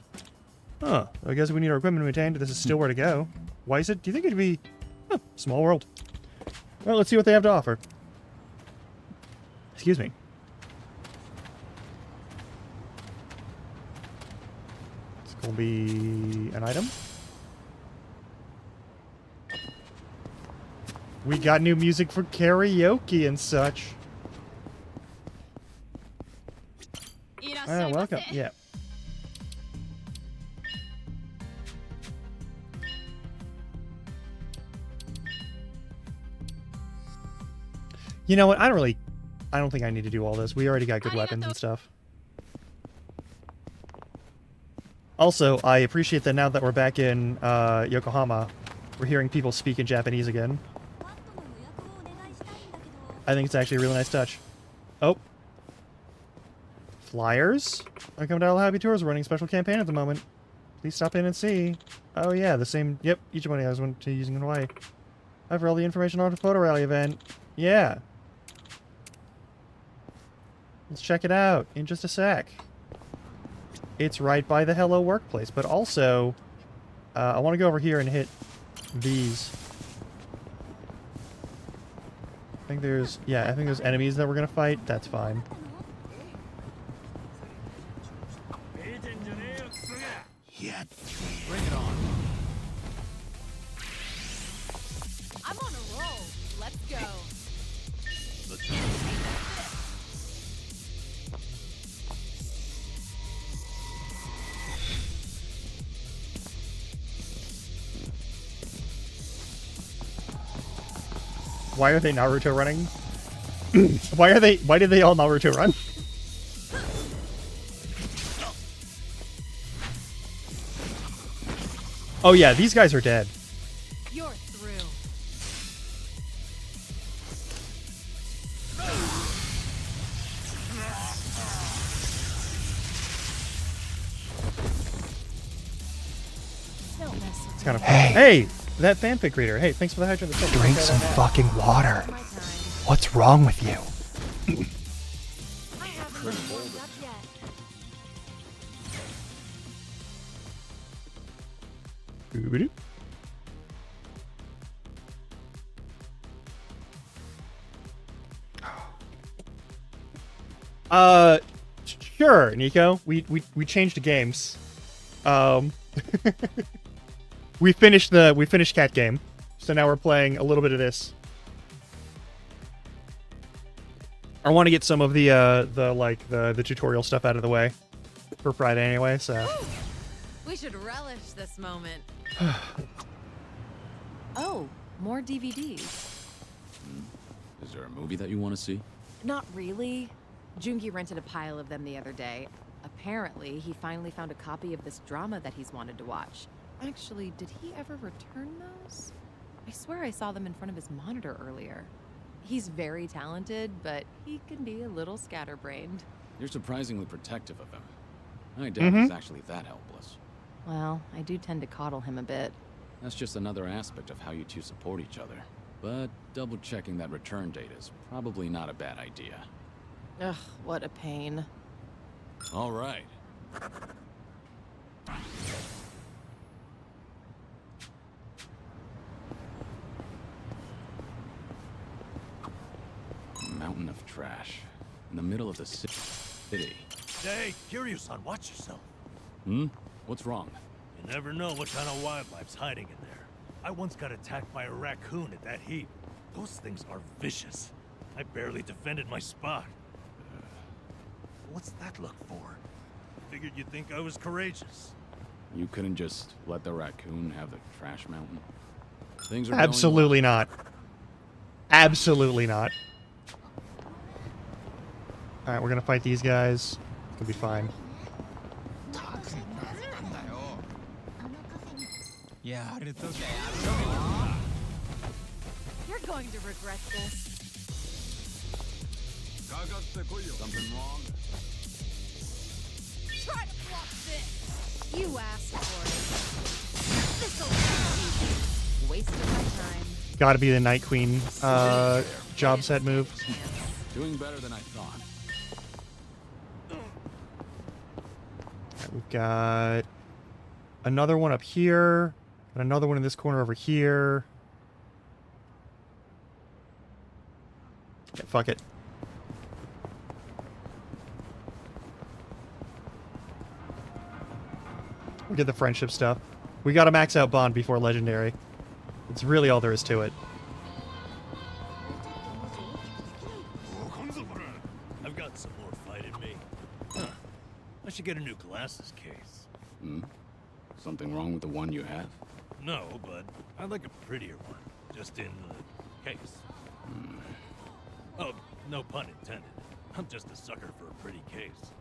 Huh, I guess we need our equipment maintained. This is still where to go. Why is it? Do you think it'd be... Huh, small world. Well, let's see what they have to offer. Excuse me. It's gonna be an item. We got new music for karaoke and such. Ah, welcome. Yeah. You know what? I don't think I need to do all this. We already got good weapons and stuff. Also, I appreciate that now that we're back in Yokohama, we're hearing people speak in Japanese again. I think it's actually a really nice touch. Oh. Flyers? Welcome to All Happy Tours. We're running a special campaign at the moment. Please stop in and see. Oh yeah, the same. Yep, Ichiban I was went to using in Hawaii. I have all the information on the photo rally event. Yeah. Let's check it out in just a sec. It's right by the Hello Workplace, but also, I want to go over here and hit these. I think there's enemies that we're gonna fight. That's fine. Yeah. Bring it on. I'm on a roll. Let's go. Why are they Naruto running? Why did they all Naruto run? Oh yeah, these guys are dead. You're through. Don't mess with It's kind of Hey. Hey, that fanfic reader. Hey, thanks for the hydrant. Drink some fucking water. my time. What's wrong with you? I haven't warmed up yet. Doo-ba-doo. Sure, Nico. We changed the games. We finished Cat Game, so now we're playing a little bit of this. I want to get some of the tutorial stuff out of the way for Friday anyway. So We should relish this moment. Oh, more DVDs. Is there a movie that you want to see? Not really. Jungi rented a pile of them the other day. Apparently, he finally found a copy of this drama that he's wanted to watch. Actually, did he ever return those? I swear I saw them in front of his monitor earlier. He's very talented, but he can be a little scatterbrained. You're surprisingly protective of him. I doubt he's actually that helpless. Well, I do tend to coddle him a bit. That's just another aspect of how you two support each other. But double-checking that return date is probably not a bad idea. Ugh, what a pain. All right. Mountain of trash. In the middle of the city. Hey, Kiryu-san, watch yourself. Hmm? What's wrong? You never know what kind of wildlife's hiding in there. I once got attacked by a raccoon at that heap. Those things are vicious. I barely defended my spot. What's that look for? Figured you'd think I was courageous. You couldn't just let the raccoon have the trash mountain? Things are going absolutely not. Absolutely not. All right, we're gonna fight these guys. It'll be fine. You're going to regret this. Something wrong? Try to block this. You asked for it. This'll be easy. Wasting my time. Gotta be the Night Queen job set move. Doing better than I thought. Alright, we've got another one up here, and another one in this corner over here. Yeah, fuck it. We get the friendship stuff. We gotta max out Bond before Legendary. It's really all there is to it. I've got some more fight in me. Huh. I should get a new glasses case. Hmm? Something wrong with the one you have? No, but I'd like a prettier one. Just in the case. Oh, no pun intended. I'm just a sucker for a pretty case.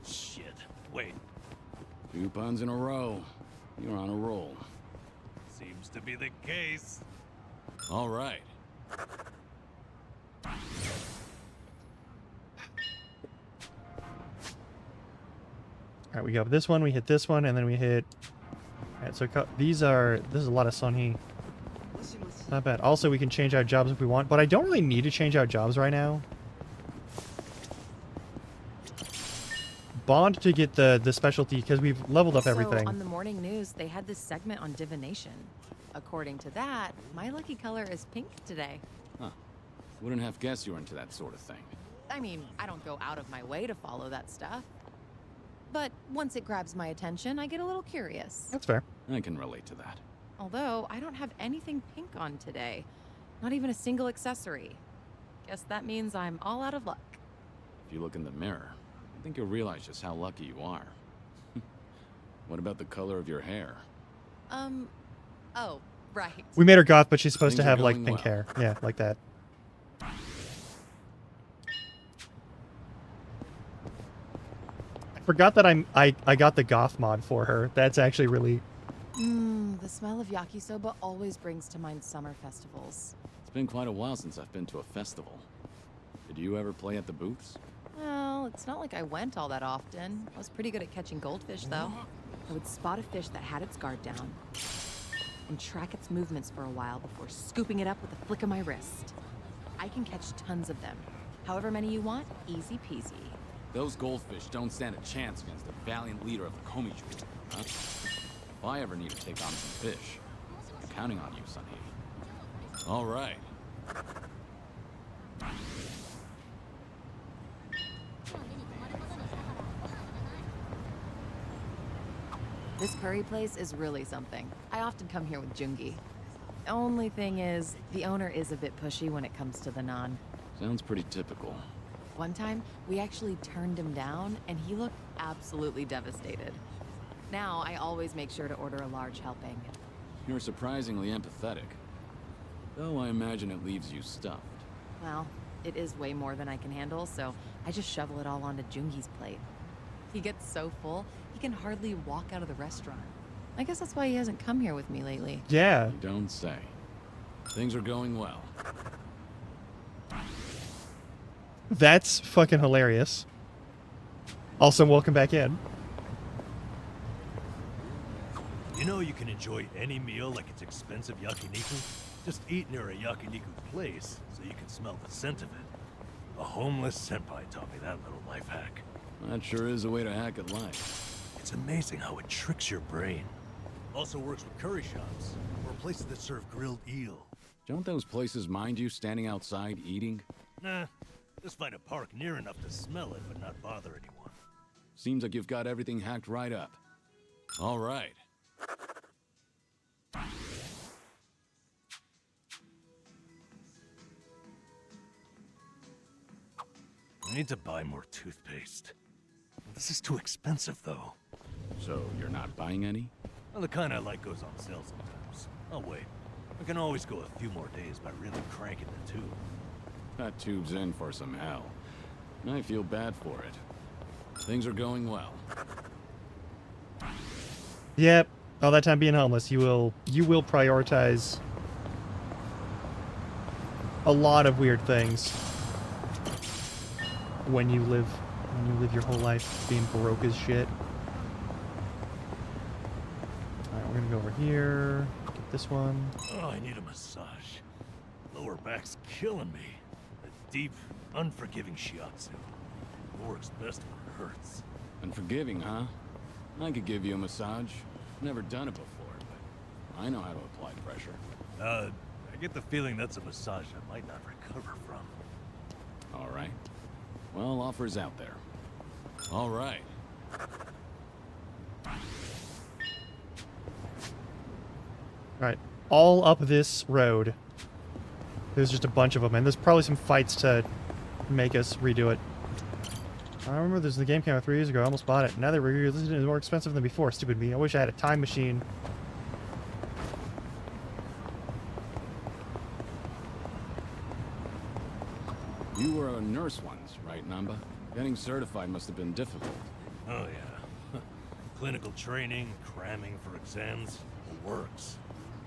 Shit. Wait. 2 puns in a row. You're on a roll. Seems to be the case. All right. All right, we go up this one, we hit this one, and then we hit. All right, so this is a lot of Sunhee. Not bad. Also, we can change out jobs if we want, but I don't really need to change out jobs right now. Bond to get the specialty because we've leveled up everything. So on the morning news, they had this segment on divination. According to that, my lucky color is pink today. Huh. Wouldn't have guessed you were into that sort of thing. I mean, I don't go out of my way to follow that stuff. But once it grabs my attention, I get a little curious. That's fair. I can relate to that. Although, I don't have anything pink on today. Not even a single accessory. Guess that means I'm all out of luck. If you look in the mirror, I think you'll realize just how lucky you are. What about the color of your hair? Oh, right. We made her goth, but she's supposed Things to are have like going pink well. hair. Yeah, like that. I forgot that I got the goth mod for her. That's actually really. The smell of yakisoba always brings to mind summer festivals. It's been quite a while since I've been to a festival. Did you ever play at the booths? Well, it's not like I went all that often. I was pretty good at catching goldfish, though. I would spot a fish that had its guard down and track its movements for a while before scooping it up with a flick of my wrist. I can catch tons of them. However many you want, easy peasy. Those goldfish don't stand a chance against the valiant leader of the Komi Jewel, huh? If I ever need to take on some fish, I'm counting on you, Sunhee. All right. This curry place is really something. I often come here with Jungi. Only thing is, the owner is a bit pushy when it comes to the naan. Sounds pretty typical. One time, we actually turned him down, and he looked absolutely devastated. Now, I always make sure to order a large helping. You're surprisingly empathetic. Though I imagine it leaves you stuffed. Well, it is way more than I can handle, so I just shovel it all onto Jungi's plate. He gets so full, he can hardly walk out of the restaurant. I guess that's why he hasn't come here with me lately. Yeah. You don't say. Things are going well. That's fucking hilarious. Also, welcome back in. You know you can enjoy any meal like it's expensive yakiniku? Just eat near a yakiniku place so you can smell the scent of it. A homeless senpai taught me that little life hack. That sure is a way to hack at life. It's amazing how it tricks your brain. Also works with curry shops, or places that serve grilled eel. Don't those places mind you standing outside eating? Nah, just find a park near enough to smell it but not bother anyone. Seems like you've got everything hacked right up. All right. I need to buy more toothpaste. This is too expensive, though. So you're not buying any? Well, the kind I like goes on sale sometimes. I'll wait. I can always go a few more days by really cranking the tube. That tube's in for some hell. I feel bad for it. Things are going well. Yep. All that time being homeless, you will prioritize a lot of weird things when you live your whole life being broke as shit. Alright, we're gonna go over here. Get this one. Oh, I need a massage. Lower back's killing me. A deep, unforgiving shiatsu. It works best when it hurts. Unforgiving, huh? I could give you a massage. Never done it before, but I know how to apply pressure. I get the feeling that's a massage I might not recover from. All right. Well, offers out there. All right. Alright. All up this road. There's just a bunch of them, and there's probably some fights to make us redo it. I remember this in the game came out 3 years ago. I almost bought it. Now they're releasing it more expensive than before. Stupid me. I wish I had a time machine. You were a nurse once, right, Namba? Getting certified must have been difficult. Oh yeah. Clinical training, cramming for exams, it works.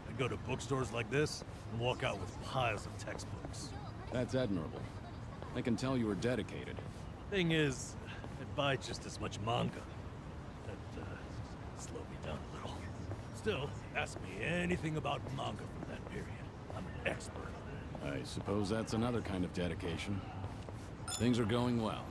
I go to bookstores like this and walk out with piles of textbooks. That's admirable. I can tell you were dedicated. Thing is, I buy just as much manga. That slowed me down a little. Still, ask me anything about manga from that period. I'm an expert. I suppose that's another kind of dedication. Things are going well.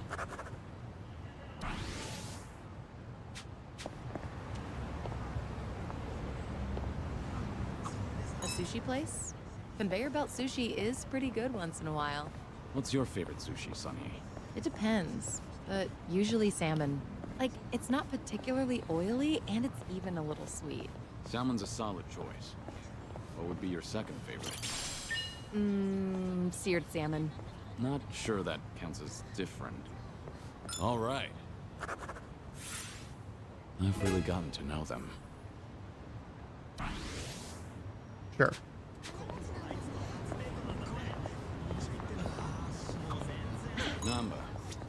A sushi place? Conveyor belt sushi is pretty good once in a while. What's your favorite sushi, Sunny? It depends, but usually salmon. Like, it's not particularly oily, and it's even a little sweet. Salmon's a solid choice. What would be your second favorite? Seared salmon. Not sure that counts as different. All right. I've really gotten to know them. Sure. Namba,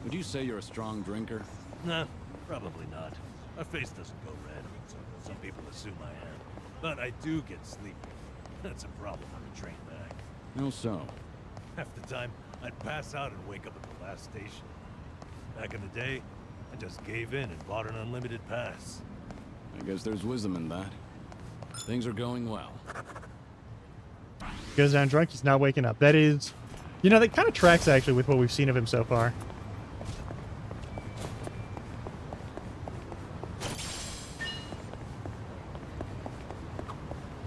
would you say you're a strong drinker? Nah, probably not. My face doesn't go red. Some people assume I am. But I do get sleepy. That's a problem on the train back. How so? Half the time, I'd pass out and wake up at the last station. Back in the day, I just gave in and bought an unlimited pass. I guess there's wisdom in that. Things are going well. He goes down drunk, he's not waking up. That is, you know, that kind of tracks actually with what we've seen of him so far.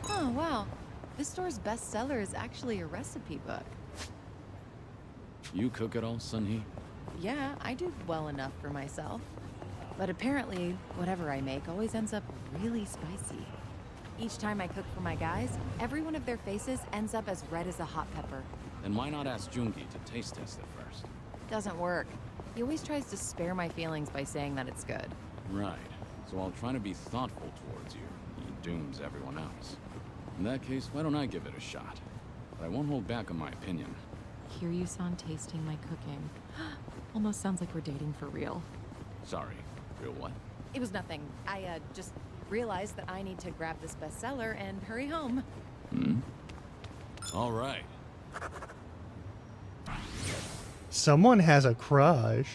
Oh, wow. This store's bestseller is actually a recipe book. You cook it all, Sunhee? Yeah, I do well enough for myself. But apparently, whatever I make always ends up really spicy. Each time I cook for my guys, every one of their faces ends up as red as a hot pepper. Then why not ask Jungi to taste test it first? Doesn't work. He always tries to spare my feelings by saying that it's good. Right. So I'll try to be thoughtful towards you. He dooms everyone else. In that case, why don't I give it a shot? But I won't hold back on my opinion. Kiryu-san tasting my cooking. Almost sounds like we're dating for real. Sorry. Real what? It was nothing. I just realized that I need to grab this bestseller and hurry home. All right. Someone has a crush.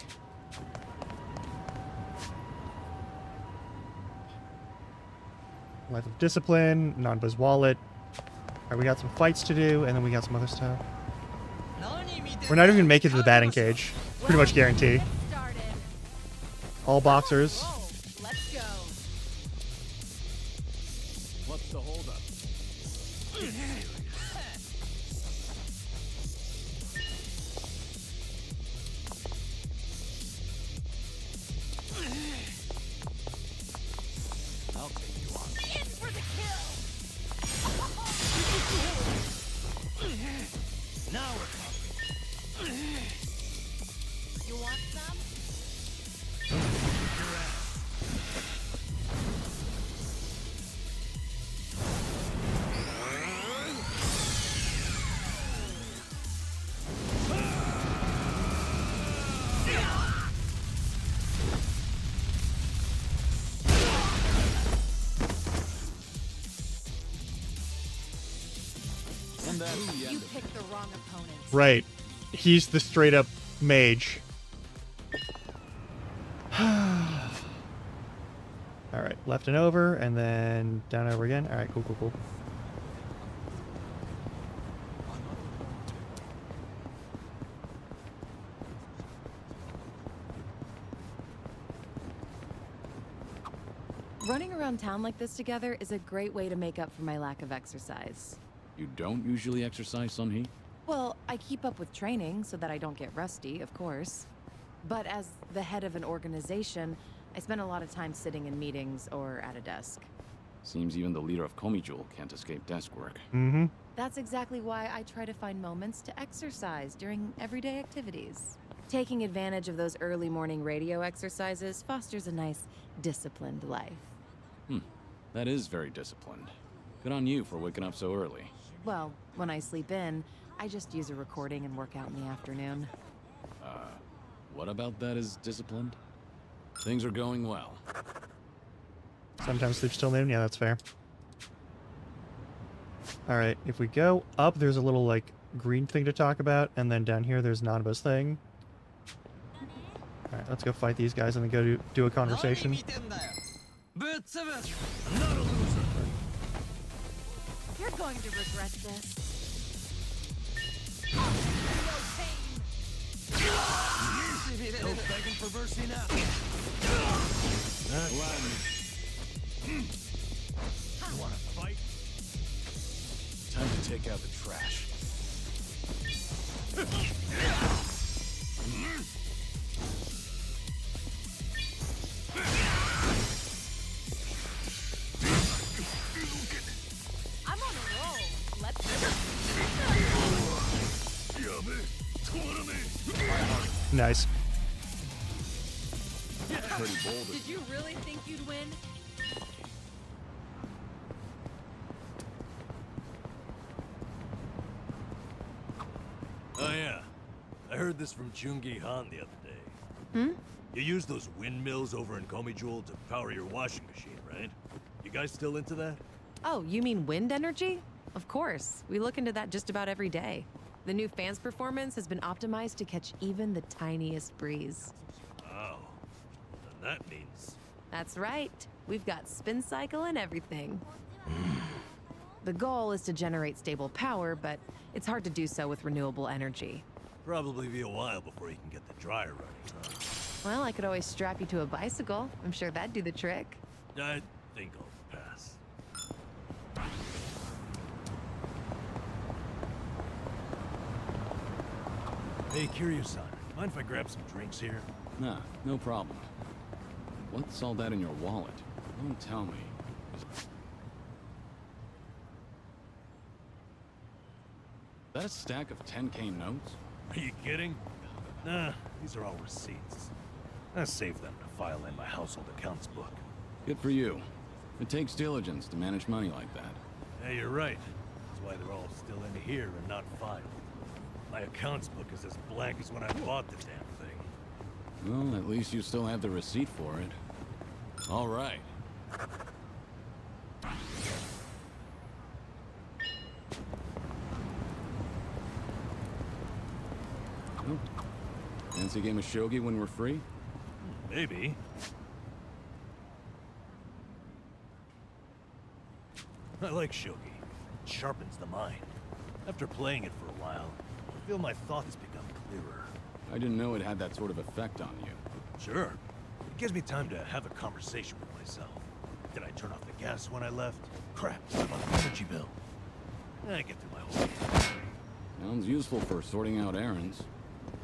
Life of Discipline, Nanba's wallet. Alright, we got some fights to do, and then we got some other stuff. We're not even gonna make it to the batting cage. Pretty much guarantee. All boxers. Let's go. What's the holdup? I'll take you on. In for the kill! Now we're talking. You want some? And that's the end You of it. picked the wrong opponent. Right. He's the straight up mage. Alright, left and over, and then down and over again. Alright, cool, cool, cool. Running around town like this together is a great way to make up for my lack of exercise. You don't usually exercise, Sunhee? Well, I keep up with training so that I don't get rusty, of course. But as the head of an organization, I spend a lot of time sitting in meetings or at a desk. Seems even the leader of Komijul can't escape desk work. Mm-hmm. That's exactly why I try to find moments to exercise during everyday activities. Taking advantage of those early morning radio exercises fosters a nice, disciplined life. That is very disciplined. Good on you for waking up so early. Well, when I sleep in, I just use a recording and work out in the afternoon. what about that is disciplined? Things are going well. Sometimes sleep's till noon. Yeah, that's fair. All right, if we go up, there's a little like green thing to talk about, and then down here there's Nanaba's thing. All right, let's go fight these guys and then go do a conversation. You're going to regret this. No begging for mercy now. You wanna fight? Time to take out the trash. I'm on a roll. Let's Nice. Pretty bold. Did you really think you'd win? Oh yeah, I heard this from Chungi Han the other day. Hmm? You use those windmills over in Komijul to power your washing machine, right? You guys still into that? Oh, you mean wind energy? Of course. We look into that just about every day. The new fan's performance has been optimized to catch even the tiniest breeze. Wow. Then that means... That's right. We've got spin cycle and everything. The goal is to generate stable power, but it's hard to do so with renewable energy. Probably be a while before you can get the dryer running, huh? Well, I could always strap you to a bicycle. I'm sure that'd do the trick. I think I'll pass. Hey, Kiryu-san, mind if I grab some drinks here? Nah, no problem. What's all that in your wallet? Don't tell me. Is that a stack of 10K notes? Are you kidding? Nah, these are all receipts. I saved them to file in my household accounts book. Good for you. It takes diligence to manage money like that. Hey, you're right. That's why they're all still in here and not filed. My accounts book is as blank as when I bought the damn thing. Well, at least you still have the receipt for it. All right. Oh. Fancy a game of shogi when we're free? Maybe. I like shogi. It sharpens the mind. After playing it for a while, I feel my thoughts become clearer. I didn't know it had that sort of effect on you. Sure. It gives me time to have a conversation with myself. Did I turn off the gas when I left? Crap, I'm on the energy bill. I get through my whole game. Sounds useful for sorting out errands.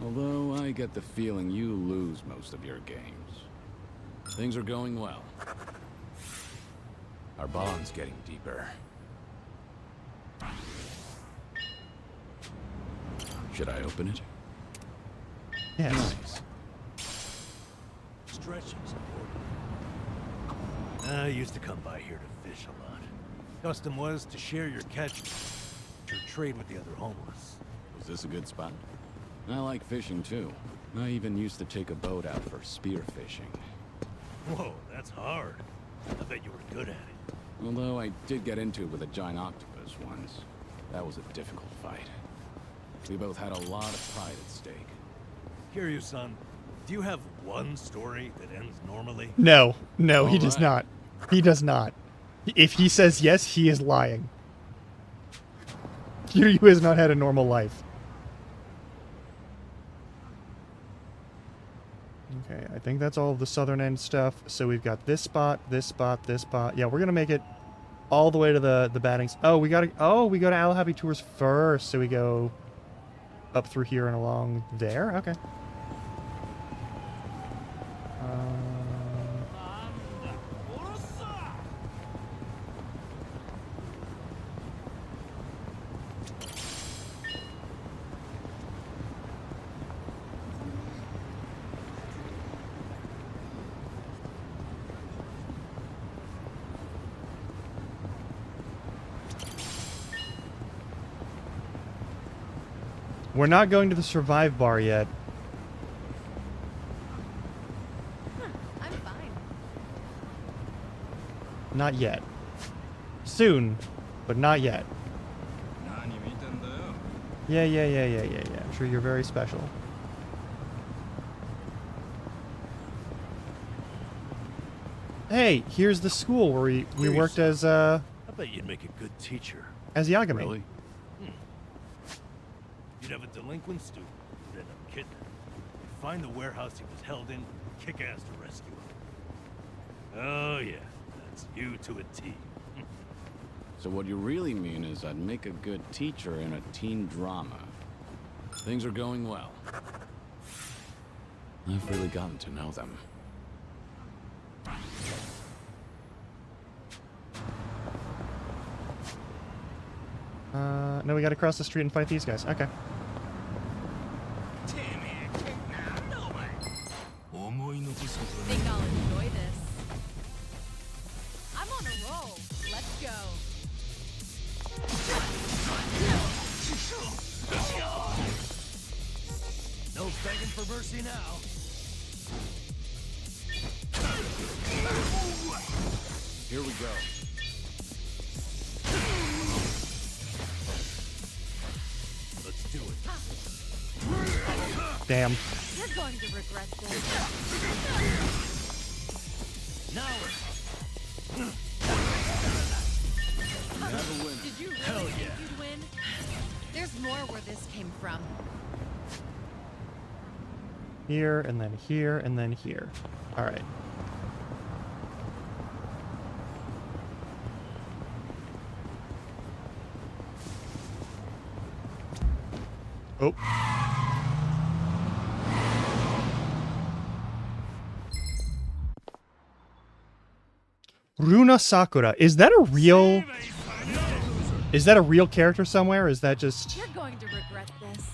Although I get the feeling you lose most of your games. Things are going well. Our bond's getting deeper. Should I open it? Yes. Nice. Stretching's important. I used to come by here to fish a lot. Custom was to share your catch or trade with the other homeless. Was this a good spot? I like fishing too. I even used to take a boat out for spear fishing. Whoa, that's hard. I bet you were good at it. Although I did get into it with a giant octopus once. That was a difficult fight. We both had a lot of pride at stake. Kiryu-san, do you have one story that ends normally? No, no, he All does right. not. He does not. If he says yes, he is lying. Kiryu has not had a normal life. Okay, I think that's all of the southern end stuff. So we've got this spot, this spot, this spot. Yeah, we're gonna make it all the way to the battings. Oh, we go to Alahappy Tours first. So we go up through here and along there. Okay. We're not going to the Survive bar yet. Not yet. Soon, but not yet. Yeah. I'm sure you're very special. Hey, here's the school where we worked as I bet you'd make a good teacher. as Yagami. Really? You'd have a delinquent student who'd end up kidnapped. You'd find the warehouse he was held in, kick ass to rescue him. Oh yeah, that's you to a T. So what you really mean is I'd make a good teacher in a teen drama. Things are going well. I've really gotten to know them. No, we gotta cross the street and fight these guys. Okay. Think I'll enjoy this. I'm on a roll. Let's go. No begging for mercy now. Here we go. Let's do it. Damn. You're going to regret this. Now Did you really think you'd win? There's more where this came from. Here, and then here, and then here. All right. Oh. Runa Sakura. Is that a real... Is that a real character somewhere? Or is that just... You're going to regret this.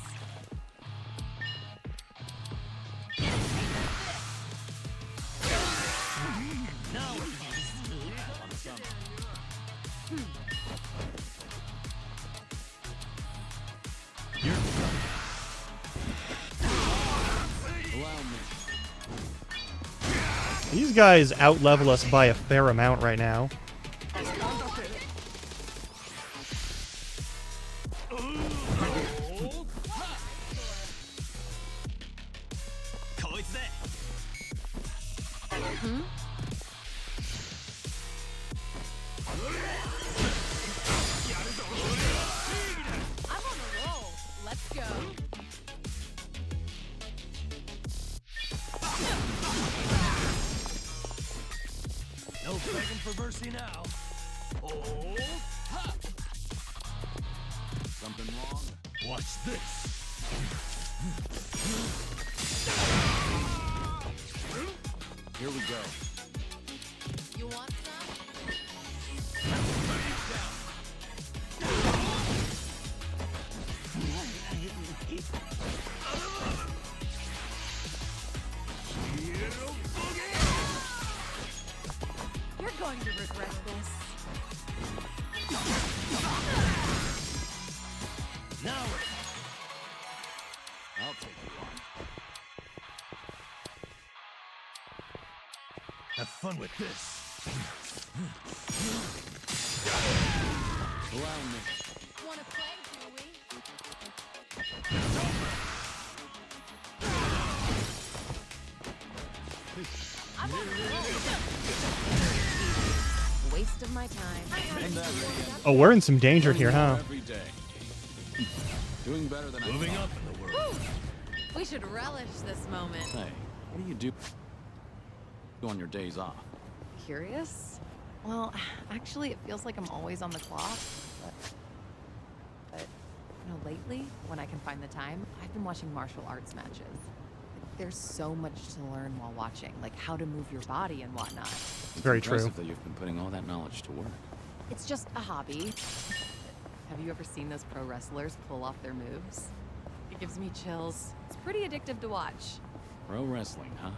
These guys out-level us by a fair amount right now. I'm on a roll. Let's go. no begging for mercy now. Oh, ha! Something wrong? Watch this. Here we go. You want some? You're going to regret this. Now I'll take you on. have fun with this. Allow me. Wanna play, do we? I'm on a roll. Waste of my time. And that again. Oh, we're in some danger here, huh? Every day. Doing better than I Moving thought. up in the world. We should relish this moment. Hey, what do you do on your days off? Curious? Well, actually, it feels like I'm always on the clock. But you know, lately, when I can find the time, I've been watching martial arts matches. There's so much to learn while watching, like how to move your body and whatnot. It's very true. Impressive that you've been putting all that knowledge to work. It's just a hobby. Have you ever seen those pro wrestlers pull off their moves? It gives me chills. It's pretty addictive to watch. Pro wrestling, huh?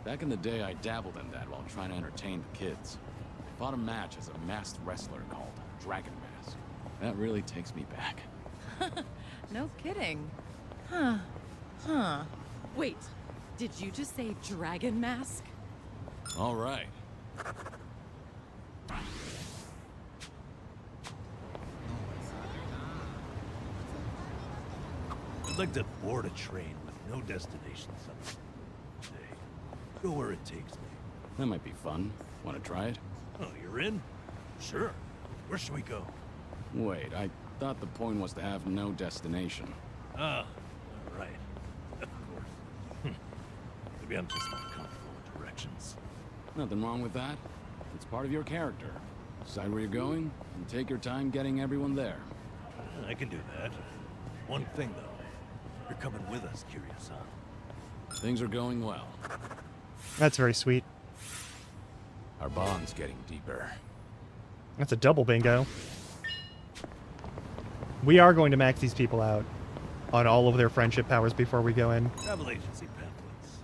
Back in the day, I dabbled in that while trying to entertain the kids. I fought a match as a masked wrestler called Dragon Mask. That really takes me back. No kidding. Huh. Wait, did you just say Dragon Mask? All right. I'd like to board a train with no destination someday. Go where it takes me. That might be fun. Want to try it? Oh, you're in? Sure. Where should we go? Wait, I thought the point was to have no destination. Ah, all right. Of course. Maybe I'm just not comfortable with directions. Nothing wrong with that. It's part of your character. Decide where you're going, and take your time getting everyone there. I can do that. One thing, though. You're coming with us, Kiryu-san. Things are going well. That's very sweet. Our bond's getting deeper. That's a double bingo. We are going to max these people out on all of their friendship powers before we go in. Travel agency pamphlets.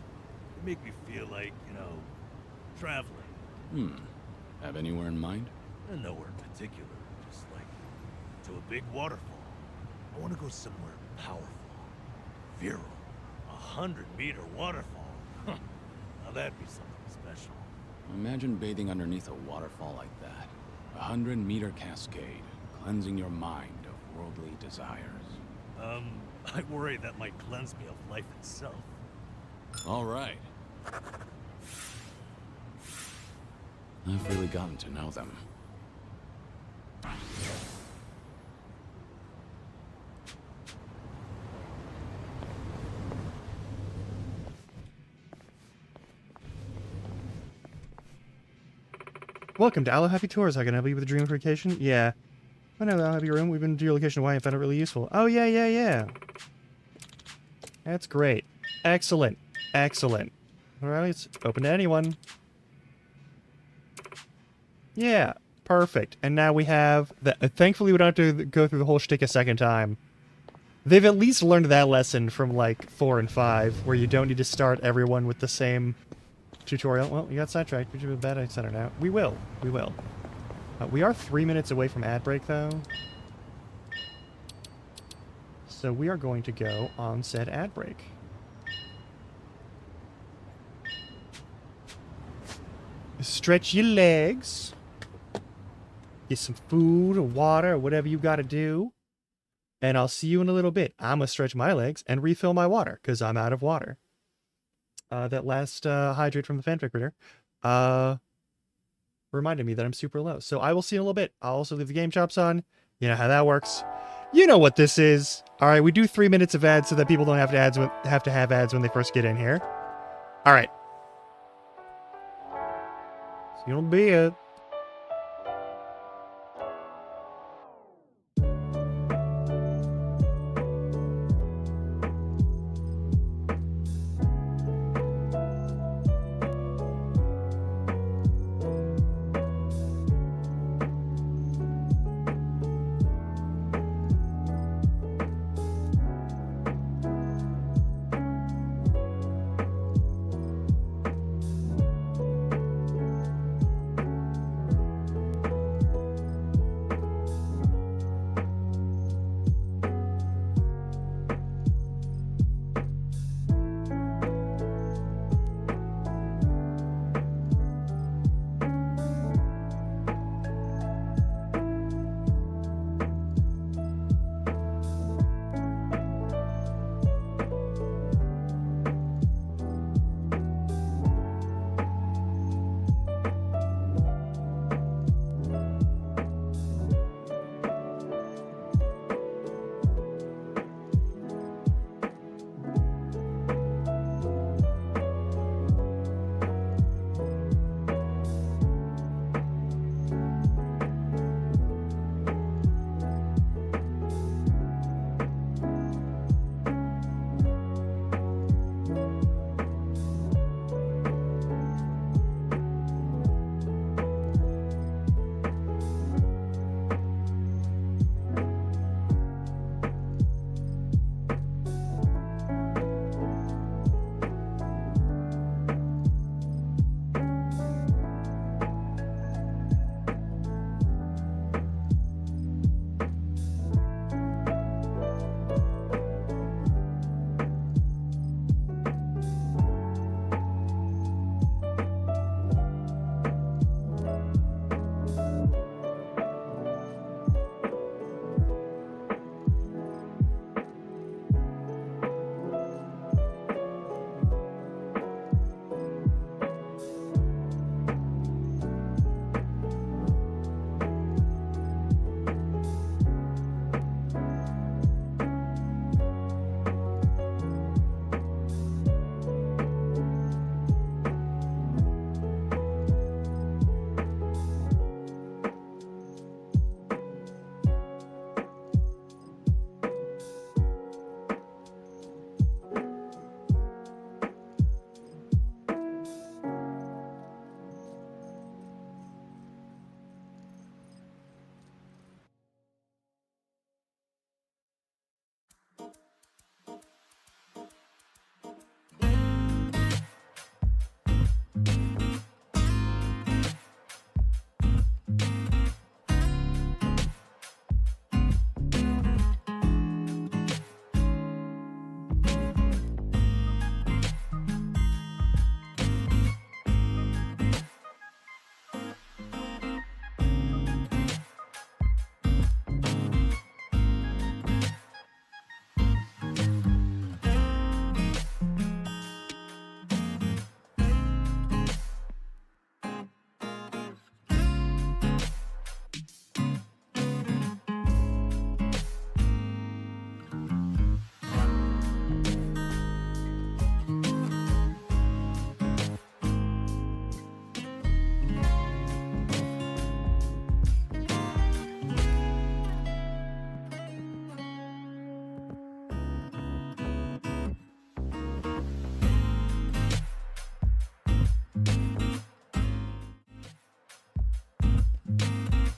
They make me feel like, traveling. Have anywhere in mind? And nowhere in particular. Just like to a big waterfall. I want to go somewhere powerful. Virile. 100-meter waterfall. Huh. Now that'd be something special. Imagine bathing underneath a waterfall like that. 100-meter cascade, cleansing your mind of worldly desires. I worry that might cleanse me of life itself. All right. I've really gotten to know them. Welcome to Aloe Happy Tours. How can I help you with a dream vacation? Yeah. I know Aloe Happy Room. We've been to your location Hawaii and found it really useful. Oh, yeah. That's great. Excellent. Excellent. All right, it's open to anyone. Yeah, perfect. And now we have that. Thankfully, we don't have to go through the whole shtick a second time. They've at least learned that lesson from like 4 and 5, where you don't need to start everyone with the same tutorial. Well, you got sidetracked. Would you have bad I sent it out? We will. We will. We are 3 minutes away from ad break, though. So we are going to go on said ad break. Stretch your legs. Get some food or water or whatever you got to do. And I'll see you in a little bit. I'm going to stretch my legs and refill my water because I'm out of water. That last hydrate from the fanfic reader reminded me that I'm super low. So I will see you in a little bit. I'll also leave the game chops on. You know how that works. You know what this is. All right, we do 3 minutes of ads so that people don't have to have ads when they first get in here. All right. See you in a bit.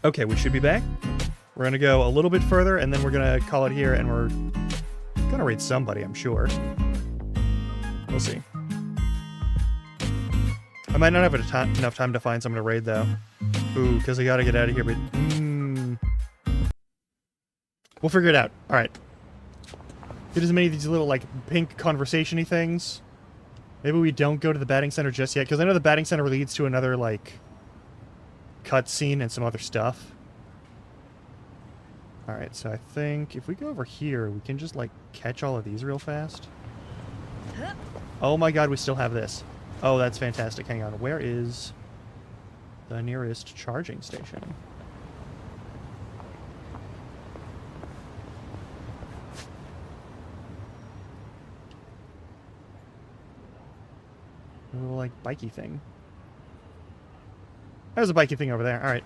Okay, we should be back. We're gonna go a little bit further, and then we're gonna call it here, and we're gonna raid somebody, I'm sure. We'll see. I might not have enough time to find someone to raid, though. Ooh, because I gotta get out of here, but... We'll figure it out. Alright. Get as many of these little, like, pink conversation-y things. Maybe we don't go to the batting center just yet, because I know the batting center leads to another, like, cutscene and some other stuff. Alright, so I think if we go over here, we can just, like, catch all of these real fast. Oh my god, we still have this. Oh, that's fantastic. Hang on. Where is the nearest charging station? A little, like, bikey thing. There's a bikey thing over there. Alright.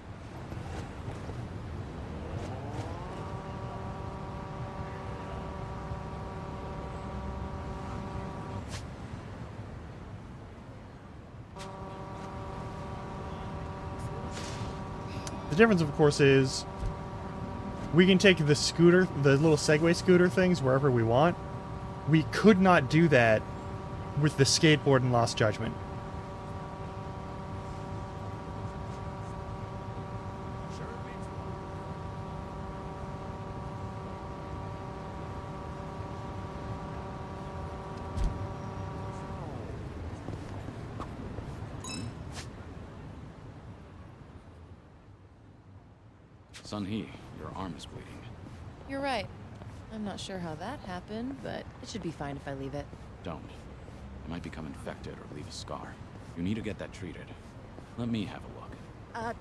The difference, of course, is we can take the scooter, the little Segway scooter things, wherever we want. We could not do that with the skateboard in Lost Judgment. Sun-Hee, your arm is bleeding. You're right. I'm not sure how that happened, but it should be fine if I leave it. Don't. It might become infected or leave a scar. You need to get that treated. Let me have a look.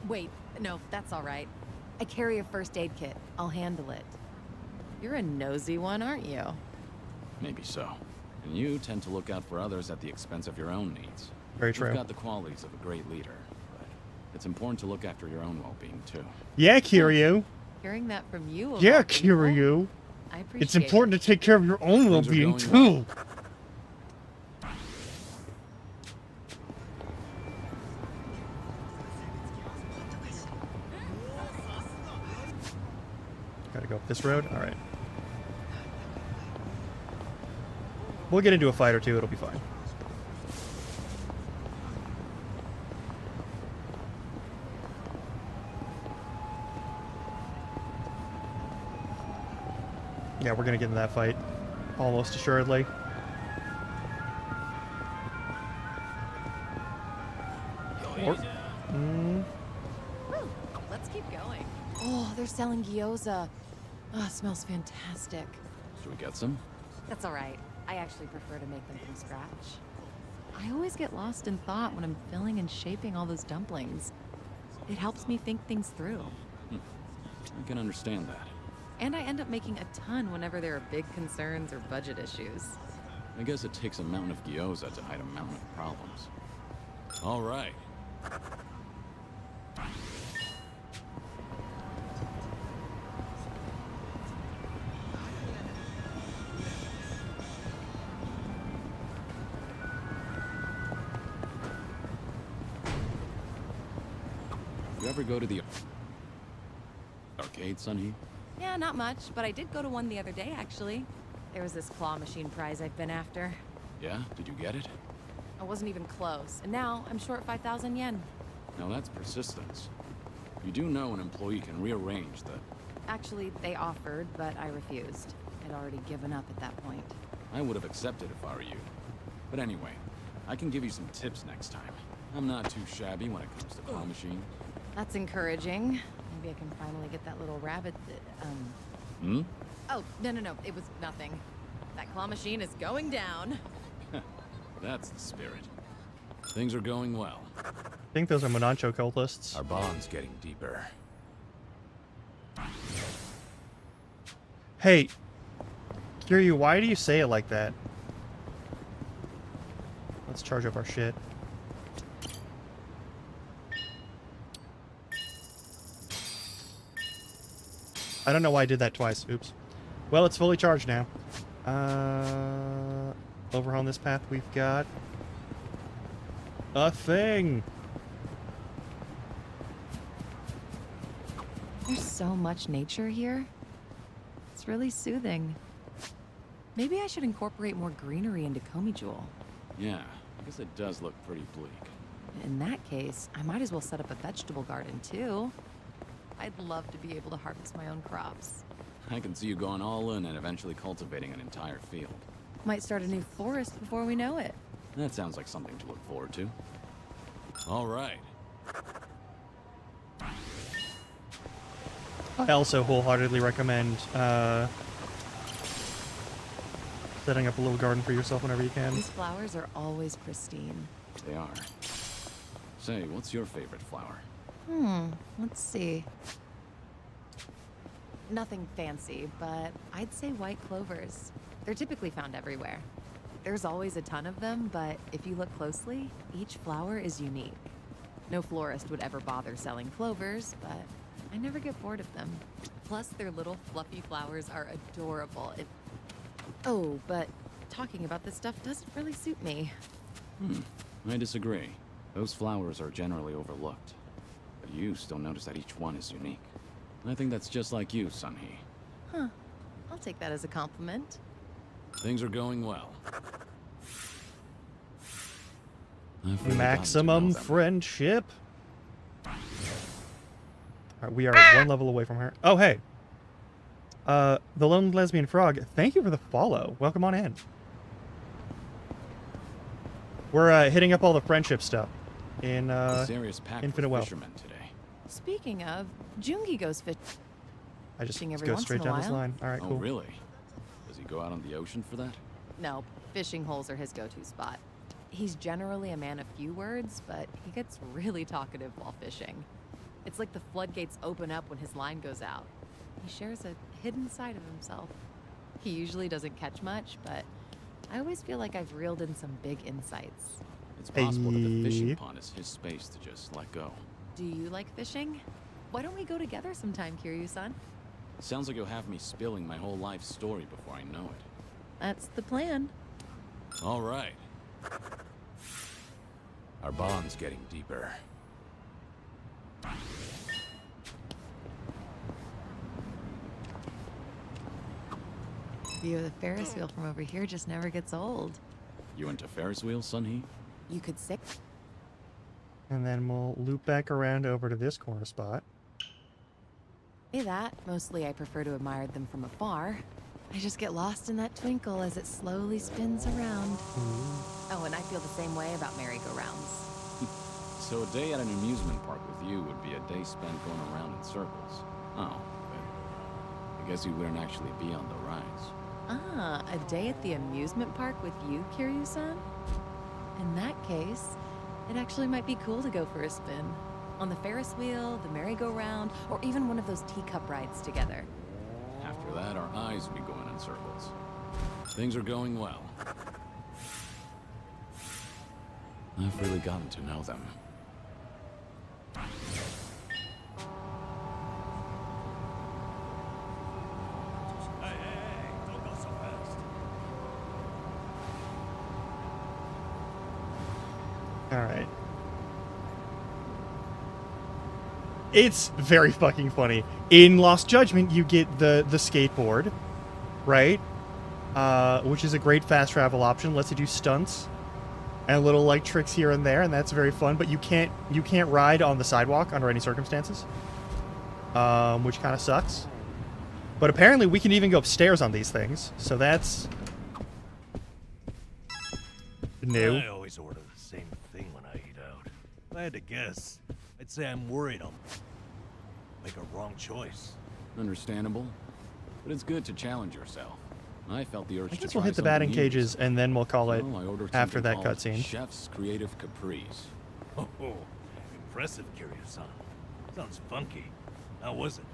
Wait. No, that's all right. I carry a first aid kit. I'll handle it. You're a nosy one, aren't you? Maybe so. And you tend to look out for others at the expense of your own needs. Very true. You've got the qualities of a great leader, but it's important to look after your own well-being, too. Yeah, Kiryu. Hearing that from you. Yeah, Kiryu. I appreciate It's important it. to take care of your own well-being, going too. well. Gotta go up this road? Alright. We'll get into a fight or two, it'll be fine. Yeah, we're gonna get into that fight. Almost assuredly. Woo, let's keep going. Oh, they're selling gyoza. Oh, it smells fantastic. Should we get some? That's all right. I actually prefer to make them from scratch. I always get lost in thought when I'm filling and shaping all those dumplings. It helps me think things through. I can understand that. And I end up making a ton whenever there are big concerns or budget issues. I guess it takes a mountain of gyoza to hide a mountain of problems. All right. You ever go to the arcade, Sun-Hee? Yeah, not much, but I did go to one the other day, actually. There was this claw machine prize I've been after. Yeah? Did you get it? I wasn't even close, and now I'm short 5,000 yen. Now that's persistence. You do know an employee can rearrange the... Actually, they offered, but I refused. I'd already given up at that point. I would have accepted if I were you. But anyway, I can give you some tips next time. I'm not too shabby when it comes to claw machine. That's encouraging. Maybe I can finally get that little rabbit that, Hmm? Oh, no, it was nothing. That claw machine is going down. That's the spirit. Things are going well. I think those are Monancho cultists. Our bond's getting deeper. Hey, Kiryu, why do you say it like that? Let's charge up our shit. I don't know why I did that twice. Oops. Well, it's fully charged now. Over on this path, we've got a thing. so much nature here. It's really soothing. Maybe I should incorporate more greenery into Komijul. Yeah, I guess it does look pretty bleak. In that case, I might as well set up a vegetable garden too. I'd love to be able to harvest my own crops. I can see you going all in and eventually cultivating an entire field. Might start a new forest before we know it. That sounds like something to look forward to. All right. I also wholeheartedly recommend setting up a little garden for yourself whenever you can. These flowers are always pristine. They are. Say, what's your favorite flower? Let's see. Nothing fancy, but I'd say white clovers. They're typically found everywhere. There's always a ton of them, but if you look closely, each flower is unique. No florist would ever bother selling clovers, but I never get bored of them. Plus, their little fluffy flowers are adorable. Oh, but talking about this stuff doesn't really suit me. I disagree. Those flowers are generally overlooked. But you still notice that each one is unique. I think that's just like you, Sunhee. Huh. I'll take that as a compliment. Things are going well. I've really gotten to know Maximum them. friendship. Alright, we are 1 level away from her. Oh, hey. The Lone Lesbian Frog, thank you for the follow. Welcome on in. We're hitting up all the friendship stuff in A serious pack Infinite with Wealth. fishermen today. Speaking of, Jungi goes fishing. I just every go once straight in a down this while. line. Alright, Oh, cool. really? Does he go out on the ocean for that? No, fishing holes are his go-to spot. He's generally a man of few words, but he gets really talkative while fishing. It's like the floodgates open up when his line goes out. He shares a hidden side of himself. He usually doesn't catch much, but I always feel like I've reeled in some big insights. It's possible that the Hey. fishing pond is his space to just let go. Do you like fishing? Why don't we go together sometime, Kiryu-san? Sounds like you'll have me spilling my whole life story before I know it. That's the plan. All right. Our bond's getting deeper. View of the Ferris wheel from over here just never gets old. You into Ferris wheels, Sunhee? You could sit. And then we'll loop back around over to this corner spot. Say that. Mostly I prefer to admire them from afar. I just get lost in that twinkle as it slowly spins around. Oh, and I feel the same way about merry-go-rounds. So a day at an amusement park with you would be a day spent going around in circles. Oh, but I guess you wouldn't actually be on the rides. Ah, a day at the amusement park with you, Kiryu-san? In that case, it actually might be cool to go for a spin. On the Ferris wheel, the merry-go-round, or even one of those teacup rides together. After that, our eyes would be going in circles. Things are going well. I've really gotten to know them. Hey, don't go so fast. Alright. It's very fucking funny. In Lost Judgment, you get the skateboard, right? Which is a great fast travel option. Lets you do stunts and little like tricks here and there, and that's very fun. But you can't ride on the sidewalk under any circumstances, which kind of sucks. But apparently, we can even go upstairs on these things, so that's new. I always order the same thing when I eat out. If I had to guess, I'd say I'm worried I'll make a wrong choice. Understandable, but it's good to challenge yourself. I felt the urge I to guess try we'll hit the something batting new cages, recently. and then we'll call it So I ordered after something that called cutscene. Chef's Creative Caprice. Oh, impressive, Kiryu-san. Sounds funky. How was it?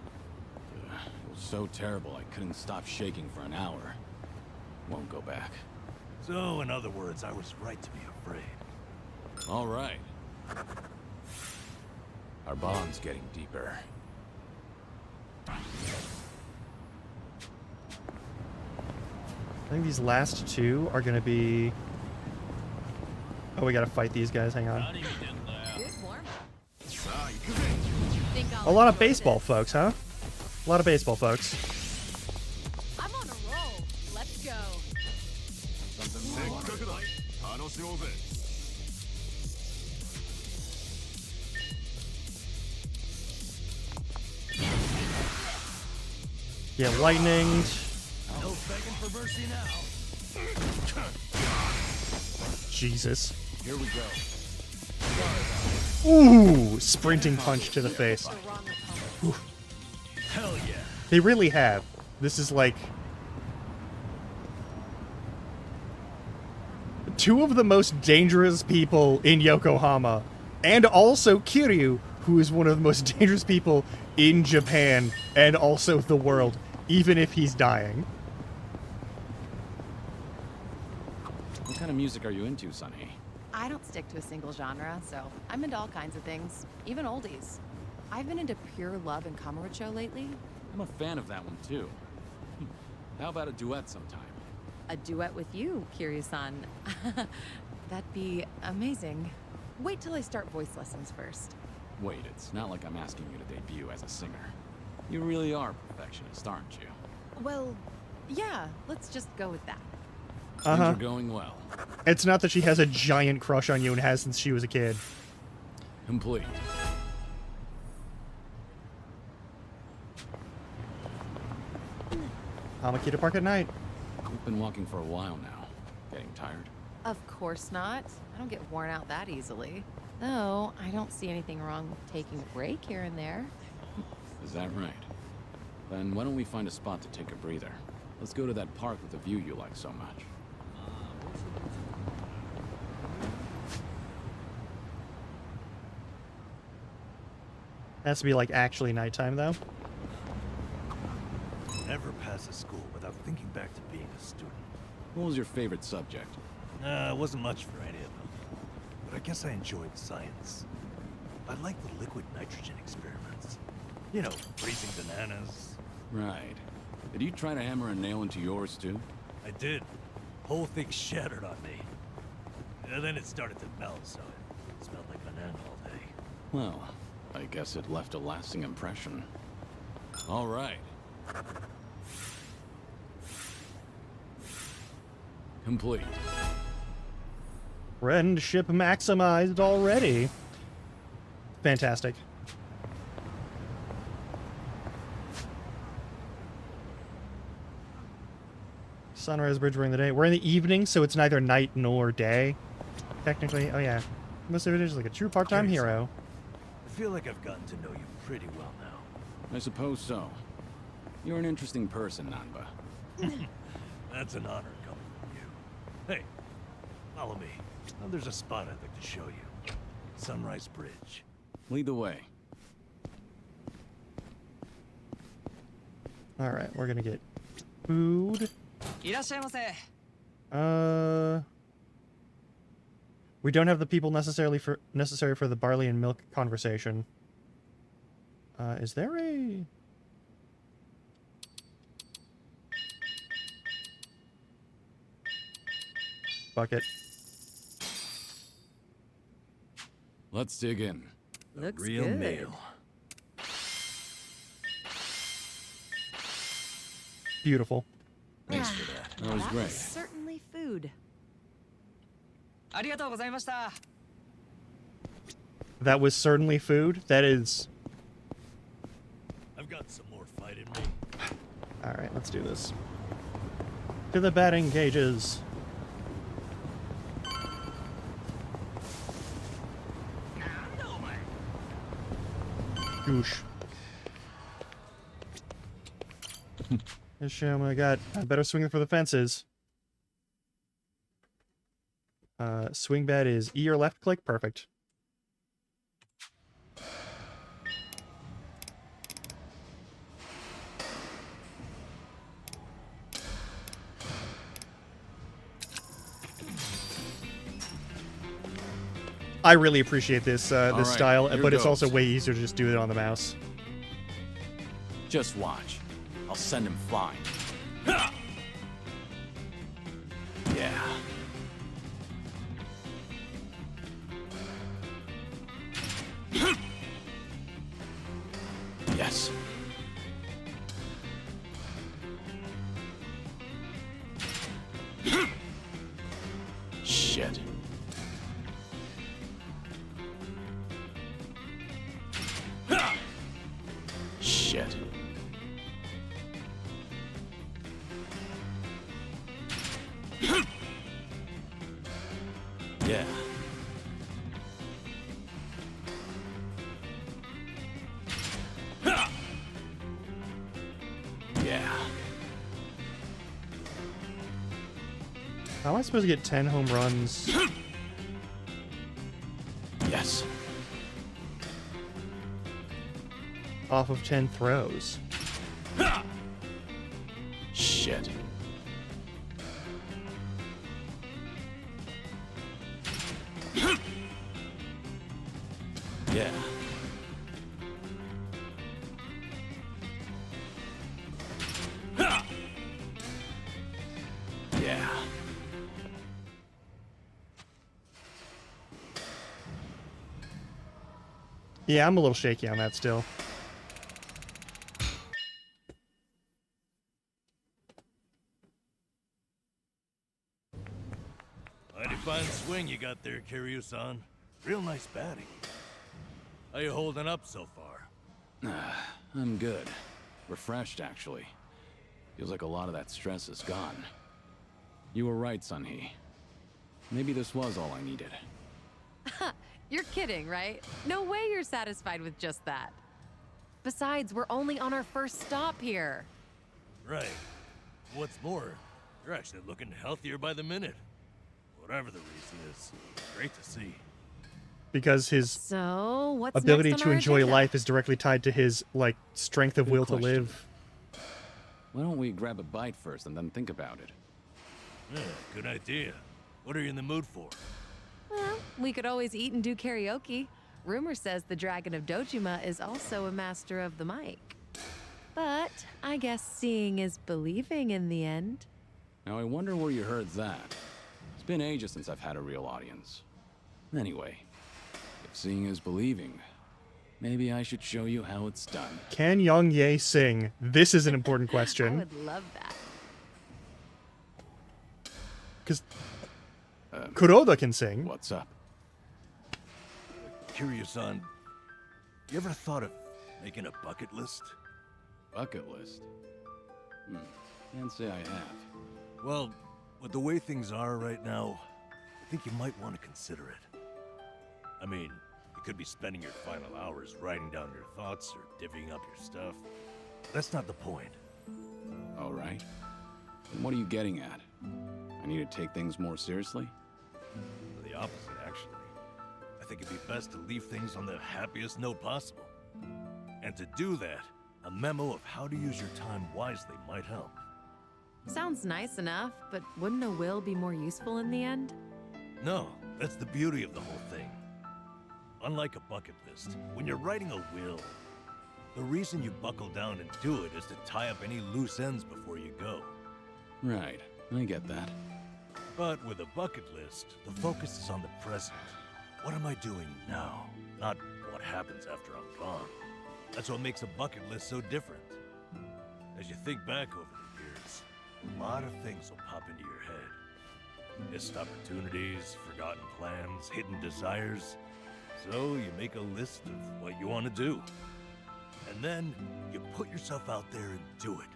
It was so terrible I couldn't stop shaking for an hour. Won't go back. So, in other words, I was right to be afraid. All right. Our bond's getting deeper. I think these last two are going to be... Oh, we got to fight these guys. Hang on. Good warm. A lot of baseball folks, huh? A lot of baseball, folks. I'm on a roll. Let's go. Yeah, lightning. No begging for mercy now. Jesus. Here we go. Ooh, sprinting punch to the face. Hell yeah. They really have. This is like two of the most dangerous people in Yokohama, and also Kiryu, who is one of the most dangerous people in Japan and also the world, even if he's dying. What kind of music are you into, Sunny? I don't stick to a single genre, so I'm into all kinds of things, even oldies. I've been into Pure Love and Kamurocho lately. I'm a fan of that one, too. How about a duet sometime? A duet with you, Kiryu-san. That'd be amazing. Wait till I start voice lessons first. Wait, it's not like I'm asking you to debut as a singer. You really are a perfectionist, aren't you? Well, yeah, let's just go with that. Uh-huh. Things are going well. It's not that she has a giant crush on you and has since she was a kid. Complete. Hamakita Park at night. We've been walking for a while now. Getting tired? Of course not. I don't get worn out that easily. Though, I don't see anything wrong with taking a break here and there. Is that right? Then why don't we find a spot to take a breather? Let's go to that park with the view you like so much. Has to be like actually nighttime though. Never pass a school without thinking back to being a student. What was your favorite subject? It wasn't much for any of them. But I guess I enjoyed science. I liked the liquid nitrogen experiments. You know, freezing bananas. Right. Did you try to hammer a nail into yours, too? I did. Whole thing shattered on me. And then it started to melt, so it smelled like banana all day. Well, I guess it left a lasting impression. All right. Complete. Friendship maximized already. Fantastic. Sunrise Bridge during the day. We're in the evening, so it's neither night nor day. Technically, oh yeah. Most of it is like a true part-time Curious. hero. I feel like I've gotten to know you pretty well now. I suppose so. You're an interesting person, Nanba. That's an honor coming from you. Hey, follow me. Now, there's a spot I'd like to show you. Sunrise Bridge. Lead the way. Alright, we're gonna get food. We don't have the people necessary for the barley and milk conversation. Is there a... bucket? Let's dig in. Looks Real good. meal. Beautiful. Thanks for that. That was great. Certainly food. That was certainly food. That is... I've got some more fight in me. Alright, let's do this. To the batting cages. Goosh. Oh my god. I better swing for the fences. Swing bat is E or left click. Perfect. I really appreciate this right, this style, here but it's also goes. way easier to just do it on the mouse. Just watch. I'll send him flying. Yeah. Yes. Yeah. Yeah. How am I supposed to get 10 home runs? Yes. Off of 10 throws? Shit. Yeah. Yeah. Yeah, I'm a little shaky on that still. Mighty fine swing you got there, Kiryu-san. Real nice batting. How you holding up so far? I'm good. Refreshed, actually. Feels like a lot of that stress is gone. You were right, Sun-Hee. Maybe this was all I needed. You're kidding, right? No way you're satisfied with just that. Besides, we're only on our first stop here. Right. What's more, you're actually looking healthier by the minute. Whatever the reason is, great to see. Because his So, what's ability next on to our enjoy agenda? life is directly tied to his, like, strength of Good will question. to live. Why don't we grab a bite first and then think about it? Yeah, good idea. What are you in the mood for? Well, we could always eat and do karaoke. Rumor says the Dragon of Dojima is also a master of the mic. But I guess seeing is believing in the end. Now I wonder where you heard that. It's been ages since I've had a real audience. Anyway, if seeing is believing, maybe I should show you how it's done. Can Young Ye sing? This is an important I question. would love that. Because Kuroda can sing. What's up? Kiryu-san, you ever thought of making a bucket list? Bucket list? Can't say I have. Well, with the way things are right now, I think you might want to consider it. I mean, you could be spending your final hours writing down your thoughts or divvying up your stuff. That's not the point. All right. Then what are you getting at? I need to take things more seriously? The opposite, actually. I think it'd be best to leave things on the happiest note possible. And to do that, a memo of how to use your time wisely might help. Sounds nice enough, but wouldn't a will be more useful in the end? No, that's the beauty of the whole thing. Unlike a bucket list, when you're writing a will, the reason you buckle down and do it is to tie up any loose ends before you go. Right, I get that. But with a bucket list, the focus is on the present. What am I doing now? Not what happens after I'm gone. That's what makes a bucket list so different. As you think back over the years, a lot of things will pop into your head. Missed opportunities, forgotten plans, hidden desires. So you make a list of what you want to do. And then you put yourself out there and do it.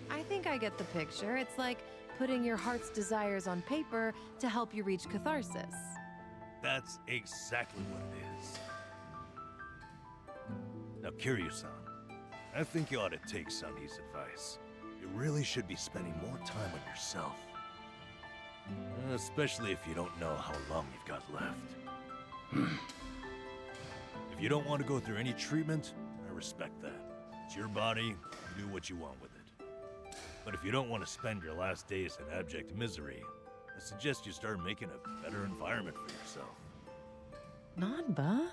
I think I get the picture. It's like putting your heart's desires on paper to help you reach catharsis. That's exactly what it is. Now, Kiryu-san, I think you ought to take Sun-Hee's advice. You really should be spending more time on yourself. Especially if you don't know how long you've got left. If you don't want to go through any treatment, I respect that. It's your body, you do what you want with it. But if you don't want to spend your last days in abject misery, I suggest you start making a better environment for yourself. Nanba?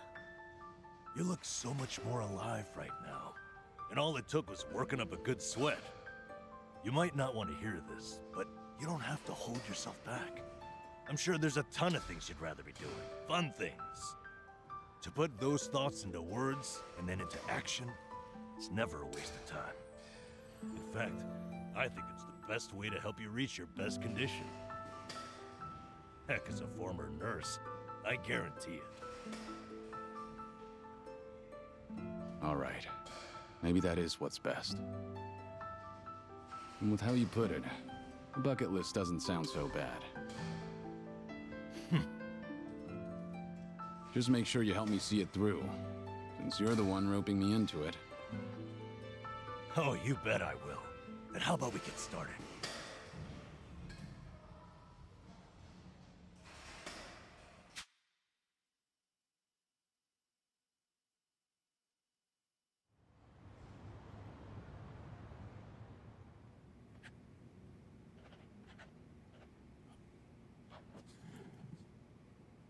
You look so much more alive right now. And all it took was working up a good sweat. You might not want to hear this, but you don't have to hold yourself back. I'm sure there's a ton of things you'd rather be doing. Fun things. To put those thoughts into words and then into action, it's never a waste of time. In fact, I think it's the best way to help you reach your best condition. Heck, as a former nurse, I guarantee it. All right. Maybe that is what's best. And with how you put it, a bucket list doesn't sound so bad. Just make sure you help me see it through, since you're the one roping me into it. Oh, you bet I will. Then how about we get started?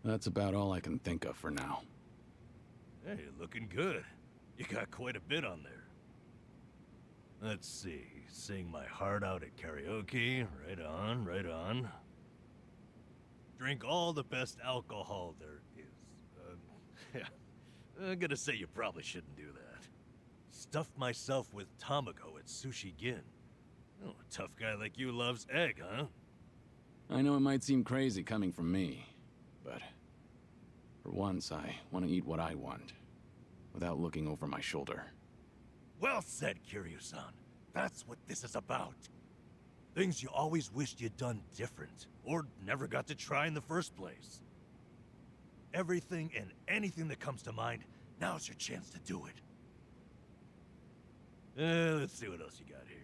That's about all I can think of for now. Hey, looking good. You got quite a bit on there. Let's see. Sing my heart out at karaoke. Right on, right on. Drink all the best alcohol there is. Yeah. I'm gonna say you probably shouldn't do that. Stuff myself with Tamako at Sushi Gin. Oh, a tough guy like you loves egg, huh? I know it might seem crazy coming from me, but for once I want to eat what I want, without looking over my shoulder. Well said, Kiryu-san. That's what this is about. Things you always wished you'd done different, or never got to try in the first place. Everything and anything that comes to mind, now's your chance to do it. Let's see what else you got here.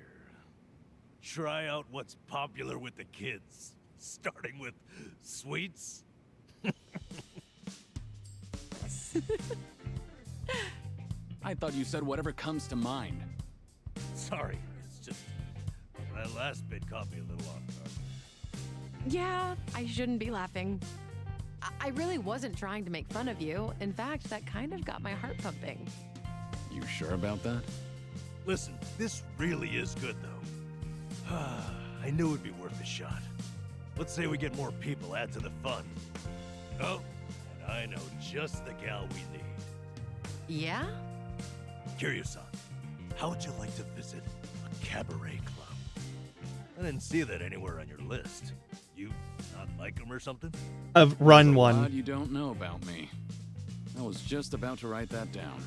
Try out what's popular with the kids, starting with sweets. I thought you said whatever comes to mind. Sorry, it's just that last bit caught me a little off guard. Yeah, I shouldn't be laughing. I really wasn't trying to make fun of you. In fact, that kind of got my heart pumping. You sure about that? Listen, this really is good, though. I knew it'd be worth a shot. Let's say we get more people, add to the fun. Oh, and I know just the gal we need. Yeah? Kiryu-san, how would you like to visit a cabaret club? I didn't see that anywhere on your list. You not like them or something? I've run There's a one. lot you don't know about me. I was just about to write that down.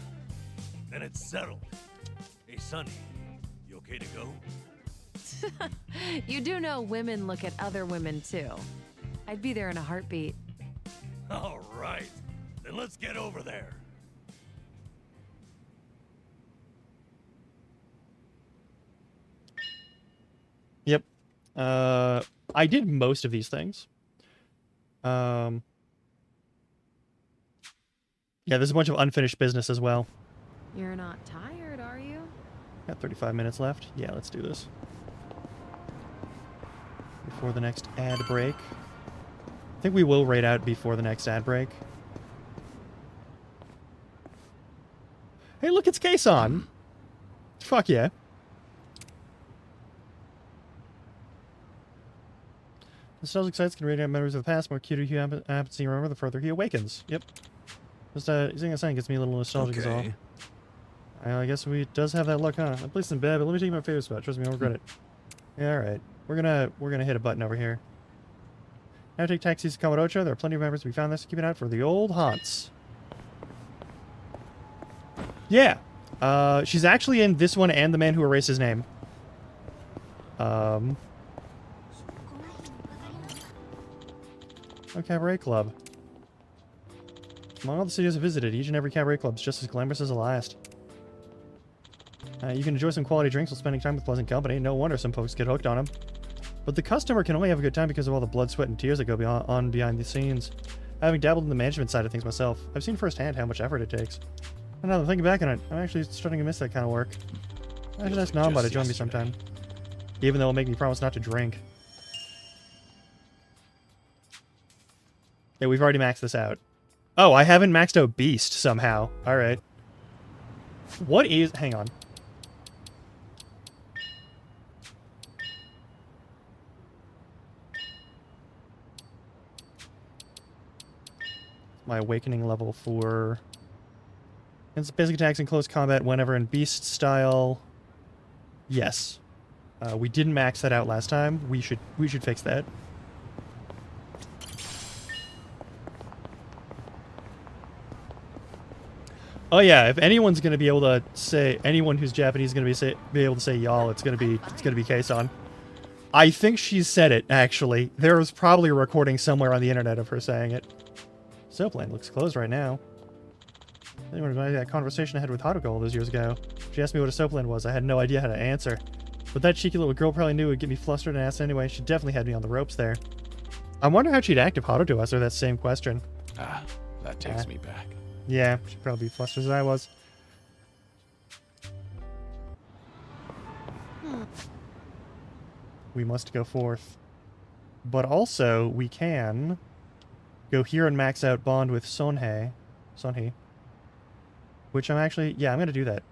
Then it's settled. Hey, Sonny, you okay to go? You do know women look at other women too. I'd be there in a heartbeat. All right, then let's get over there. Yep. I did most of these things. Yeah, there's a bunch of unfinished business as well. You're not tired, are you? Got 35 minutes left. Yeah, let's do this. Before the next ad break. I think we will raid out before the next ad break. Hey, look, it's Kason. Fuck yeah. Nostalgic sites can radiate memories of the past. More cuter he happens to remember, the further he awakens. Yep. Just using a sign gets me a little nostalgic as all. Okay. I guess we does have that luck, huh? I'm placed in bed, but let me take my favorite spot. Trust me, I won't regret it. Yeah, all right. We're gonna hit a button over here. Now take taxis to Kamurocho. There are plenty of members to be found there, so keep an eye out for the old haunts. Yeah. She's actually in this one and The Man Who Erased His Name. Oh, Cabaret Club. Among all the studios I visited, each and every cabaret club is just as glamorous as the last. You can enjoy some quality drinks while spending time with pleasant company. No wonder some folks get hooked on them. But the customer can only have a good time because of all the blood, sweat, and tears that go on behind the scenes. Having dabbled in the management side of things myself, I've seen firsthand how much effort it takes. And now that I'm thinking back on it, I'm actually starting to miss that kind of work. I should ask Namba to join me sometime. Even though it'll make me promise not to drink. Yeah, we've already maxed this out. Oh, I haven't maxed out Beast somehow. Alright. What is... Hang on. My awakening level for... It's basic attacks in close combat whenever in Beast style. Yes. We didn't max that out last time. We should fix that. Oh yeah, if anyone's gonna be able to say, anyone who's Japanese is gonna be able to say y'all, it's gonna be Kason. I think she said it actually. There was probably a recording somewhere on the internet of her saying it. Soapland looks closed right now. Anyone remember that conversation I had with Haruka all those years ago? She asked me what a soapland was. I had no idea how to answer. But that cheeky little girl probably knew it would get me flustered and asked anyway. She definitely had me on the ropes there. I wonder how she'd act if Haruto asked her that same question. Ah, that takes me back. Yeah, she'd probably be flustered as I was. We must go forth. But also, we can go here and max out bond with Sonhei. Which I'm actually... Yeah, I'm going to do that.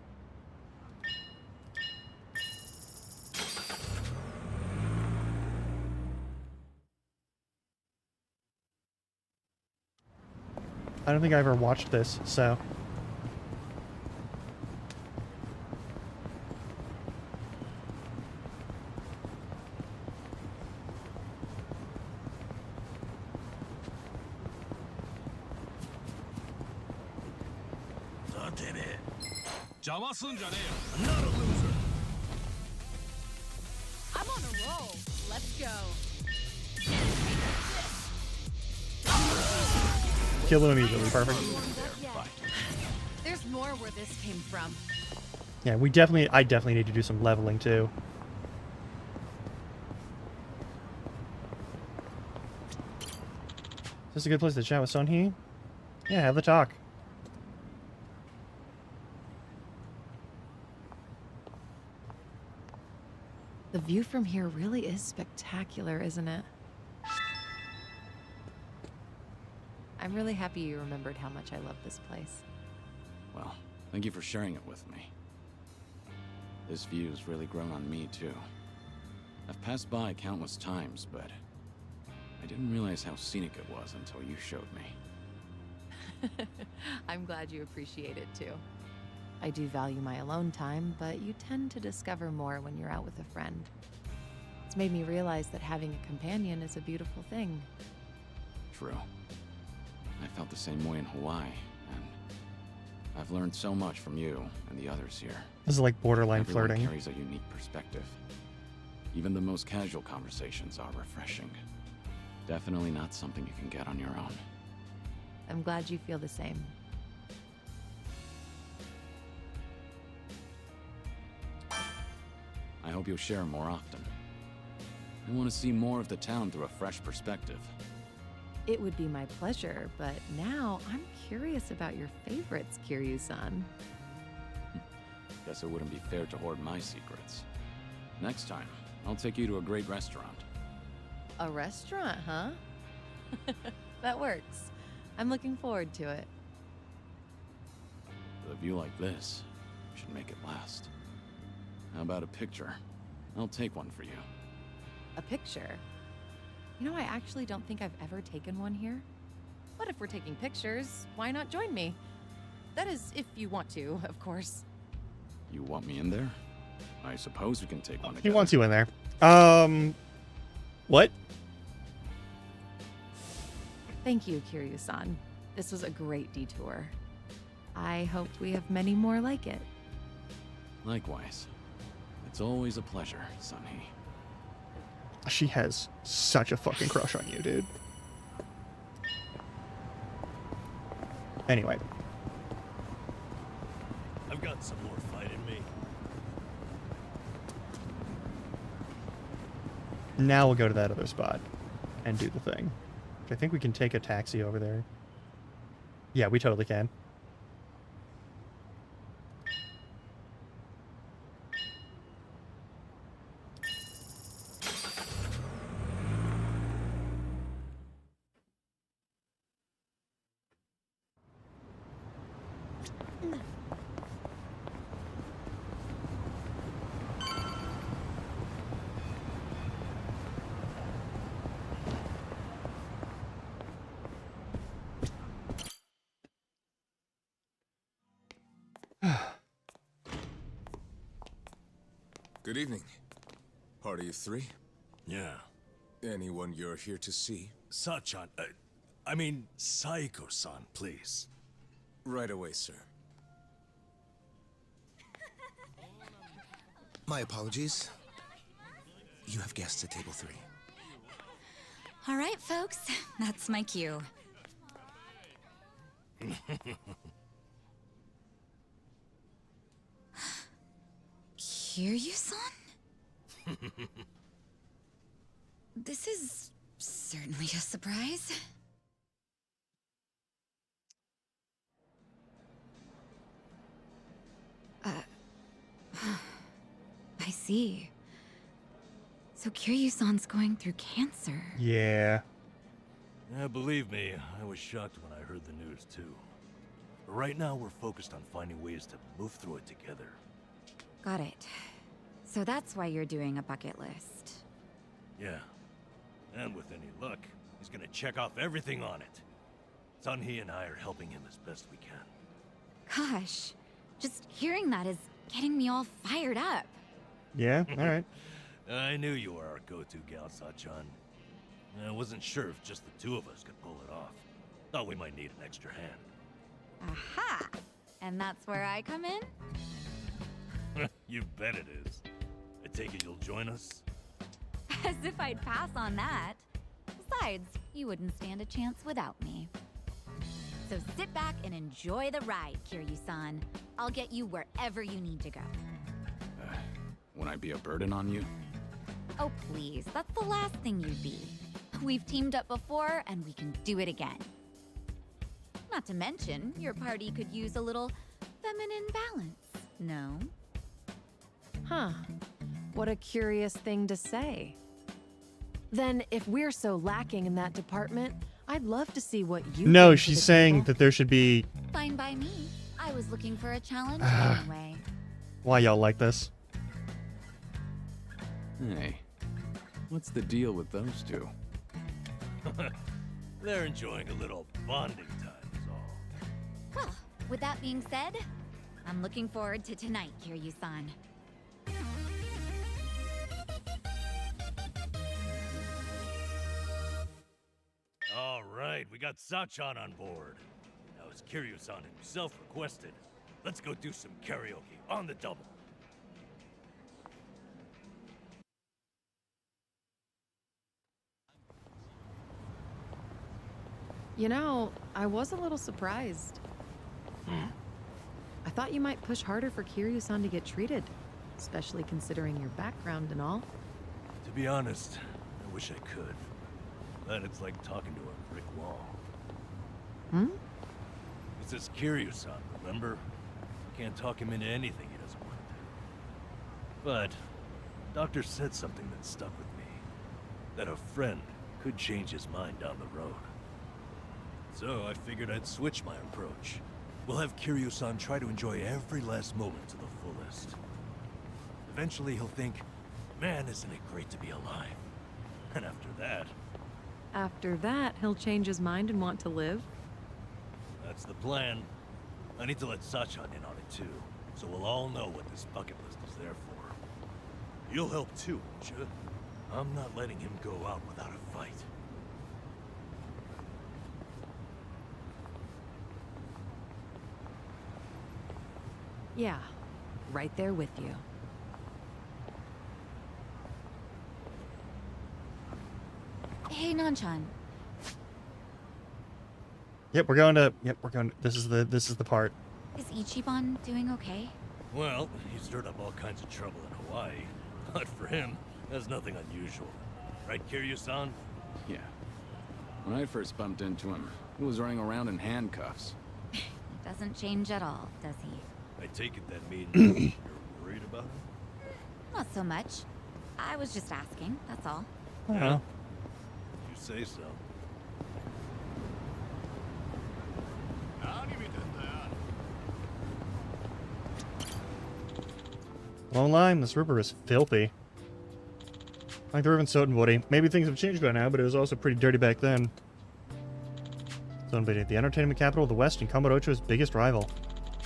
I don't think I ever watched this, so... I'm not a loser. I'm on a roll. Let's go. Kill him immediately, perfect. There's more where this came from. Yeah, I definitely need to do some leveling too. Is this a good place to chat with Sonhei? Yeah, have the talk. The view from here really is spectacular, isn't it? I'm really happy you remembered how much I love this place. Well, thank you for sharing it with me. This view's really grown on me, too. I've passed by countless times, but I didn't realize how scenic it was until you showed me. I'm glad you appreciate it too. I do value my alone time, but you tend to discover more when you're out with a friend. It's made me realize that having a companion is a beautiful thing. True. I felt the same way in Hawaii, and I've learned so much from you and the others here. This is like borderline Everyone flirting. carries a unique perspective. Even the most casual conversations are refreshing. Definitely not something you can get on your own. I'm glad you feel the same. I hope you'll share more often. I want to see more of the town through a fresh perspective. It would be my pleasure, but now I'm curious about your favorites, Kiryu-san. Guess it wouldn't be fair to hoard my secrets. Next time, I'll take you to a great restaurant. A restaurant, huh? That works. I'm looking forward to it. With a view like this, should make it last. How about a picture? I'll take one for you. A picture? You know, I actually don't think I've ever taken one here. But if we're taking pictures, why not join me? That is, if you want to, of course. You want me in there? I suppose we can take one He together. wants you in there. What? Thank you, Kiryu-san. This was a great detour. I hope we have many more like it. Likewise. It's always a pleasure, Sonhei. She has such a fucking crush on you, dude. Anyway. I've got some more fight in me. Now we'll go to that other spot and do the thing. Which I think we can take a taxi over there. Yeah, we totally can. Good evening. Party of three? Yeah. Anyone you're here to see? Sachan, I mean, Saiko-san, please. Right away, sir. My apologies. You have guests at table 3. All right, folks. That's my cue. Kiryu-san? This is certainly a surprise. I see. So Kiryu-san's going through cancer. Yeah. Yeah, believe me, I was shocked when I heard the news too. But right now we're focused on finding ways to move through it together. Got it. So that's why you're doing a bucket list. Yeah. And with any luck, he's gonna check off everything on it. Sunhee and I are helping him as best we can. Gosh, just hearing that is getting me all fired up. Yeah? Alright. I knew you were our go-to gal, Sachan. I wasn't sure if just the two of us could pull it off. Thought we might need an extra hand. Aha! And that's where I come in? You bet it is. I take it you'll join us? As if I'd pass on that. Besides, you wouldn't stand a chance without me. So sit back and enjoy the ride, Kiryu-san. I'll get you wherever you need to go. Won't I be a burden on you? Oh, please, that's the last thing you'd be. We've teamed up before, and we can do it again. Not to mention, your party could use a little feminine balance, no? Huh. What a curious thing to say. Then, if we're so lacking in that department, I'd love to see what you No, bring to she's the saying table. that there should be... Fine by me. I was looking for a challenge anyway. Why y'all like this? Hey, what's the deal with those two? They're enjoying a little bonding time is all. Well, with that being said, I'm looking forward to tonight, Kiryu-san. All right, we got Sachan on board. Now, as Kiryu-san himself requested, let's go do some karaoke on the double. You know, I was a little surprised. I thought you might push harder for Kiryu-san to get treated, especially considering your background and all. To be honest, I wish I could. But it's like talking to a brick wall. It's this Kiryu-san, remember? Can't talk him into anything he doesn't want to do. But, Doctor said something that stuck with me. That a friend could change his mind down the road. So I figured I'd switch my approach. We'll have Kiryu-san try to enjoy every last moment to the fullest. Eventually he'll think, man, isn't it great to be alive? And After that, he'll change his mind and want to live? that's the plan. I need to let Sachan in on it too, so we'll all know what this bucket list is there for. You'll help too, won't you? I'm not letting him go out without a fight. Yeah, right there with you. Hey, Nanchan. Yep, we're going to... This is the part. Is Ichiban doing okay? Well, he stirred up all kinds of trouble in Hawaii. But for him, that's nothing unusual. Right, Kiryu-san? Yeah. When I first bumped into him, he was running around in handcuffs. Doesn't change at all, does he? I take it that means you're worried about him? Not so much. I was just asking, that's all. I don't know. You say so. Long line, this river is filthy. Like the river in Sotenbori. Maybe things have changed by now, but it was also pretty dirty back then. Sotenbori, the entertainment capital of the West and Kamurocho's biggest rival.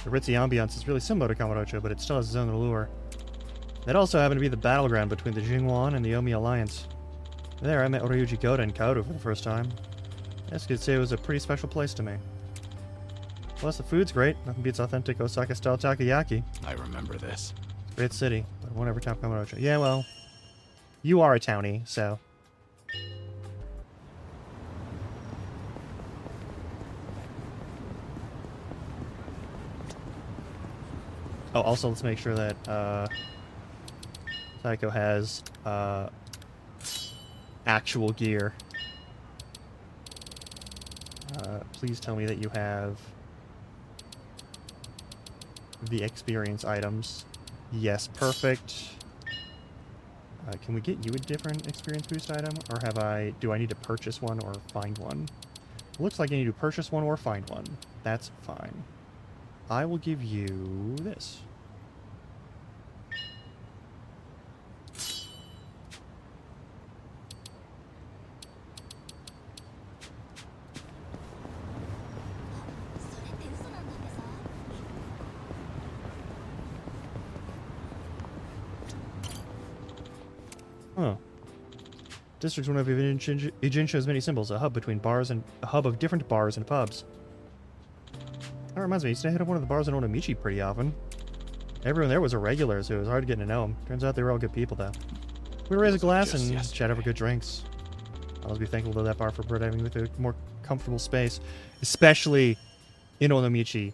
The ritzy ambiance is really similar to Kamurocho, but it still has its own allure. That also happened to be the battleground between the Jingwan and the Omi Alliance. There, I met Ryuji Goda and Kaoru for the first time. I guess you could say it was a pretty special place to me. Plus, the food's great. Nothing beats authentic Osaka-style takoyaki. I remember this. Great city, but it won't ever top Kamurocho. Yeah, well, you are a townie, so. Oh, also let's make sure that Psycho has actual gear. Please tell me that you have the experience items. Yes, perfect. Can we get you a different experience boost item, or do I need to purchase one or find one? Looks like I need to purchase one or find one. That's fine. I will give you this. Huh. District's one of Ijincho's many symbols, a hub of different bars and pubs. That reminds me, I used to hit up one of the bars in Onomichi pretty often. Everyone there was a regular, so it was hard getting to know them. Turns out they were all good people, though. We raise a glass and chat over good drinks. I'll always be thankful to that bar for providing me with a more comfortable space, especially in Onomichi.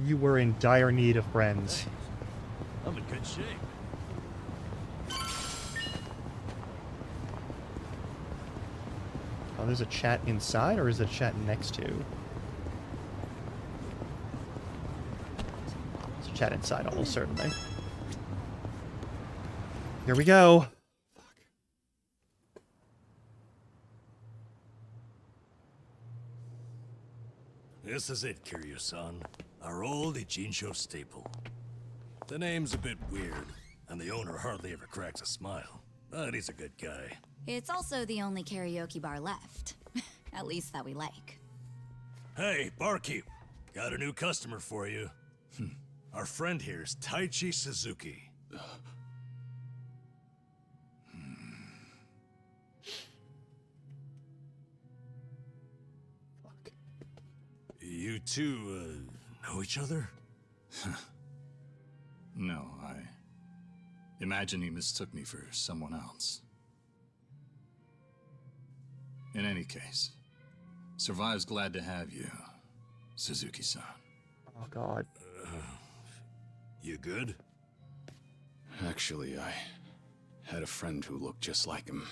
You were in dire need of friends. I'm in good shape. Oh, there's a chat inside, or is it a chat next to? It's a chat inside, almost certainly. Here we go. This is it, Kiryu-san. Our old Ijincho staple. The name's a bit weird, and the owner hardly ever cracks a smile. But he's a good guy. It's also the only karaoke bar left. At least that we like. Hey, barkeep. Got a new customer for you. Our friend here is Taichi Suzuki. You two, know each other? No, I imagine he mistook me for someone else. In any case, Survive's glad to have you, Suzuki-san. Oh, God. You good? Actually, I had a friend who looked just like him.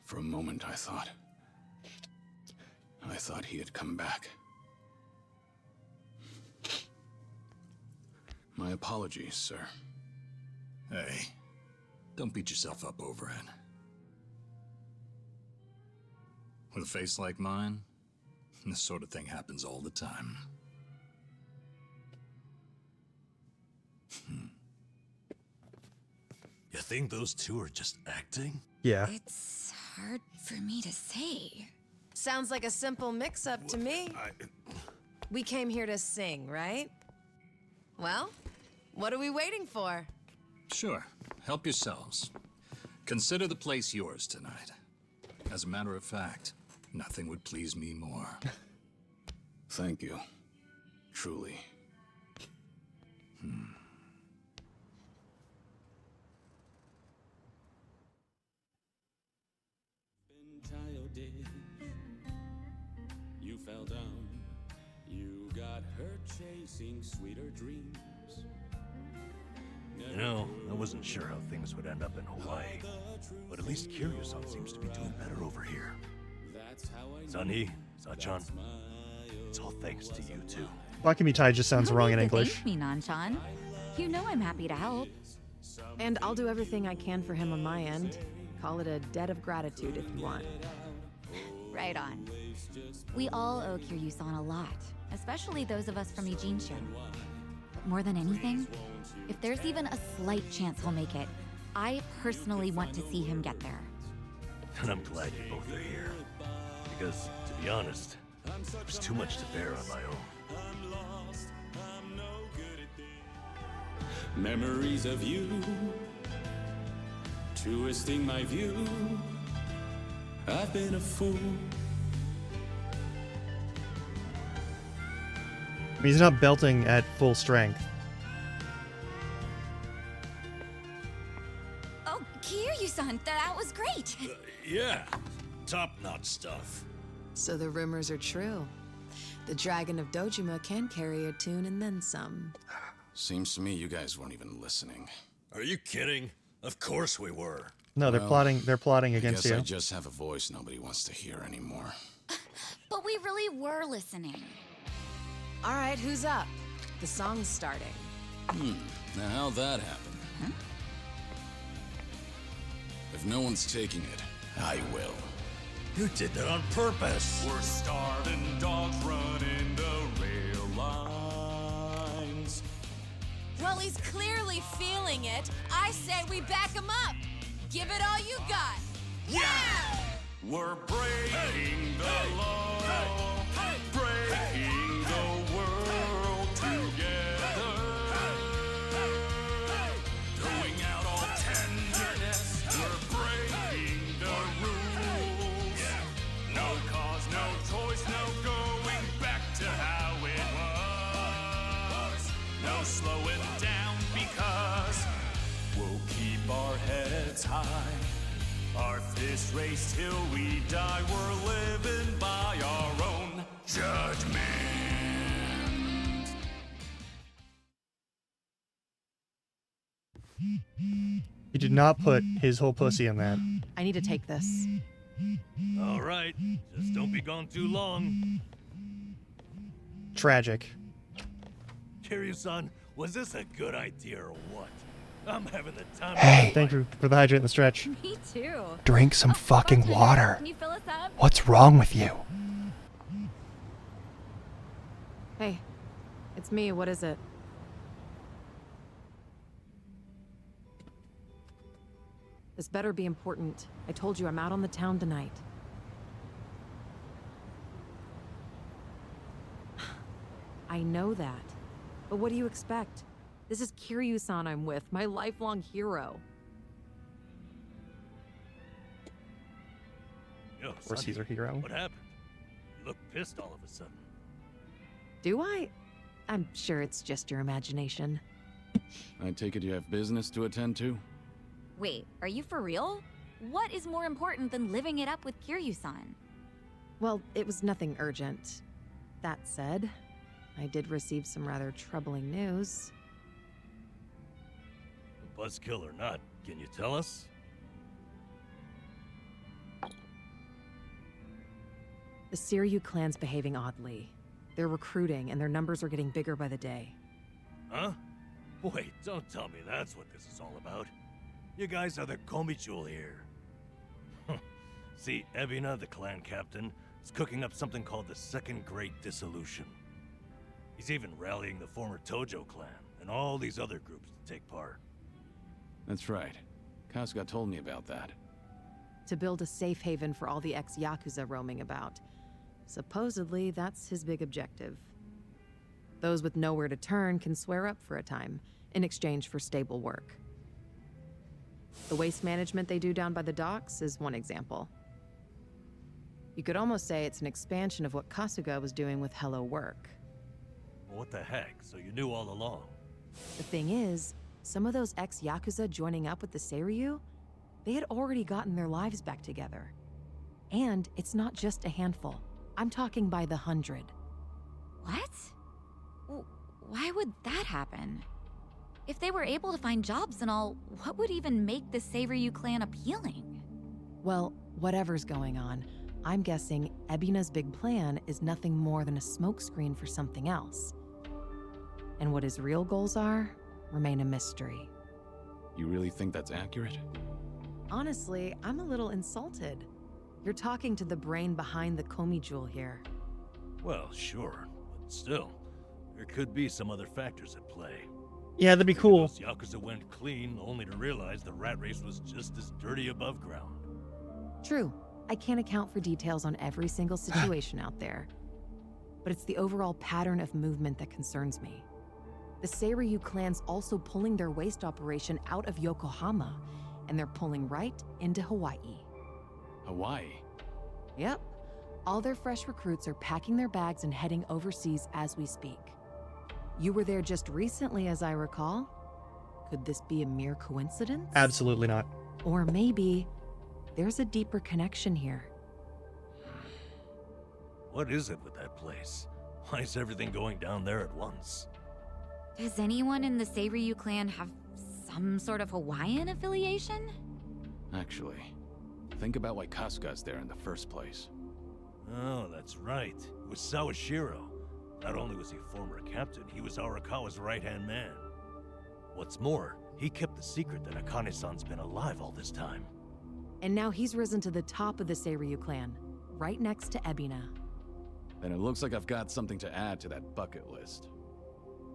For a moment, I thought he had come back. My apologies, sir. Hey, don't beat yourself up over it. With a face like mine, this sort of thing happens all the time. You think those two are just acting? Yeah. It's hard for me to say. Sounds like a simple mix-up to me. We came here to sing, right? Well, what are we waiting for? Sure, help yourselves. Consider the place yours tonight. As a matter of fact, nothing would please me more. Thank you. Truly. You fell down. You got hurt chasing sweeter dreams. You know, I wasn't sure how things would end up in Hawaii. But at least Kiryu-san seems to be doing better over here. Sunny, Sachan, it's all thanks to you two. Bakamitai just sounds wrong in English. Thank me, Nanchan. You know I'm happy to help. And I'll do everything I can for him on my end. Call it a debt of gratitude if you want. Right on. We all owe Kiryu-san a lot, especially those of us from Ijincho. But more than anything, if there's even a slight chance he'll make it, I personally want to see him get there. And I'm glad you both are here. Because, to be honest, it was too much to bear on my own. Memories of you, twisting my view. I've been a fool. He's not belting at full strength. Oh, Kiryu-san, that was great. Yeah, top-notch stuff. So the rumors are true. The Dragon of Dojima can carry a tune and then some. Seems to me you guys weren't even listening. Are you kidding? Of course we were. No, they're plotting. They're plotting I against guess you. I just have a voice nobody wants to hear anymore. But we really were listening. All right, who's up? The song's starting. Now how'd that happen? Huh? If no one's taking it, I will. You did that on purpose. We're starving dogs running the rail lines. Well, he's clearly feeling it. I say we back him up. Give it all you got. Yeah! We're breaking the law, breaking the world together. Throwing out all tenderness, we're breaking the rules. No cause, no choice, no going back to how it was. No slowing down because we'll keep our heads high. Our fist race till we die. We're living by our own judgment. He did not put his whole pussy in that. I need to take this. All right, just don't be gone too long. Tragic. Kiryu-san, was this a good idea or what? I'm having the time. Hey. Thank you for the hydrate in the stretch. Me too. Drink some fucking water. Can you fill us up? What's wrong with you? Hey, it's me. What is it? This better be important. I told you I'm out on the town tonight. I know that. But what do you expect? This is Kiryu-san I'm with, my lifelong hero. Yo, Or Sonny, Caesar hero. What happened? You look pissed all of a sudden. Do I? I'm sure it's just your imagination. I take it you have business to attend to? Wait, are you for real? What is more important than living it up with Kiryu-san? Well, it was nothing urgent. That said, I did receive some rather troubling news. Buzzkill or not, can you tell us? The Seiryu clan's behaving oddly. They're recruiting, and their numbers are getting bigger by the day. Huh? Wait, don't tell me that's what this is all about. You guys are the Komi-jewel here. See, Ebina, the clan captain, is cooking up something called the Second Great Dissolution. He's even rallying the former Tojo clan and all these other groups to take part. That's right. Kasuga told me about that. To build a safe haven for all the ex-Yakuza roaming about. Supposedly, that's his big objective. Those with nowhere to turn can swear up for a time, in exchange for stable work. The waste management they do down by the docks is one example. You could almost say it's an expansion of what Kasuga was doing with Hello Work. Well, what the heck? So you knew all along? The thing is, some of those ex-Yakuza joining up with the Seiryu, they had already gotten their lives back together. And it's not just a handful. I'm talking by the 100. What? Why would that happen? If they were able to find jobs and all, what would even make the Seiryu clan appealing? Well, whatever's going on, I'm guessing Ebina's big plan is nothing more than a smokescreen for something else. And what his real goals are remain a mystery. You really think that's accurate? Honestly, I'm a little insulted. You're talking to the brain behind the Komi-jewel here. Well, sure, but still, there could be some other factors at play. Yeah, that'd be cool. Those Yakuza went clean, only to realize the rat race was just as dirty above ground. True, I can't account for details on every single situation out there. But it's the overall pattern of movement that concerns me. The Seiryu clan's also pulling their waste operation out of Yokohama, and they're pulling right into Hawaii. Hawaii? Yep. All their fresh recruits are packing their bags and heading overseas as we speak. You were there just recently, as I recall. Could this be a mere coincidence? Absolutely not. Or maybe there's a deeper connection here. What is it with that place? Why is everything going down there at once? Does anyone in the Seiryu clan have some sort of Hawaiian affiliation? Actually, think about why Kasuga's there in the first place. Oh, that's right. It was Sawashiro. Not only was he a former captain, he was Arakawa's right-hand man. What's more, he kept the secret that Akane-san's been alive all this time. And now he's risen to the top of the Seiryu clan, right next to Ebina. Then it looks like I've got something to add to that bucket list.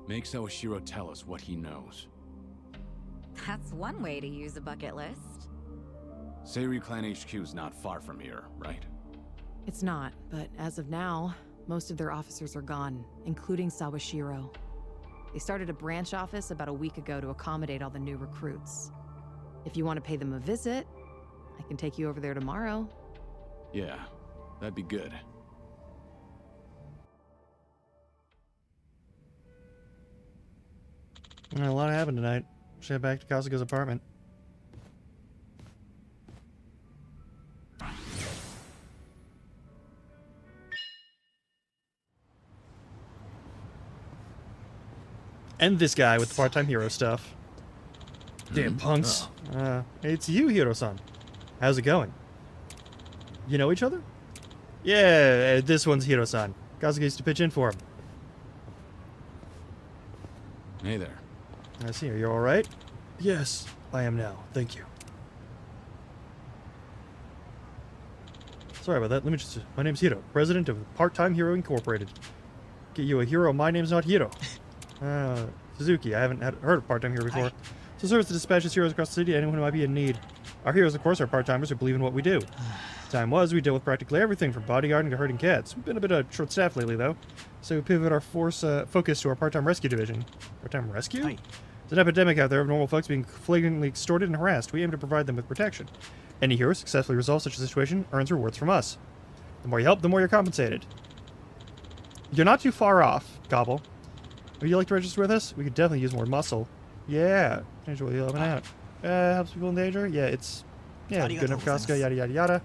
Make Sawashiro tell us what he knows. That's one way to use a bucket list. Seiryu Clan HQ's not far from here, right? It's not, but as of now, most of their officers are gone, including Sawashiro. They started a branch office about a week ago to accommodate all the new recruits. If you want to pay them a visit, I can take you over there tomorrow. Yeah, that'd be good. A lot happened tonight. Should head back to Kasuga's apartment. And this guy with the part-time hero stuff. Damn punks. It's you, Hiro-san. How's it going? You know each other? Yeah, this one's Hiro-san. Kasuga used to pitch in for him. Hey there. I see. Are you alright? Yes, I am now. Thank you. Sorry about that. Let me just... My name's Hiro, president of Part-Time Hero Incorporated. Get you a hero. My name's not Hiro. Suzuki. I haven't heard of Part-Time Hero before. So service to dispatches heroes across the city, anyone who might be in need. Our heroes, of course, are part-timers who believe in what we do. Time was, we dealt with practically everything from bodyguarding to herding cats. We've been a bit short-staffed lately, though. So we pivot our focus to our part-time rescue division. Part-time rescue? There's an epidemic out there of normal folks being flagrantly extorted and harassed. We aim to provide them with protection. Any hero successfully resolves such a situation earns rewards from us. The more you help, the more you're compensated. You're not too far off, Gobble. Would you like to register with us? We could definitely use more muscle. Yeah. Change what you're helping out. Helps people in danger? Yeah, it's... Yeah, good enough for Kasuga, yada yada yada.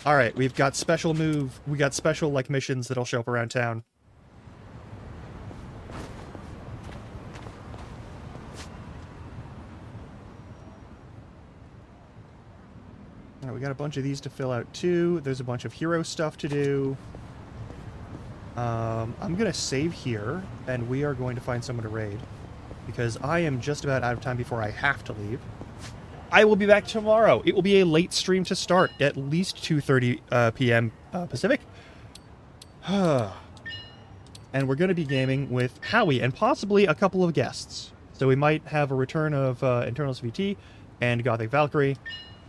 Alright, we've got special move. We got special, like, missions that'll show up around town. Alright, we got a bunch of these to fill out, too. There's a bunch of hero stuff to do. I'm gonna save here, and we are going to find someone to raid. Because I am just about out of time before I have to leave. I will be back tomorrow. It will be a late stream to start, at least 2:30 p.m. Pacific. And we're going to be gaming with Howie and possibly a couple of guests. So we might have a return of Internals VT and Gothic Valkyrie.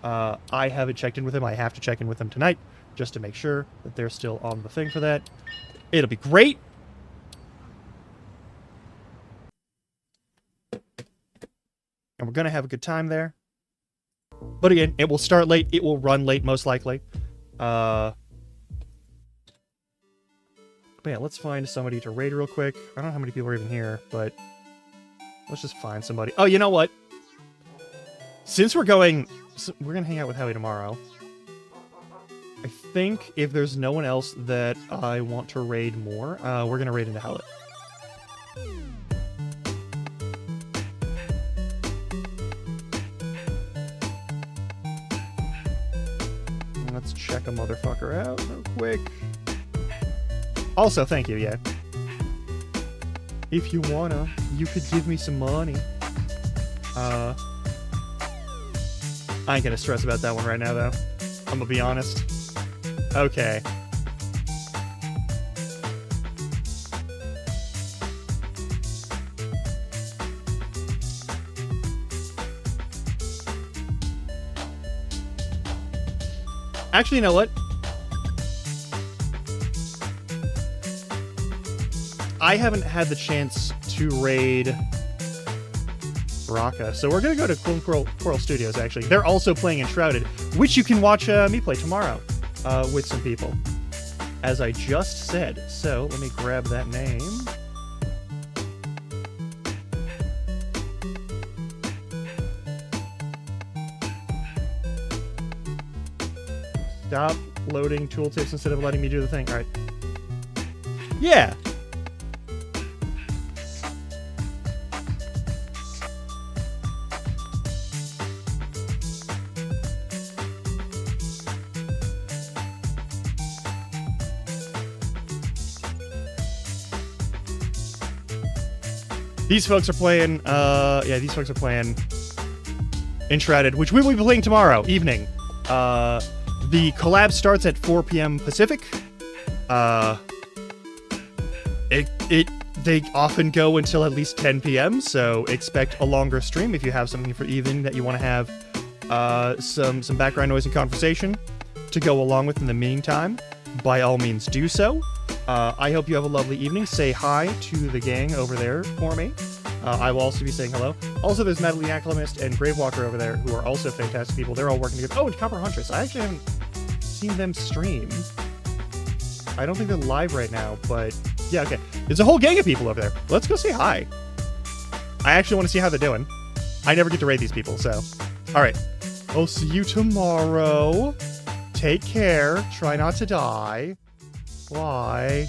I haven't checked in with them. I have to check in with them tonight just to make sure that they're still on the thing for that. It'll be great. And we're going to have a good time there. But again, it will start late. It will run late, most likely. But yeah, let's find somebody to raid real quick. I don't know how many people are even here, but let's just find somebody. Oh, you know what? Since we're going to hang out with Howie tomorrow. I think if there's no one else that I want to raid more, we're going to raid into Howlet. Let's check a motherfucker out real quick. Also, thank you, yeah. If you wanna, you could give me some money. I ain't gonna stress about that one right now, though. I'm gonna be honest. Okay. Actually, you know what? I haven't had the chance to raid Baraka, so we're gonna go to Coral Studios, actually. They're also playing Enshrouded, which you can watch me play tomorrow with some people, as I just said. So let me grab that name. Stop loading tooltips instead of letting me do the thing. All right. Yeah. These folks are playing, these folks are playing Enshrouded, which we will be playing tomorrow evening. The collab starts at 4 p.m. Pacific. They often go until at least 10 p.m., so expect a longer stream if you have something for evening that you want to have some background noise and conversation to go along with in the meantime. By all means, do so. I hope you have a lovely evening. Say hi to the gang over there for me. I will also be saying hello. Also, there's Madeline Acclimist and Gravewalker over there, who are also fantastic people. They're all working together. Oh, and Copper Huntress. I actually haven't seen them stream. I don't think they're live right now, but yeah, okay. There's a whole gang of people over there. Let's go say hi. I actually want to see how they're doing. I never get to raid these people, so. All right. I'll see you tomorrow. Take care. Try not to die. Bye.